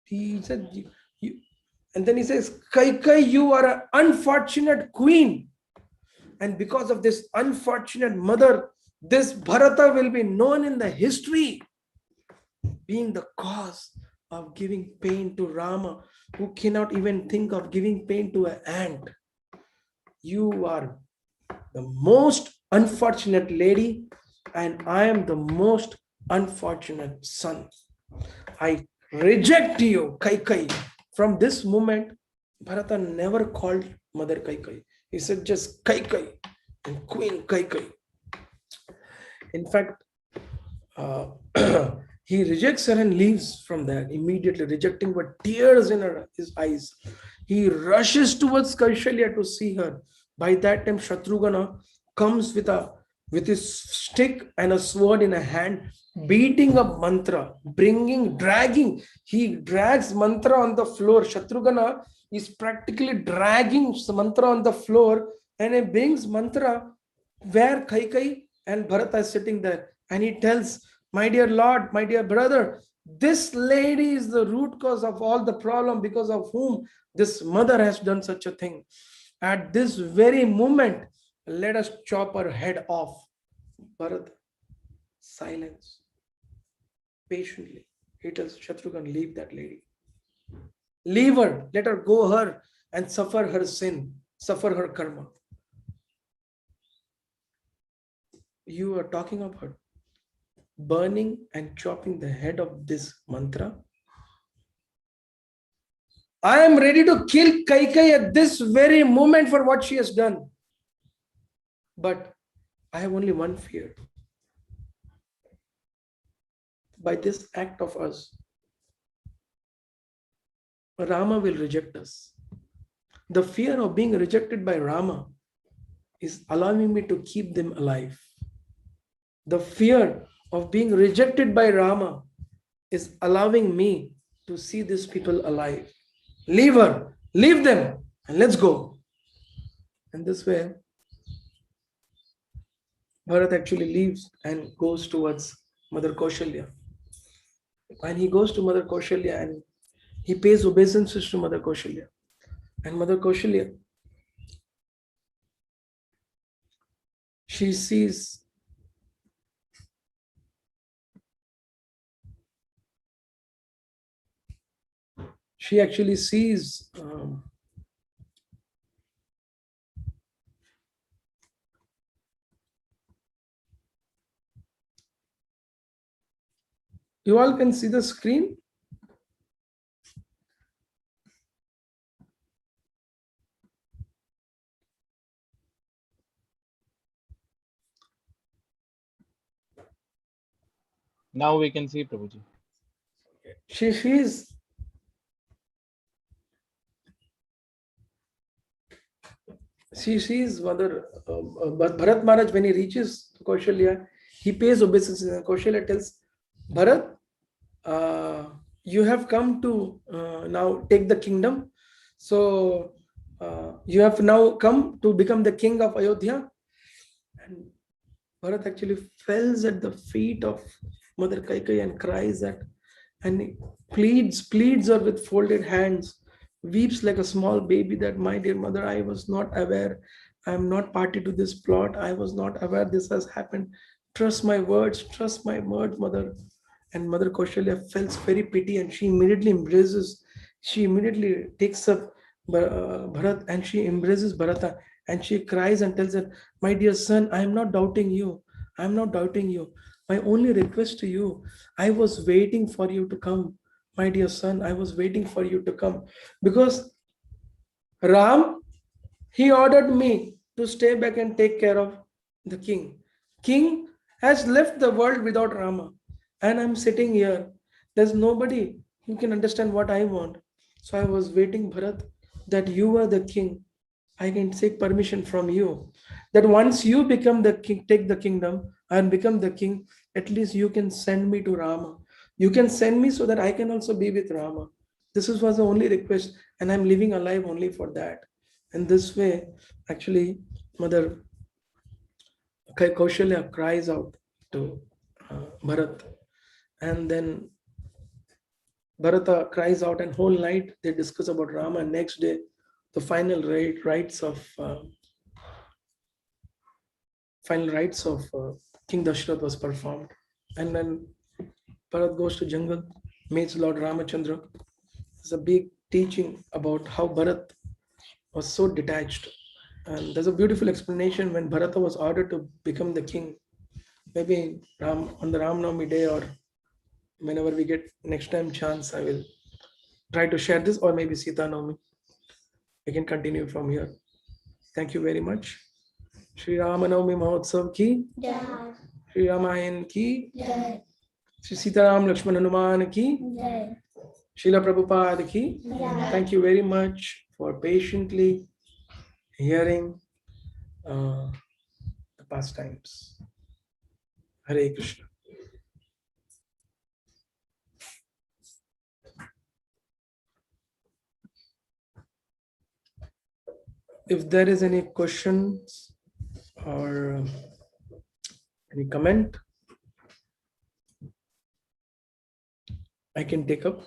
He said, and then he says, Kaikeyi, you are an unfortunate queen. And because of this unfortunate mother, this Bharata will be known in the history, being the cause of giving pain to Rama, who cannot even think of giving pain to an ant. You are the most unfortunate lady, and I am the most unfortunate son. I reject you, Kaikeyi. From this moment, Bharata never called Mother Kaikeyi. He said just Kaikeyi and Queen Kaikeyi. In fact, he rejects her and leaves from there immediately, rejecting with tears in his eyes. He rushes towards Kaushalya to see her. By that time, Shatrughna comes with his stick and a sword in a hand, beating a mantra, dragging. He drags mantra on the floor. Shatrughna is practically dragging mantra on the floor, and he brings mantra where Kaikeyi and Bharata is sitting there. And he tells, my dear Lord, my dear brother, this lady is the root cause of all the problem, because of whom this mother has done such a thing. At this very moment, let us chop her head off. Bharata, silence. Patiently, he tells Shatrughna, leave that lady. Leave her, let her go her and suffer her sin, suffer her karma. You are talking about burning and chopping the head of this mantra. I am ready to kill Kaikeyi at this very moment for what she has done. But I have only one fear. By this act of us, Rama will reject us. The fear of being rejected by Rama is allowing me to keep them alive. The fear of being rejected by Rama is allowing me to see these people alive. Leave her, leave them, and let's go. And this way, Bharat actually leaves and goes towards Mother Kaushalya. And he goes to Mother Kaushalya and he pays obeisances to Mother Kaushalya. And Mother Kaushalya, she actually sees you all can see the screen. Now we can see, Prabhuji. She sees Mother Bharat Maharaj. When he reaches Kaushalya, he pays obeisances. And Kaushalya tells Bharat, you have come to now take the kingdom. So you have now come to become the king of Ayodhya. And Bharat actually falls at the feet of Mother Kaikeyi and cries that, and he pleads her with folded hands, weeps like a small baby that, my dear mother, I was not aware. I am not party to this plot. I was not aware this has happened. Trust my words, mother. And Mother Kaushalya feels very pity and she immediately takes up Bharat and she embraces Bharata and she cries and tells her, my dear son, I am not doubting you. I am not doubting you. My only request to you, I was waiting for you to come. My dear son, I was waiting for you to come. Because Ram, he ordered me to stay back and take care of the king. King has left the world without Rama. And I'm sitting here. There's nobody who can understand what I want. So I was waiting, Bharat, that you are the king. I can take permission from you. That once you become the king, take the kingdom and become the king, at least you can send me to Rama. You can send me so that I can also be with Rama. Was the only request, and I'm living alive only for that. And this way, actually, Mother Kaushalya cries out to Bharat, and then Bharata cries out, and whole night they discuss about Rama. And next day, the rites of King Dasharatha was performed, and then Bharat goes to jungle, meets Lord Ramachandra. There's a big teaching about how Bharat was so detached, and there's a beautiful explanation when Bharata was ordered to become the king. Maybe on the Ram Navami day, or whenever we get next time chance, I will try to share this, or maybe Sita Navami. We can continue from here. Thank you very much. Sri Rama Navami Mahotsav ki Jai. Sri Ramayana ki Jai. Sri Sitaram Lakshmana Hanuman ki Jai. Srila Prabhupada ki Jai. Thank you very much for patiently hearing the pastimes. Hare Krishna. If there is any questions or any comment, I can take up.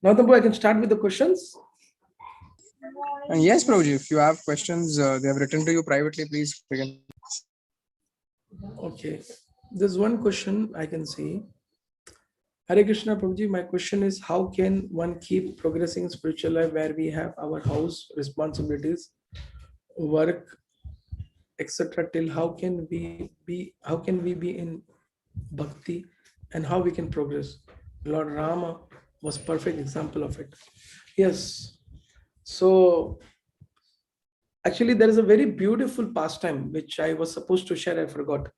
Now, I can start with the questions. Yes, Prabhuji, if you have questions, they have written to you privately, please begin. Okay, there's one question I can see. Hare Krishna, Prabhuji, my question is, how can one keep progressing spiritual life where we have our house responsibilities, work, etc. till how can we be in bhakti, and how we can progress? Lord Rama was perfect example of it. Yes. So actually there is a very beautiful pastime which I was supposed to share, I forgot.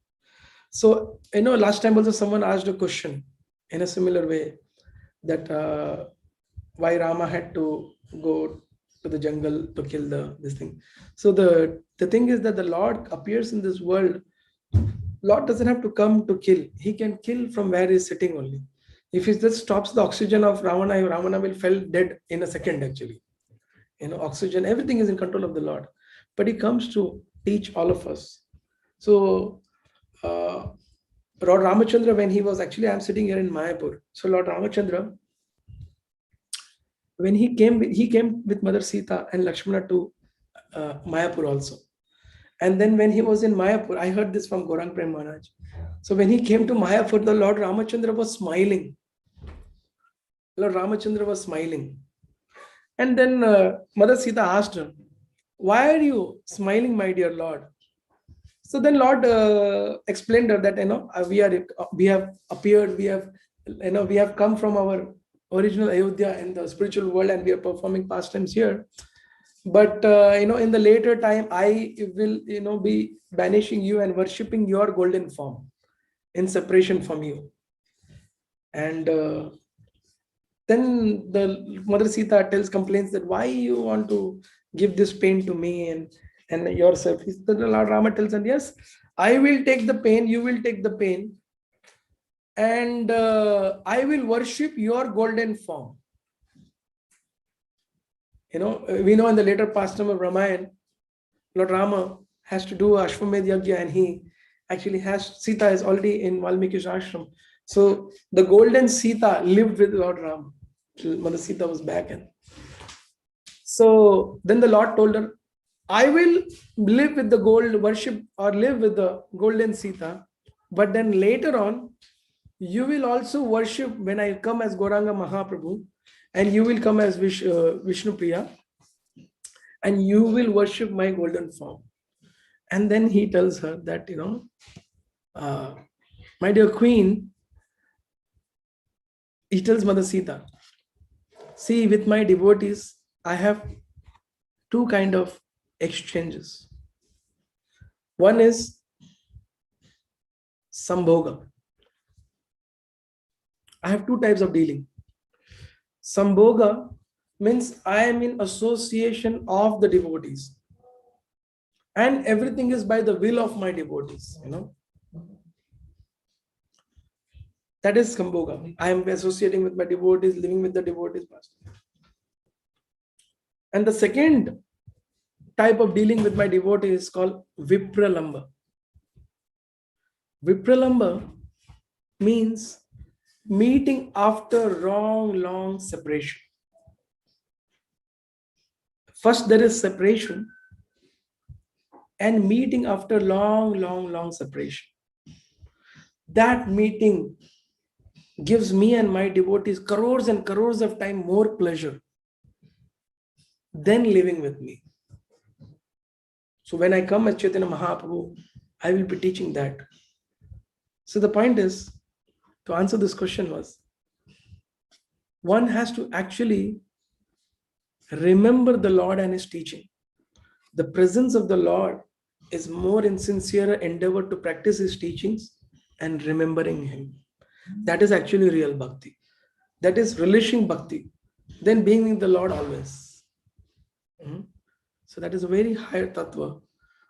So last time also someone asked a question in a similar way, that why Rama had to go to the jungle to kill this thing. So the thing is that the Lord appears in this world. Lord doesn't have to come to kill. He can kill from where he's sitting only. If he just stops the oxygen of Ravana will fall dead in a second actually. Oxygen, everything is in control of the Lord. But he comes to teach all of us. So Lord Ramachandra, when he was actually, I'm sitting here in Mayapur. So Lord Ramachandra, when he came with Mother Sita and Lakshmana to Mayapur also. And then when he was in Mayapur, I heard this from Gaurang Prem Maharaj. So when he came to Mayapur, the Lord Ramachandra was smiling. Lord Ramachandra was smiling. And then Mother Sita asked her, why are you smiling, my dear Lord? So then Lord explained her that we have appeared, we have come from our original Ayodhya in the spiritual world, and we are performing pastimes here. But in the later time, I will be banishing you and worshipping your golden form in separation from you. And then the Mother Sita complains that why you want to give this pain to me, and and yourself. The Lord Rama tells him, yes, I will take the pain, you will take the pain, and I will worship your golden form. You know, we know in the later pastime of Ramayana, Lord Rama has to do Ashwamedh Yajna, and he actually has, Sita is already in Valmiki's ashram. So the golden Sita lived with Lord Rama. Mother Sita was back. And so then the Lord told her, I will live with the gold, worship or live with the golden Sita. But then later on, you will also worship when I come as Gauranga Mahaprabhu, and you will come as Vishnu Priya, and you will worship my golden form. And then he tells her that, you know, my dear queen, he tells Mother Sita, see, with my devotees, I have two kind of exchanges. One is Sambhoga. I have two types of dealing. Sambhoga means I am in association of the devotees, and everything is by the will of my devotees, you know. That is Sambhoga. I am associating with my devotees, living with the devotees. And the second type of dealing with my devotees is called Vipralamba. Vipralamba means meeting after long separation. First there is separation, and meeting after long separation. That meeting gives me and my devotees crores and crores of time more pleasure than living with me. So when I come as Chaitanya Mahaprabhu, I will be teaching that. So the point is, to answer this question was, one has to actually remember the Lord and his teaching. The presence of the Lord is more in sincere endeavor to practice his teachings and remembering him. That is actually real bhakti. That is relishing bhakti, then being with the Lord always. So that is a very higher tattva.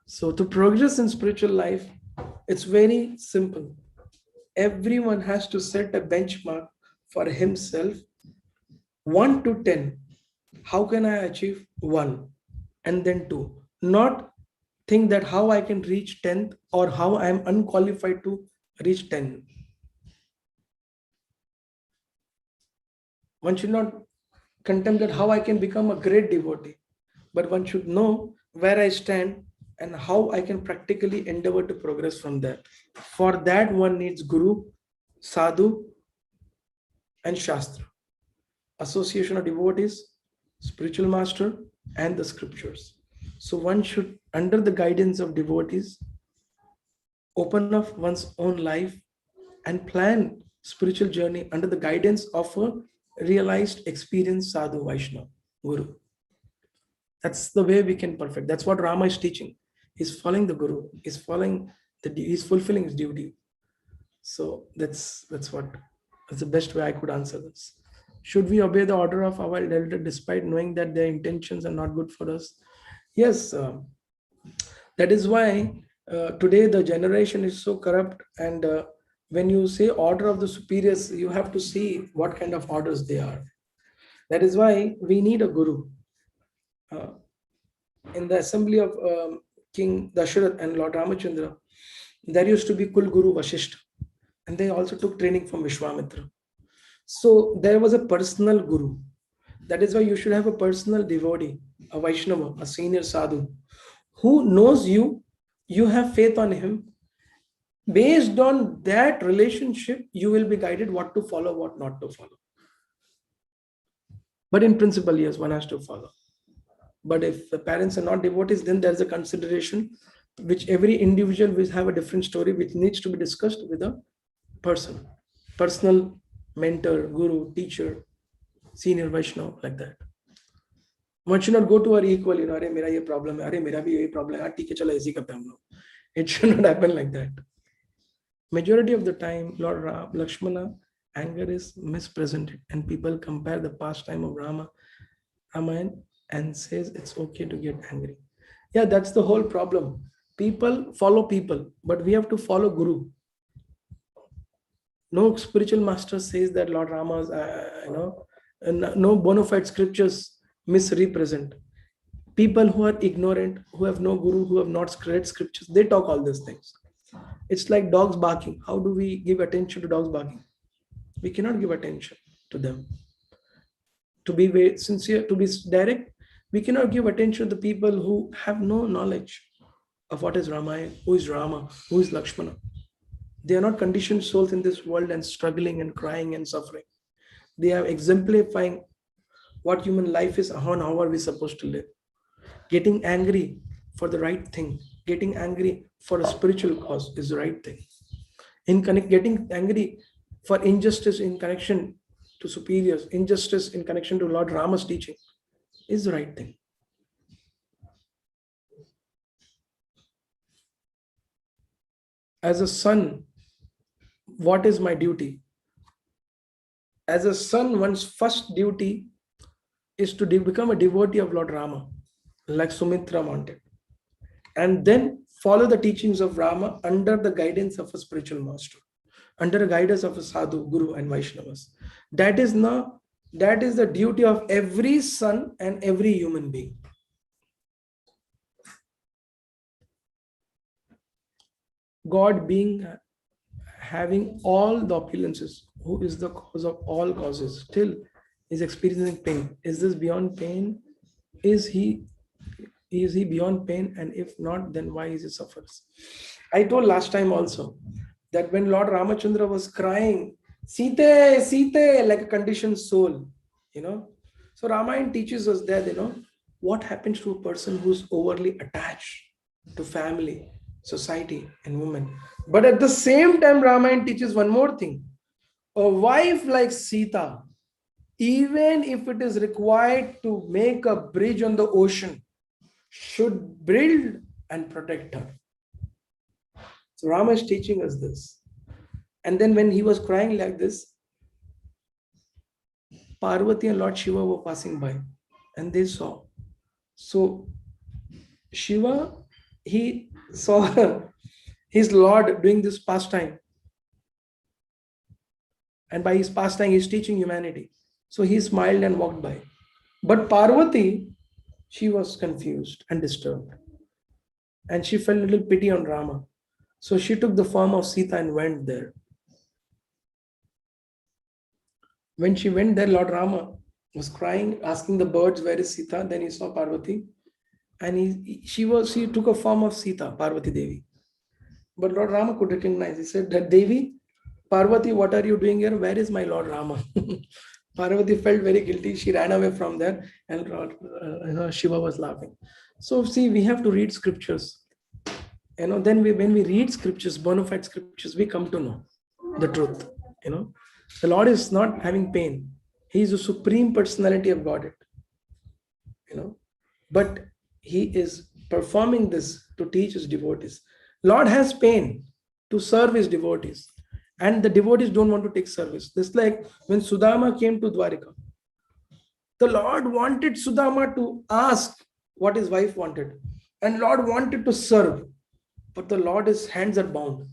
So to progress in spiritual life, it's very simple. Everyone has to set a benchmark for himself, 1 to 10. How can I achieve 1? And then 2. Not think that how I can reach 10th or how I am unqualified to reach 10. One should not contempt that how I can become a great devotee, but one should know where I stand and how I can practically endeavor to progress from there. For that, one needs Guru, Sadhu, and Shastra, association of devotees, spiritual master, and the scriptures. So one should, under the guidance of devotees, open up one's own life and plan spiritual journey under the guidance of a realized, experienced Sadhu, Vaishnava, Guru. That's the way we can perfect. That's what Rama is teaching. He's following the Guru. He's fulfilling his duty. So that's the best way I could answer this. Should we obey the order of our elder despite knowing that their intentions are not good for us? Yes, that is why today the generation is so corrupt, and when you say order of the superiors, you have to see what kind of orders they are. That is why we need a Guru. In the assembly of King Dasharatha and Lord Ramachandra, there used to be Kul Guru Vashishtha, and they also took training from Vishwamitra. So there was a personal Guru. That is why you should have a personal devotee, a Vaishnava, a senior sadhu, who knows you, you have faith on him. Based on that relationship, you will be guided what to follow, what not to follow. But in principle, yes, one has to follow. But if the parents are not devotees, then there's a consideration which every individual will have a different story, which needs to be discussed with a person, personal mentor, guru, teacher, senior Vaishnava, like that. One should not go to our equal, you know, "Arey, mera ye problem hai, arey, mera bhi ye problem hai, theek hai, chalo aise karte hum log." It should not happen like that. Majority of the time, Lord Lakshmana, anger is misrepresented, and people compare the pastime of Ramayana and says it's okay to get angry. Yeah, that's the whole problem. People follow people, but we have to follow Guru. No spiritual master says that Lord Rama's, no bona fide scriptures misrepresent. People who are ignorant, who have no guru, who have not read scriptures, they talk all these things. It's like dogs barking. How do we give attention to dogs barking? We cannot give attention to them. To be very sincere, to be direct, we cannot give attention to the people who have no knowledge of what is Ramayana, who is Rama, who is Lakshmana. They are not conditioned souls in this world and struggling and crying and suffering. They are exemplifying what human life is, how are we supposed to live. Getting angry for the right thing, getting angry for a spiritual cause is the right thing. Getting angry for injustice in connection to superiors, injustice in connection to Lord Rama's teaching is the right thing. As a son, what is my duty? As a son, one's first duty is to become a devotee of Lord Rama, like Sumitra wanted, and then follow the teachings of Rama under the guidance of a spiritual master, under the guidance of a sadhu, guru, and Vaishnavas. That is the duty of every son and every human being. God being having all the opulences, who is the cause of all causes, still is experiencing pain. Is this beyond pain? Is he beyond pain? And if not, then why is he suffers? I told last time also that when Lord Ramachandra was crying, Sita, Sita, like a conditioned soul, So Ramayana teaches us that, what happens to a person who's overly attached to family, society, and women. But at the same time, Ramayana teaches one more thing. A wife like Sita, even if it is required to make a bridge on the ocean, should build and protect her. So Rama is teaching us this. And then when he was crying like this, Parvati and Lord Shiva were passing by and they saw. So Shiva, he saw his Lord doing this pastime. And by his pastime, he's teaching humanity. So he smiled and walked by. But Parvati, she was confused and disturbed. And she felt a little pity on Rama. So she took the form of Sita and went there. When she went there, Lord Rama was crying, asking the birds, where is Sita? Then he saw Parvati. And she took a form of Sita, Parvati Devi. But Lord Rama could recognize. He said, that Devi, Parvati, what are you doing here? Where is my Lord Rama? Parvati felt very guilty. She ran away from there and Shiva was laughing. So see, we have to read scriptures. Then when we read scriptures, bona fide scriptures, we come to know the truth. The Lord is not having pain. He is the supreme personality of Godhead. But he is performing this to teach his devotees. Lord has pain to serve his devotees. And the devotees don't want to take service. Just like when Sudama came to Dwarika. The Lord wanted Sudama to ask what his wife wanted. And Lord wanted to serve. But the Lord's hands are bound.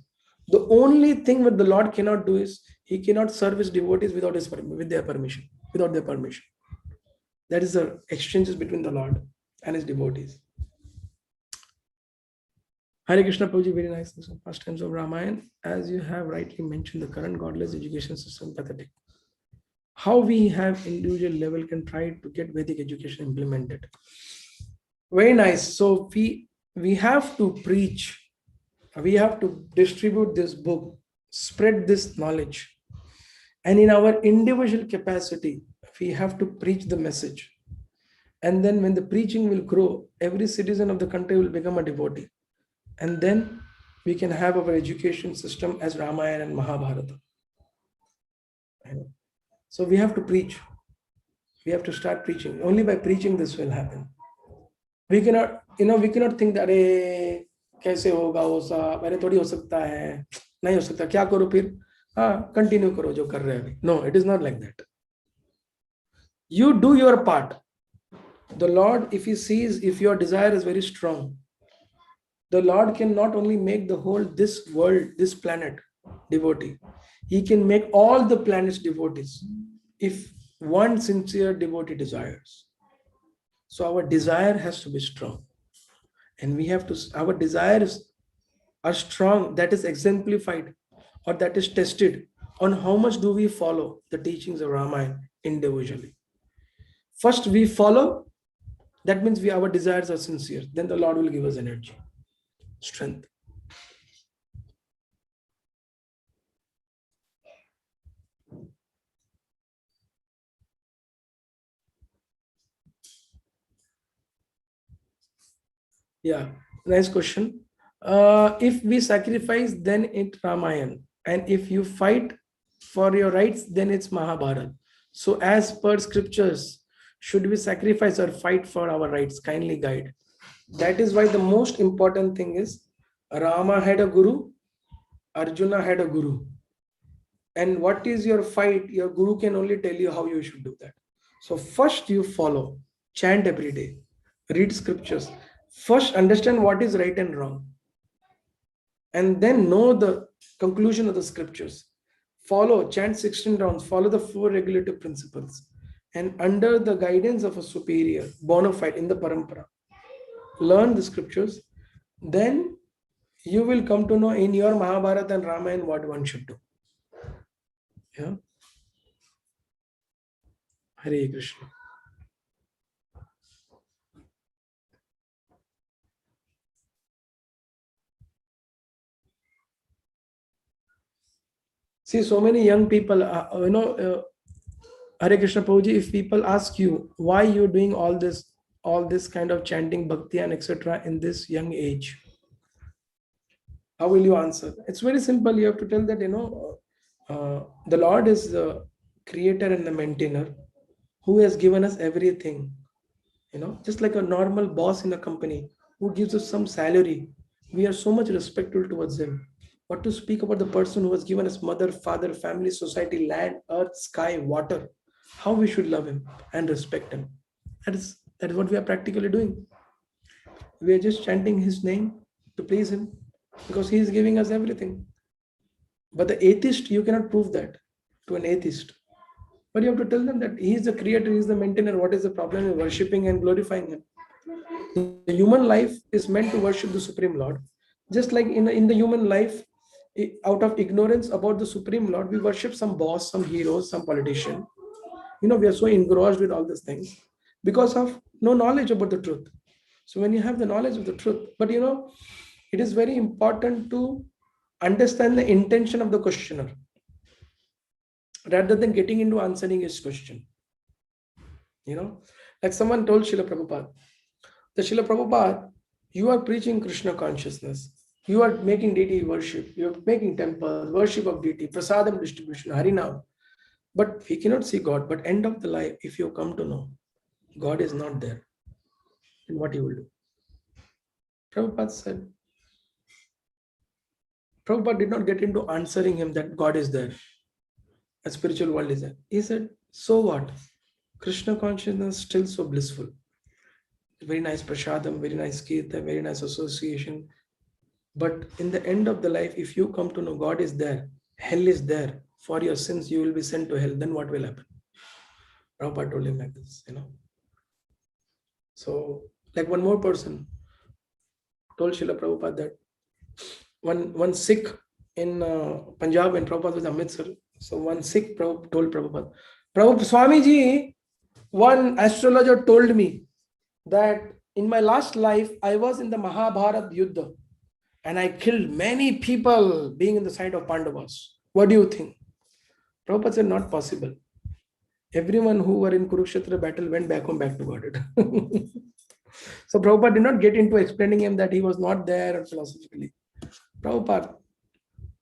The only thing that the Lord cannot do is, he cannot serve his devotees without their permission. That is the exchanges between the Lord and his devotees. Hare Krishna, Prabhuji, very nice. First times of Ramayana, as you have rightly mentioned, the current godless education system pathetic. How we have individual level can try to get Vedic education implemented. Very nice. So we have to preach. We have to distribute this book, spread this knowledge. And in our individual capacity, we have to preach the message. And then when the preaching will grow, every citizen of the country will become a devotee. And then we can have our education system as Ramayana and Mahabharata. So we have to preach. We have to start preaching. Only by preaching this will happen. We cannot think that, कैसे होगा वो सब, अरे थोड़ी हो सकता है, नहीं हो सकता, क्या करो फिर? कंटिन्यू करो जो कर रहे हैं अभी. No, it is not like that. You do your part. The Lord, if he sees, if your desire is very strong, the Lord can not only make the whole, this world, this planet devotee, he can make all the planets devotees if one sincere devotee desires. So our desire has to be strong. And we have to, our desires are strong, that is exemplified or that is tested on how much do we follow the teachings of Ramayana individually. First we follow, that means our desires are sincere. Then the Lord will give us energy, strength. Yeah, nice question. If we sacrifice, then it's Ramayana. And if you fight for your rights, then it's Mahabharata. So as per scriptures, should we sacrifice or fight for our rights? Kindly guide. That is why the most important thing is Rama had a guru, Arjuna had a guru. And what is your fight? Your guru can only tell you how you should do that. So first you follow, chant every day, read scriptures. First understand what is right and wrong. And then know the conclusion of the scriptures. Follow, chant 16 rounds, follow the 4 regulative principles. And under the guidance of a superior, bona fide in the parampara, learn the scriptures. Then you will come to know in your Mahabharata and Ramayana what one should do. Yeah. Hare Krishna. See, so many young people, Hare Krishna Prabhuji, if people ask you why you're doing all this kind of chanting, bhakti and etc. in this young age, how will you answer? It's very simple. You have to tell that, the Lord is the creator and the maintainer who has given us everything. Just like a normal boss in a company who gives us some salary, we are so much respectful towards him. But to speak about the person who has given us mother, father, family, society, land, earth, sky, water, how we should love him and respect him. That is what we are practically doing. We are just chanting his name to please him because he is giving us everything. But the atheist, you cannot prove that to an atheist. But you have to tell them that he is the creator, he is the maintainer. What is the problem in worshipping and glorifying him? The human life is meant to worship the Supreme Lord. Just like in the human life, out of ignorance about the Supreme Lord, we worship some boss, some heroes, some politician. We are so engrossed with all these things because of no knowledge about the truth. So when you have the knowledge of the truth, but it is very important to understand the intention of the questioner rather than getting into answering his question. Like someone told Srila Prabhupada, the Srila Prabhupada, you are preaching Krishna consciousness. You are making deity worship. You are making temples, worship of deity, prasadam distribution, Harinam. But we cannot see God. But end of the life, if you come to know God is not there, then what you will do? Prabhupada said, Prabhupada did not get into answering him that God is there. A spiritual world is there. He said, so what? Krishna consciousness still so blissful. Very nice prasadam, very nice kirtan, very nice association. But in the end of the life, if you come to know God is there, hell is there, for your sins you will be sent to hell, then what will happen? Prabhupada told him like this, So, like one more person told Srila Prabhupada that one Sikh in Punjab, when Prabhupada was Amritsar, so one Sikh told Prabhupada, Swamiji, one astrologer told me that in my last life, I was in the Mahabharata Yuddha and I killed many people being in the side of Pandavas. What do you think? Prabhupada said, not possible. Everyone who were in Kurukshetra battle went back home, back to Godhead. So Prabhupada did not get into explaining him that he was not there philosophically. Prabhupada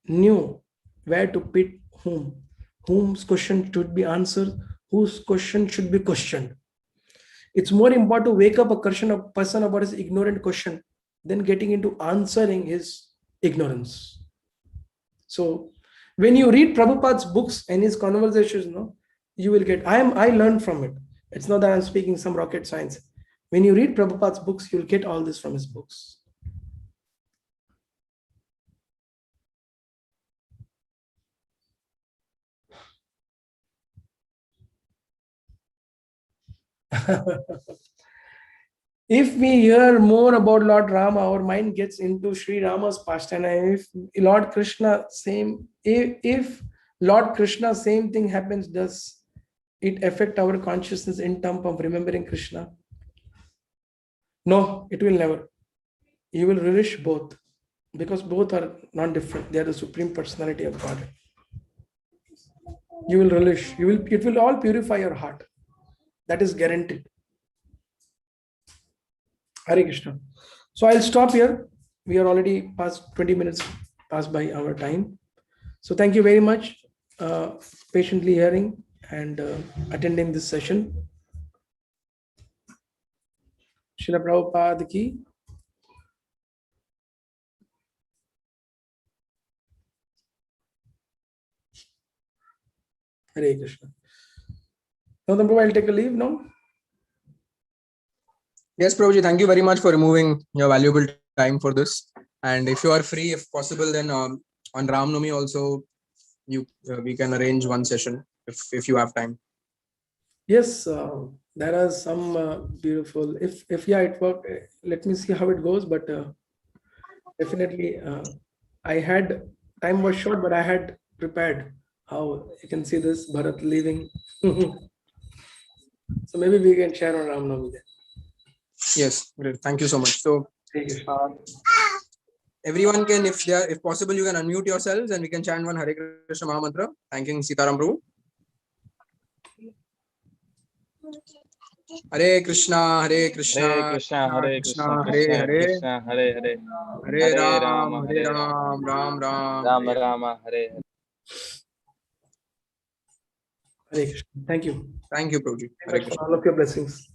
knew where to pit whom, whose question should be answered, whose question should be questioned. It's more important to wake up a person about his ignorant question than getting into answering his ignorance. So when you read Prabhupada's books and his conversations, you will get, I learned from it. It's not that I'm speaking some rocket science. When you read Prabhupada's books, you'll get all this from his books. If we hear more about Lord Rama, our mind gets into Sri Rama's pastime. And if Lord Krishna if Lord Krishna same thing happens, does it affect our consciousness in terms of remembering Krishna? No, it will never. You will relish both, because both are not different. They are the Supreme Personality of God. You will relish. It will all purify your heart. That is guaranteed. Hare Krishna. So I'll stop here. We are already past 20 minutes past by our time. So thank you very much, patiently hearing and attending this session. Srila Prabhupada ki. Hare Krishna. Now, Prabhu, I'll take a leave now. Yes, Prabhuji, thank you very much for removing your valuable time for this. And if you are free, if possible, then on Ram Navami also, we can arrange one session if you have time. Yes, there are some beautiful. If yeah, it work. Let me see how it goes. But definitely, I had time was short, but I had prepared. How you can see this Bharat leaving. So maybe we can share on Ram Navami then. Yes, great. Thank you so much. So everyone can, if possible, you can unmute yourselves and we can chant one Hare Krishna Maha Mantra, thanking Sitaram Prabhu. Hare Krishna, Hare Krishna, Hare Krishna, Hare Krishna, Hare Krishna Hare, Krishna, Hare Hare, Hare Ram, Rama, Hare Hare Rama, Ram, Ram Ram, Rama Hare Rama, Hare Hare. Hare Krishna. Thank you. Thank you, Prabhuji. Thank you for all of your blessings.